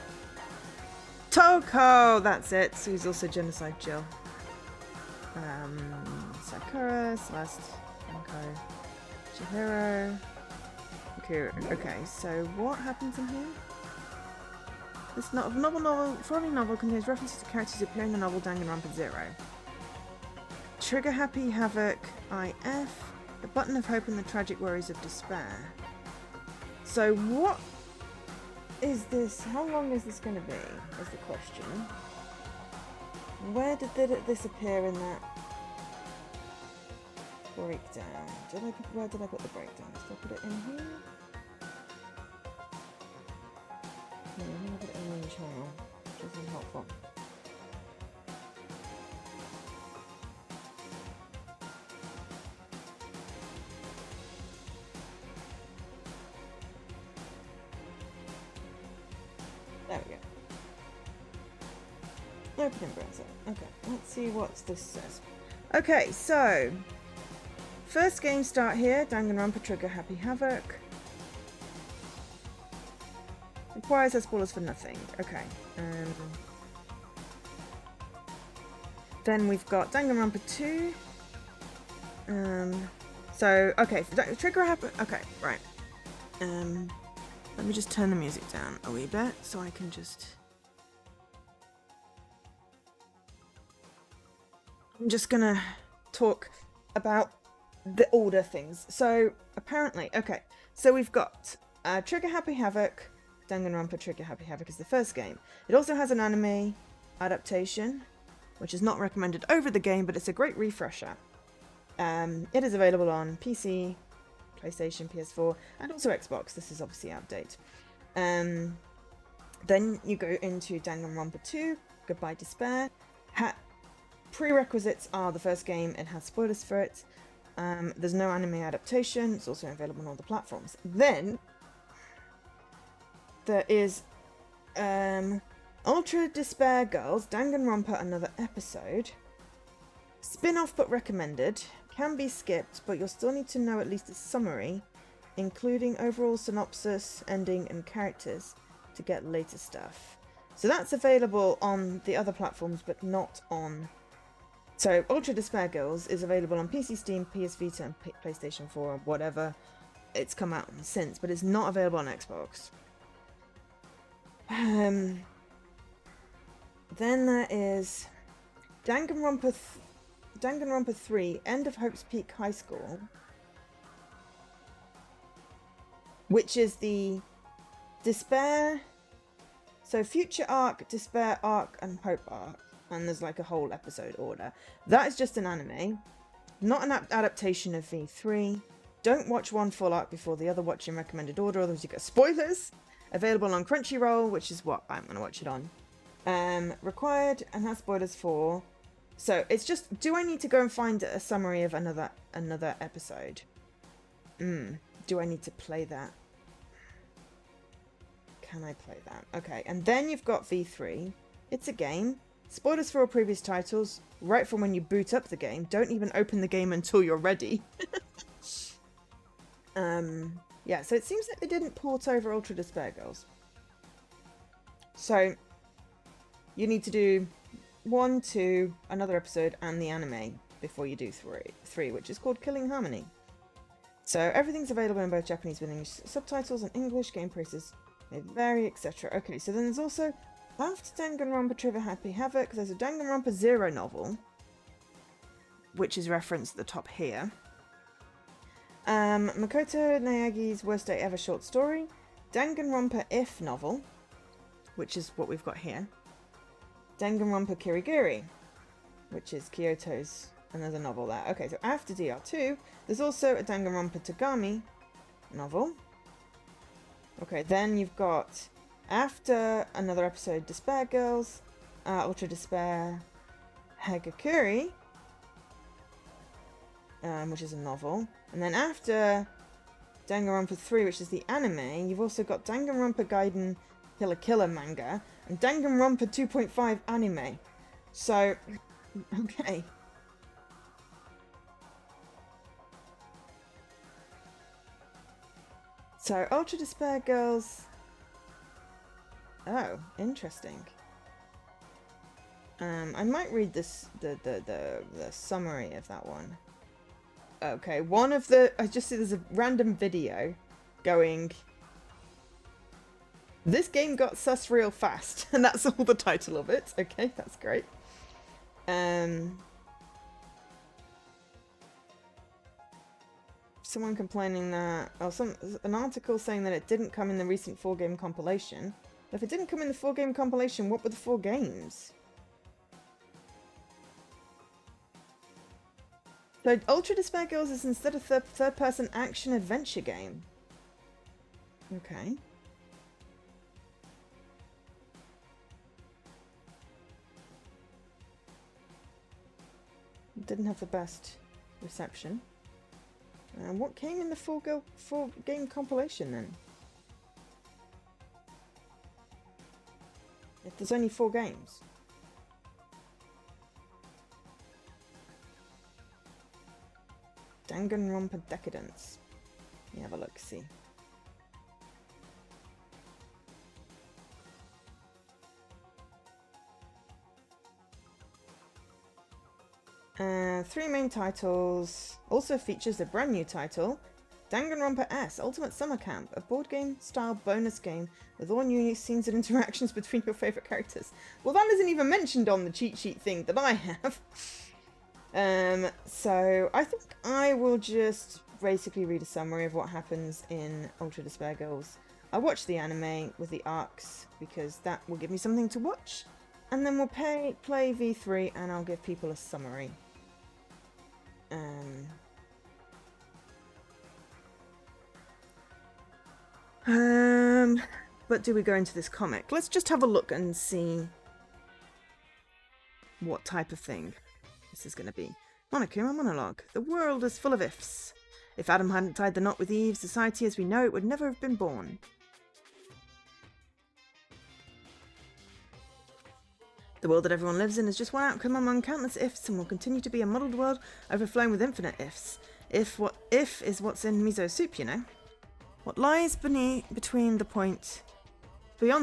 Speaker 1: Toko! That's it. So he's also Genocide Jill. Sakura, Celeste, Anko, Chihiro. Okay, so what happens in here? This following novel contains references to characters appearing in the novel Danganronpa 0. Trigger Happy Havoc IF, the Button of Hope and the Tragic Worries of Despair. So what is this? How long is this going to be, is the question. Where did this appear in that breakdown? Where did I put the breakdown? Did I put it in here? No, I'm going to put it in the main channel, which isn't helpful. There we go. Open in browser. Okay, let's see what this says. Okay, so first game start here, Danganronpa Trigger Happy Havoc. Requires spoilers for nothing. Okay. Then we've got Danganronpa 2. Okay, Trigger Happy. Okay, right. Let me just turn the music down a wee bit so I can just. I'm just gonna talk about the order things. So apparently, okay. So we've got Trigger Happy Havoc. Danganronpa Trigger Happy Havoc is the first game. It also has an anime adaptation, which is not recommended over the game, but it's a great refresher. It is available on PC, PlayStation, PS4, and also Xbox. This is obviously out of date. Then you go into Danganronpa 2, Goodbye Despair. Prerequisites are the first game, it has spoilers for it. There's no anime adaptation, it's also available on all the platforms. Then there is Ultra Despair Girls, Danganronpa Another Episode. Spin-off but recommended. Can be skipped, but you'll still need to know at least a summary, including overall synopsis, ending, and characters to get later stuff. So that's available on the other platforms, but not on... So Ultra Despair Girls is available on PC, Steam, PS Vita, and PlayStation 4, or whatever it's come out since, but it's not available on Xbox. Then there is Danganronpa 3, End of Hope's Peak High School, which is the Despair, so Future Arc, Despair Arc, and Hope Arc, and there's like a whole episode order. That is just an anime, not an adaptation of V3. Don't watch one full arc before the other, watch in recommended order, otherwise you get spoilers. Available on Crunchyroll, which is what I'm going to watch it on. Required and has spoilers for. So it's just, do I need to go and find a summary of another episode? Do I need to play that? Can I play that? Okay, and then you've got V3. It's a game. Spoilers for all previous titles. Right from when you boot up the game. Don't even open the game until you're ready. Yeah, so it seems like they didn't port over Ultra Despair Girls. So, you need to do 1, 2, another episode, and the anime before you do 3, which is called Killing Harmony. So everything's available in both Japanese with English subtitles and English. Game prices may vary, etc. Okay, so then there's also, after Danganronpa Trigger Happy Havoc, there's a Danganronpa Zero novel, which is referenced at the top here. Makoto Nayagi's Worst Day Ever short story, Danganronpa If novel, which is what we've got here, Danganronpa Kirigiri, which is Kyoto's another novel there. Okay, so after DR2, there's also a Danganronpa Tagami novel. Okay, then you've got, after another episode, Despair Girls, Ultra Despair Hagakure, which is a novel. And then after Danganronpa 3, which is the anime, you've also got Danganronpa Gaiden Killer Killer manga and Danganronpa 2.5 anime. So, okay. So, Ultra Despair Girls. Oh, interesting. I might read this the summary of that one. Okay, I just see there's a random video going, this game got sus real fast, and that's all the title of it. Okay, that's great. Someone complaining that, an article saying that it didn't come in the recent 4-game compilation. If it didn't come in the 4-game compilation, what were the 4 games? So Ultra Despair Girls is instead a third-person action-adventure game. Okay. Didn't have the best reception. What came in the 4-game compilation then? If there's only 4 games. Danganronpa Decadence. Let me have a look, see. Three main titles. Also features a brand new title, Danganronpa S Ultimate Summer Camp, a board game style bonus game with all new scenes and interactions between your favourite characters. Well, that isn't even mentioned on the cheat sheet thing that I have. So I think I will just basically read a summary of what happens in Ultra Despair Girls. I watched the anime with the arcs because that will give me something to watch, and then we'll play V3 and I'll give people a summary. But do we go into this comic? Let's just have a look and see what type of thing this is going to be. Monokuma monologue. The world is full of ifs. If Adam hadn't tied the knot with Eve, society as we know it would never have been born. The world that everyone lives in is just one outcome among countless ifs and will continue to be a muddled world overflowing with infinite ifs. If is what's in miso soup, you know. What lies beyond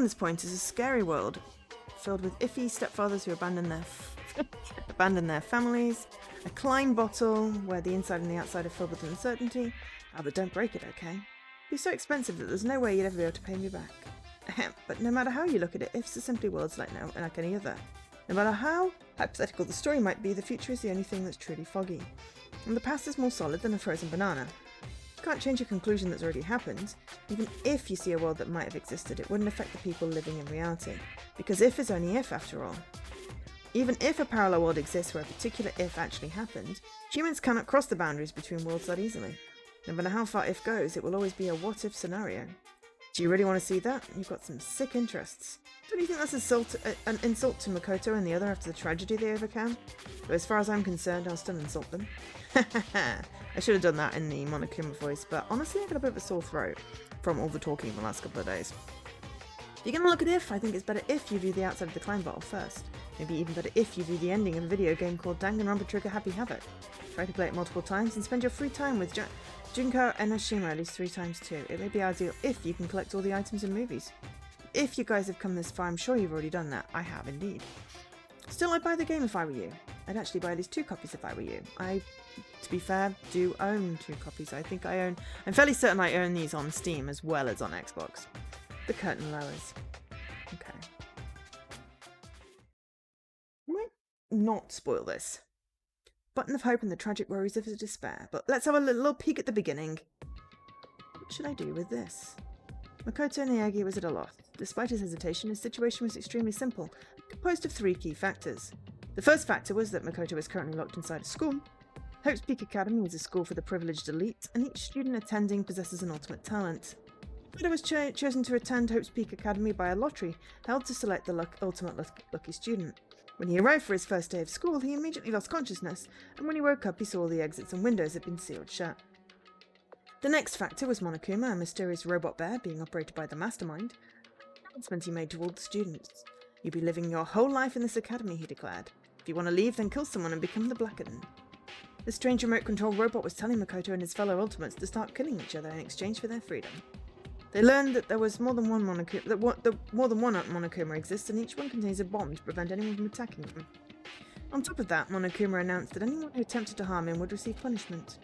Speaker 1: this point is a scary world filled with iffy stepfathers who abandon their families, a Klein bottle where the inside and the outside are filled with uncertainty. Oh, but don't break it, okay? It'd be so expensive that there's no way you'd ever be able to pay me back. But no matter how you look at it, ifs are simply worlds like any other. No matter how hypothetical the story might be, the future is the only thing that's truly foggy. And the past is more solid than a frozen banana. You can't change a conclusion that's already happened. Even if you see a world that might have existed, it wouldn't affect the people living in reality. Because if is only if, after all. Even if a parallel world exists where a particular if actually happened, humans cannot cross the boundaries between worlds that easily. No matter how far if goes, it will always be a what-if scenario. Do you really want to see that? You've got some sick interests. Don't you think that's an insult to Makoto and the other after the tragedy they overcame? But as far as I'm concerned, I'll still insult them. I should have done that in the Monokuma voice, but honestly I got a bit of a sore throat from all the talking in the last couple of days. If you're going to look at if, I think it's better if you view the outside of the Klein bottle first. Maybe even better if you view the ending of a video game called Danganronpa Trigger Happy Havoc. Try to play it multiple times and spend your free time with Junko Enoshima at least 3 times too. It may be ideal if you can collect all the items in movies. if you guys have come this far, I'm sure you've already done that. I have indeed. Still, I'd buy the game if I were you. I'd actually buy these 2 copies if I were you. I, to be fair, do own 2 copies. I'm fairly certain I own these on Steam as well as on Xbox. The curtain lowers. Okay. Might not spoil this. Button of hope and the tragic worries of despair. But let's have a little peek at the beginning. What should I do with this? Makoto Miyagi was at a loss. Despite his hesitation, his situation was extremely simple, composed of 3 key factors. The first factor was that Makoto was currently locked inside a school. Hope's Peak Academy was a school for the privileged elite, and each student attending possesses an ultimate talent. Makoto was chosen to attend Hope's Peak Academy by a lottery held to select the ultimate lucky student. When he arrived for his first day of school, he immediately lost consciousness, and when he woke up he saw all the exits and windows had been sealed shut. The next factor was Monokuma, a mysterious robot bear being operated by the mastermind. The announcement he made to all the students. "You'll be living your whole life in this academy," he declared. "If you want to leave, then kill someone and become the Blackaden." The strange remote-controlled robot was telling Makoto and his fellow Ultimates to start killing each other in exchange for their freedom. They learned that there was more than one Monokuma exists, and each one contains a bomb to prevent anyone from attacking them. On top of that, Monokuma announced that anyone who attempted to harm him would receive punishment.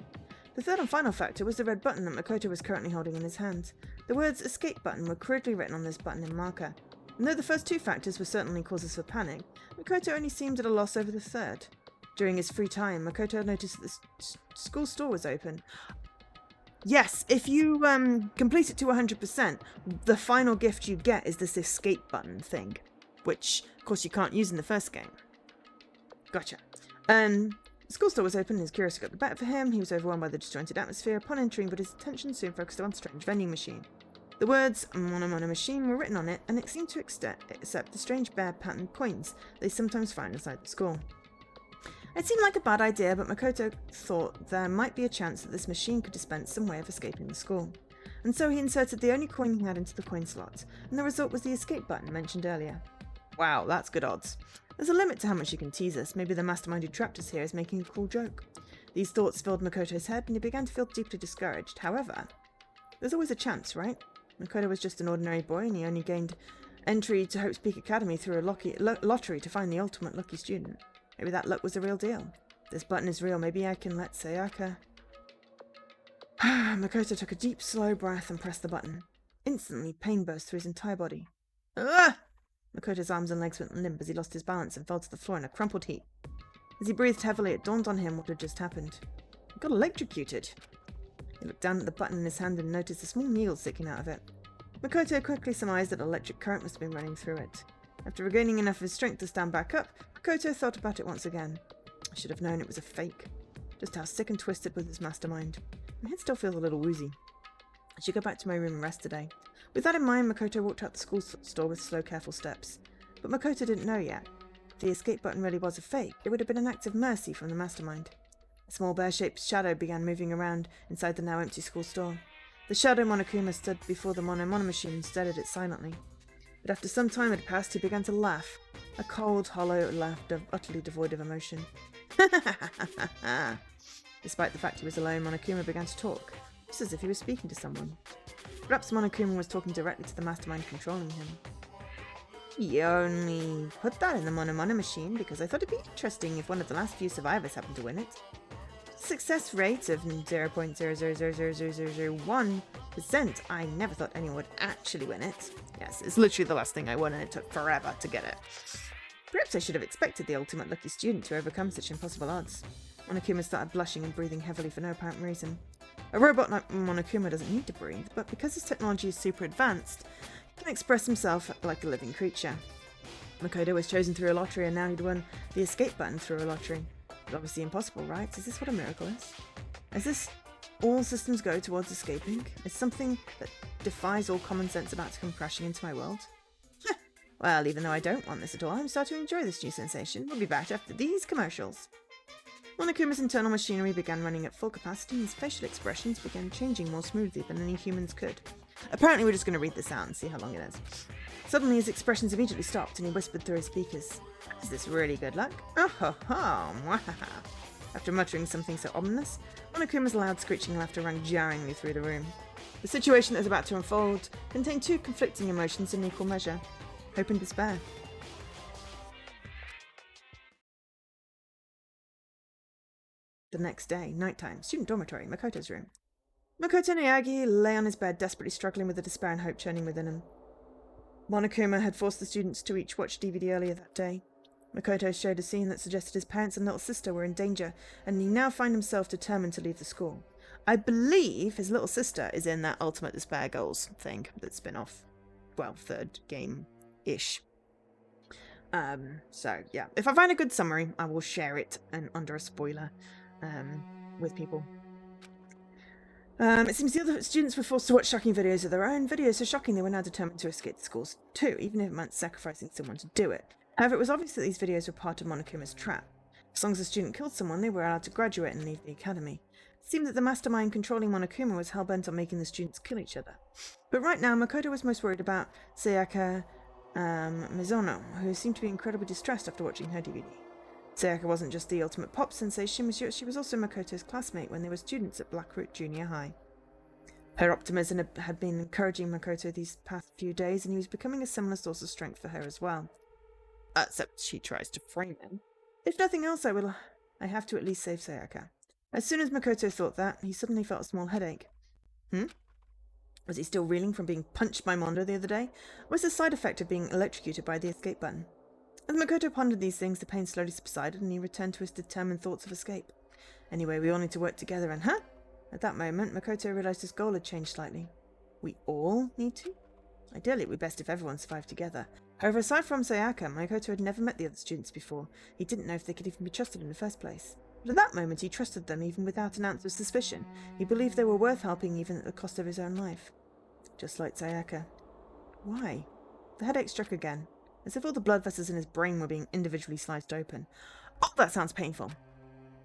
Speaker 1: The third and final factor was the red button that Makoto was currently holding in his hand. The words "escape button" were crudely written on this button in marker. And though the first 2 factors were certainly causes for panic, Makoto only seemed at a loss over the third. During his free time, Makoto noticed that the school store was open. Yes, if you complete it to 100%, the final gift you get is this escape button thing, which, of course, you can't use in the first game. Gotcha. The school store was open and his curiosity got the better for him. He was overwhelmed by the disjointed atmosphere upon entering, but his attention soon focused on a strange vending machine. The words "Mono Mono Machine" were written on it, and it seemed to accept the strange bear patterned coins they sometimes find inside the school. It seemed like a bad idea, but Makoto thought there might be a chance that this machine could dispense some way of escaping the school. And so he inserted the only coin he had into the coin slot, and the result was the escape button mentioned earlier. Wow, that's good odds. There's a limit to how much you can tease us. Maybe the mastermind who trapped us here is making a cruel joke. These thoughts filled Makoto's head, and he began to feel deeply discouraged. However, there's always a chance, right? Makoto was just an ordinary boy, and he only gained entry to Hope's Peak Academy through a lottery to find the ultimate lucky student. Maybe that luck was the real deal. If this button is real, maybe I can let Sayaka... Makoto took a deep, slow breath and pressed the button. Instantly, pain burst through his entire body. Ah! Makoto's arms and legs went limp as he lost his balance and fell to the floor in a crumpled heap. As he breathed heavily, it dawned on him what had just happened. He got electrocuted. He looked down at the button in his hand and noticed a small needle sticking out of it. Makoto quickly surmised that electric current must have been running through it. After regaining enough of his strength to stand back up, Makoto thought about it once again. I should have known it was a fake. Just how sick and twisted was his mastermind. My head still feels a little woozy. I should go back to my room and rest today. With that in mind, Makoto walked out the school store with slow, careful steps. But Makoto didn't know yet. If the escape button really was a fake, it would have been an act of mercy from the mastermind. A small bear-shaped shadow began moving around inside the now empty school store. The shadow Monokuma stood before the Mono Mono machine and stared at it silently. But after some time had passed, he began to laugh. A cold, hollow laugh utterly devoid of emotion. Despite the fact he was alone, Monokuma began to talk, just as if he was speaking to someone. Perhaps Monokuma was talking directly to the mastermind controlling him. You only put that in the Mono Mono machine because I thought it'd be interesting if one of the last few survivors happened to win it. Success rate of 0.0000001%. I never thought anyone would actually win it. Yes, it's literally the last thing I won and it took forever to get it. Perhaps I should have expected the ultimate lucky student to overcome such impossible odds. Monokuma started blushing and breathing heavily for no apparent reason. A robot like Monokuma doesn't need to breathe, but because his technology is super advanced, he can express himself like a living creature. Makoto was chosen through a lottery and now he'd won the escape button through a lottery. It's obviously impossible, right? Is this what a miracle is? Is this all systems go towards escaping? Is something that defies all common sense about to come crashing into my world? Well, even though I don't want this at all, I'm starting to enjoy this new sensation. We'll be back after these commercials. Monokuma's internal machinery began running at full capacity and his facial expressions began changing more smoothly than any humans could. Apparently we're just going to read this out and see how long it is. Suddenly his expressions immediately stopped and he whispered through his speakers. Is this really good luck? Oh ho ho, mwahaha. After muttering something so ominous, Monokuma's loud screeching laughter rang jarringly through the room. The situation that was about to unfold contained two conflicting emotions in equal measure: hope and despair. The next day, nighttime, student dormitory, Makoto's room. Makoto Miyagi lay on his bed, desperately struggling with the despair and hope churning within him. Monokuma had forced the students to each watch DVD earlier that day. Makoto showed a scene that suggested his parents and little sister were in danger, and he now found himself determined to leave the school. I believe his little sister is in that Ultimate Despair Goals thing, that spin-off. Well, third game-ish. So, yeah. If I find a good summary, I will share it under a spoiler with people. It seems the other students were forced to watch shocking videos of their own. Videos so shocking they were now determined to escape the schools too, even if it meant sacrificing someone to do it. However, it was obvious that these videos were part of Monokuma's trap. As long as a student killed someone, they were allowed to graduate and leave the academy. It seemed that the mastermind controlling Monokuma was hell-bent on making the students kill each other. But right now, Makoto was most worried about Sayaka Mizono, who seemed to be incredibly distressed after watching her DVD. Sayaka wasn't just the ultimate pop sensation, she was also Makoto's classmate when they were students at Blackroot Junior High. Her optimism had been encouraging Makoto these past few days, and he was becoming a similar source of strength for her as well. Except she tries to frame him. If nothing else, I have to at least save Sayaka. As soon as Makoto thought that, he suddenly felt a small headache. Was he still reeling from being punched by Mondo the other day? Or was it a side effect of being electrocuted by the escape button? As Makoto pondered these things, the pain slowly subsided, and he returned to his determined thoughts of escape. Anyway, we all need to work together, and At that moment, Makoto realized his goal had changed slightly. We all need to? Ideally, it would be best if everyone survived together. However, aside from Sayaka, Makoto had never met the other students before. He didn't know if they could even be trusted in the first place. But at that moment, he trusted them even without an ounce of suspicion. He believed they were worth helping even at the cost of his own life. Just like Sayaka. Why? The headache struck again, as if all the blood vessels in his brain were being individually sliced open. Oh, that sounds painful.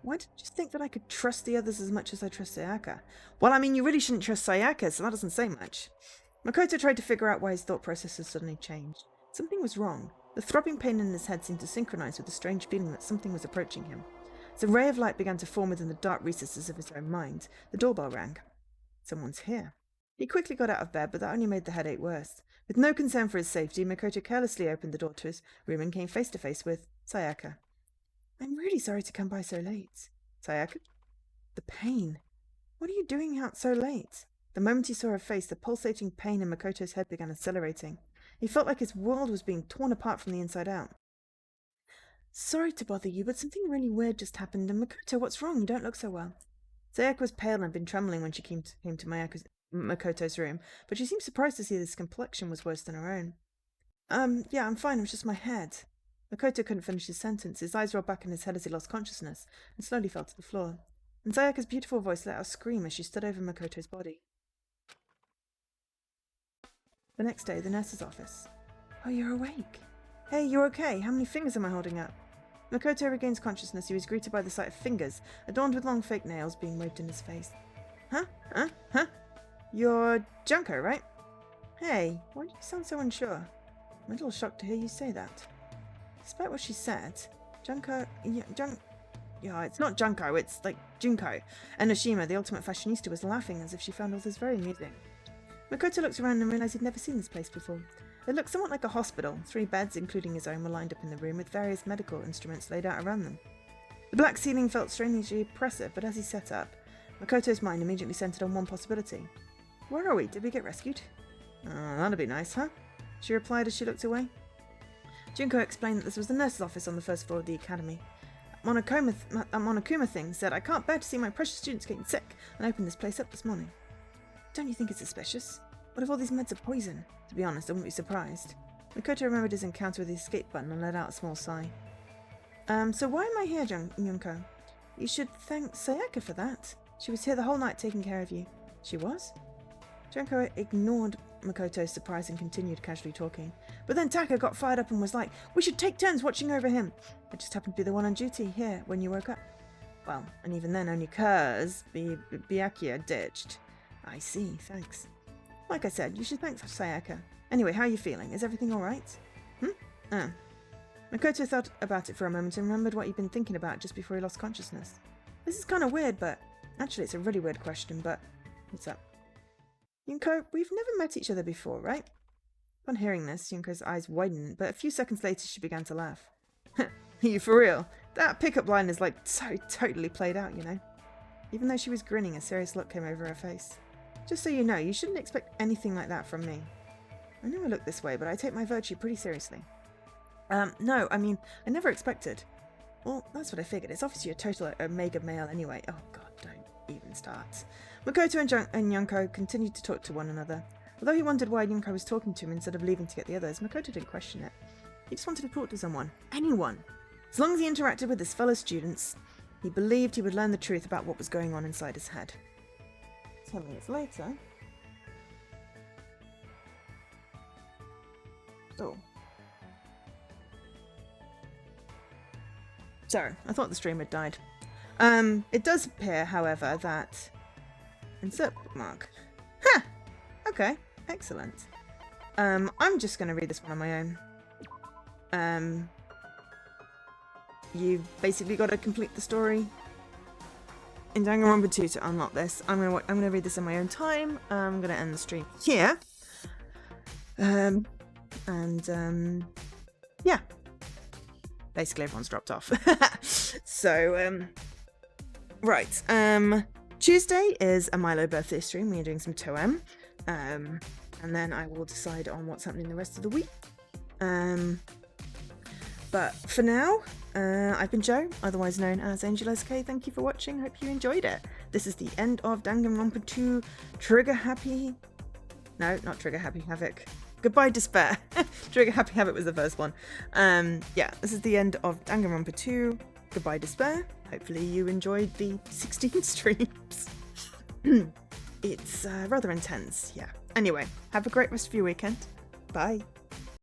Speaker 1: Why did you just think that I could trust the others as much as I trust Sayaka? Well, I mean, you really shouldn't trust Sayaka, so that doesn't say much. Makoto tried to figure out why his thought process had suddenly changed. Something was wrong. The throbbing pain in his head seemed to synchronize with the strange feeling that something was approaching him. As a ray of light began to form within the dark recesses of his own mind, the doorbell rang. Someone's here. He quickly got out of bed, but that only made the headache worse. With no concern for his safety, Makoto carelessly opened the door to his room and came face to face with Sayaka. I'm really sorry to come by so late. Sayaka? The pain. What are you doing out so late? The moment he saw her face, the pulsating pain in Makoto's head began accelerating. He felt like his world was being torn apart from the inside out. Sorry to bother you, but something really weird just happened, and Makoto, what's wrong? You don't look so well. Sayaka was pale and had been trembling when she came to Makoto's room, but she seemed surprised to see this complexion was worse than her own. Yeah, I'm fine, it was just my head. Makoto couldn't finish his sentence. His eyes rolled back in his head as he lost consciousness, and slowly fell to the floor. And Sayaka's beautiful voice let out a scream as she stood over Makoto's body. The next day, the nurse's office. Oh, you're awake. Hey, you okay? How many fingers am I holding up? Makoto regains consciousness. He was greeted by the sight of fingers, adorned with long fake nails, being waved in his face. Huh? You're Junko, right? Hey, why do you sound so unsure? I'm a little shocked to hear you say that. Despite what she said, it's not Junko, it's like Junko. And Oshima, the ultimate fashionista, was laughing as if she found all this very amusing. Makoto looked around and realized he'd never seen this place before. It looked somewhat like a hospital. 3 beds, including his own, were lined up in the room with various medical instruments laid out around them. The black ceiling felt strangely oppressive, but as he sat up, Makoto's mind immediately centered on one possibility. Where are we? Did we get rescued? Oh, that'd be nice, huh? She replied as she looked away. Junko explained that this was the nurse's office on the first floor of the academy. Monokuma thing said, I can't bear to see my precious students getting sick, and opened this place up this morning. Don't you think it's suspicious? What if all these meds are poison? To be honest, I wouldn't be surprised. Makoto remembered his encounter with the escape button and let out a small sigh. So why am I here, Junko? You should thank Sayaka for that. She was here the whole night taking care of you. She was? Junko ignored Makoto's surprise and continued casually talking. But then Taka got fired up and was like, we should take turns watching over him. I just happened to be the one on duty here when you woke up. Well, and even then only 'cause Byakuya ditched. I see, thanks. Like I said, you should thank Sayaka. Anyway, how are you feeling? Is everything alright? Makoto thought about it for a moment and remembered what he'd been thinking about just before he lost consciousness. This is kind of weird, but... Actually, it's a really weird question, but... What's up? Yunko, we've never met each other before, right? Upon hearing this, Yunko's eyes widened, but a few seconds later she began to laugh. Are you for real? That pickup line is like so totally played out, you know? Even though she was grinning, a serious look came over her face. Just so you know, you shouldn't expect anything like that from me. I know I look this way, but I take my virtue pretty seriously. No, I mean, I never expected. Well, that's what I figured. It's obviously a total omega male anyway. Oh god, don't even start. Makoto and Yunko continued to talk to one another. Although he wondered why Yunko was talking to him instead of leaving to get the others, Makoto didn't question it. He just wanted to talk to someone. Anyone. As long as he interacted with his fellow students, he believed he would learn the truth about what was going on inside his head. 10 minutes later... Oh. Sorry, I thought the stream had died. It does appear, however, that... Insert bookmark. Huh! Okay, excellent. I'm just going to read this one on my own. You've basically got to complete the story in Danganronpa 2 to unlock this. I'm gonna read this in my own time. I'm gonna end the stream here. Yeah. Basically everyone's dropped off. So, right. Tuesday is a Milo birthday stream. We are doing some Toem. And then I will decide on what's happening the rest of the week. But for now, I've been Jo, otherwise known as Angel SK. Thank you for watching. Hope you enjoyed it. This is the end of Danganronpa 2 Trigger Happy... No, not Trigger Happy Havoc. Goodbye Despair. Trigger Happy Havoc was the first one. Yeah, this is the end of Danganronpa 2 Goodbye Despair. Hopefully you enjoyed the 16 streams. It's rather intense, yeah. Anyway, have a great rest of your weekend. Bye.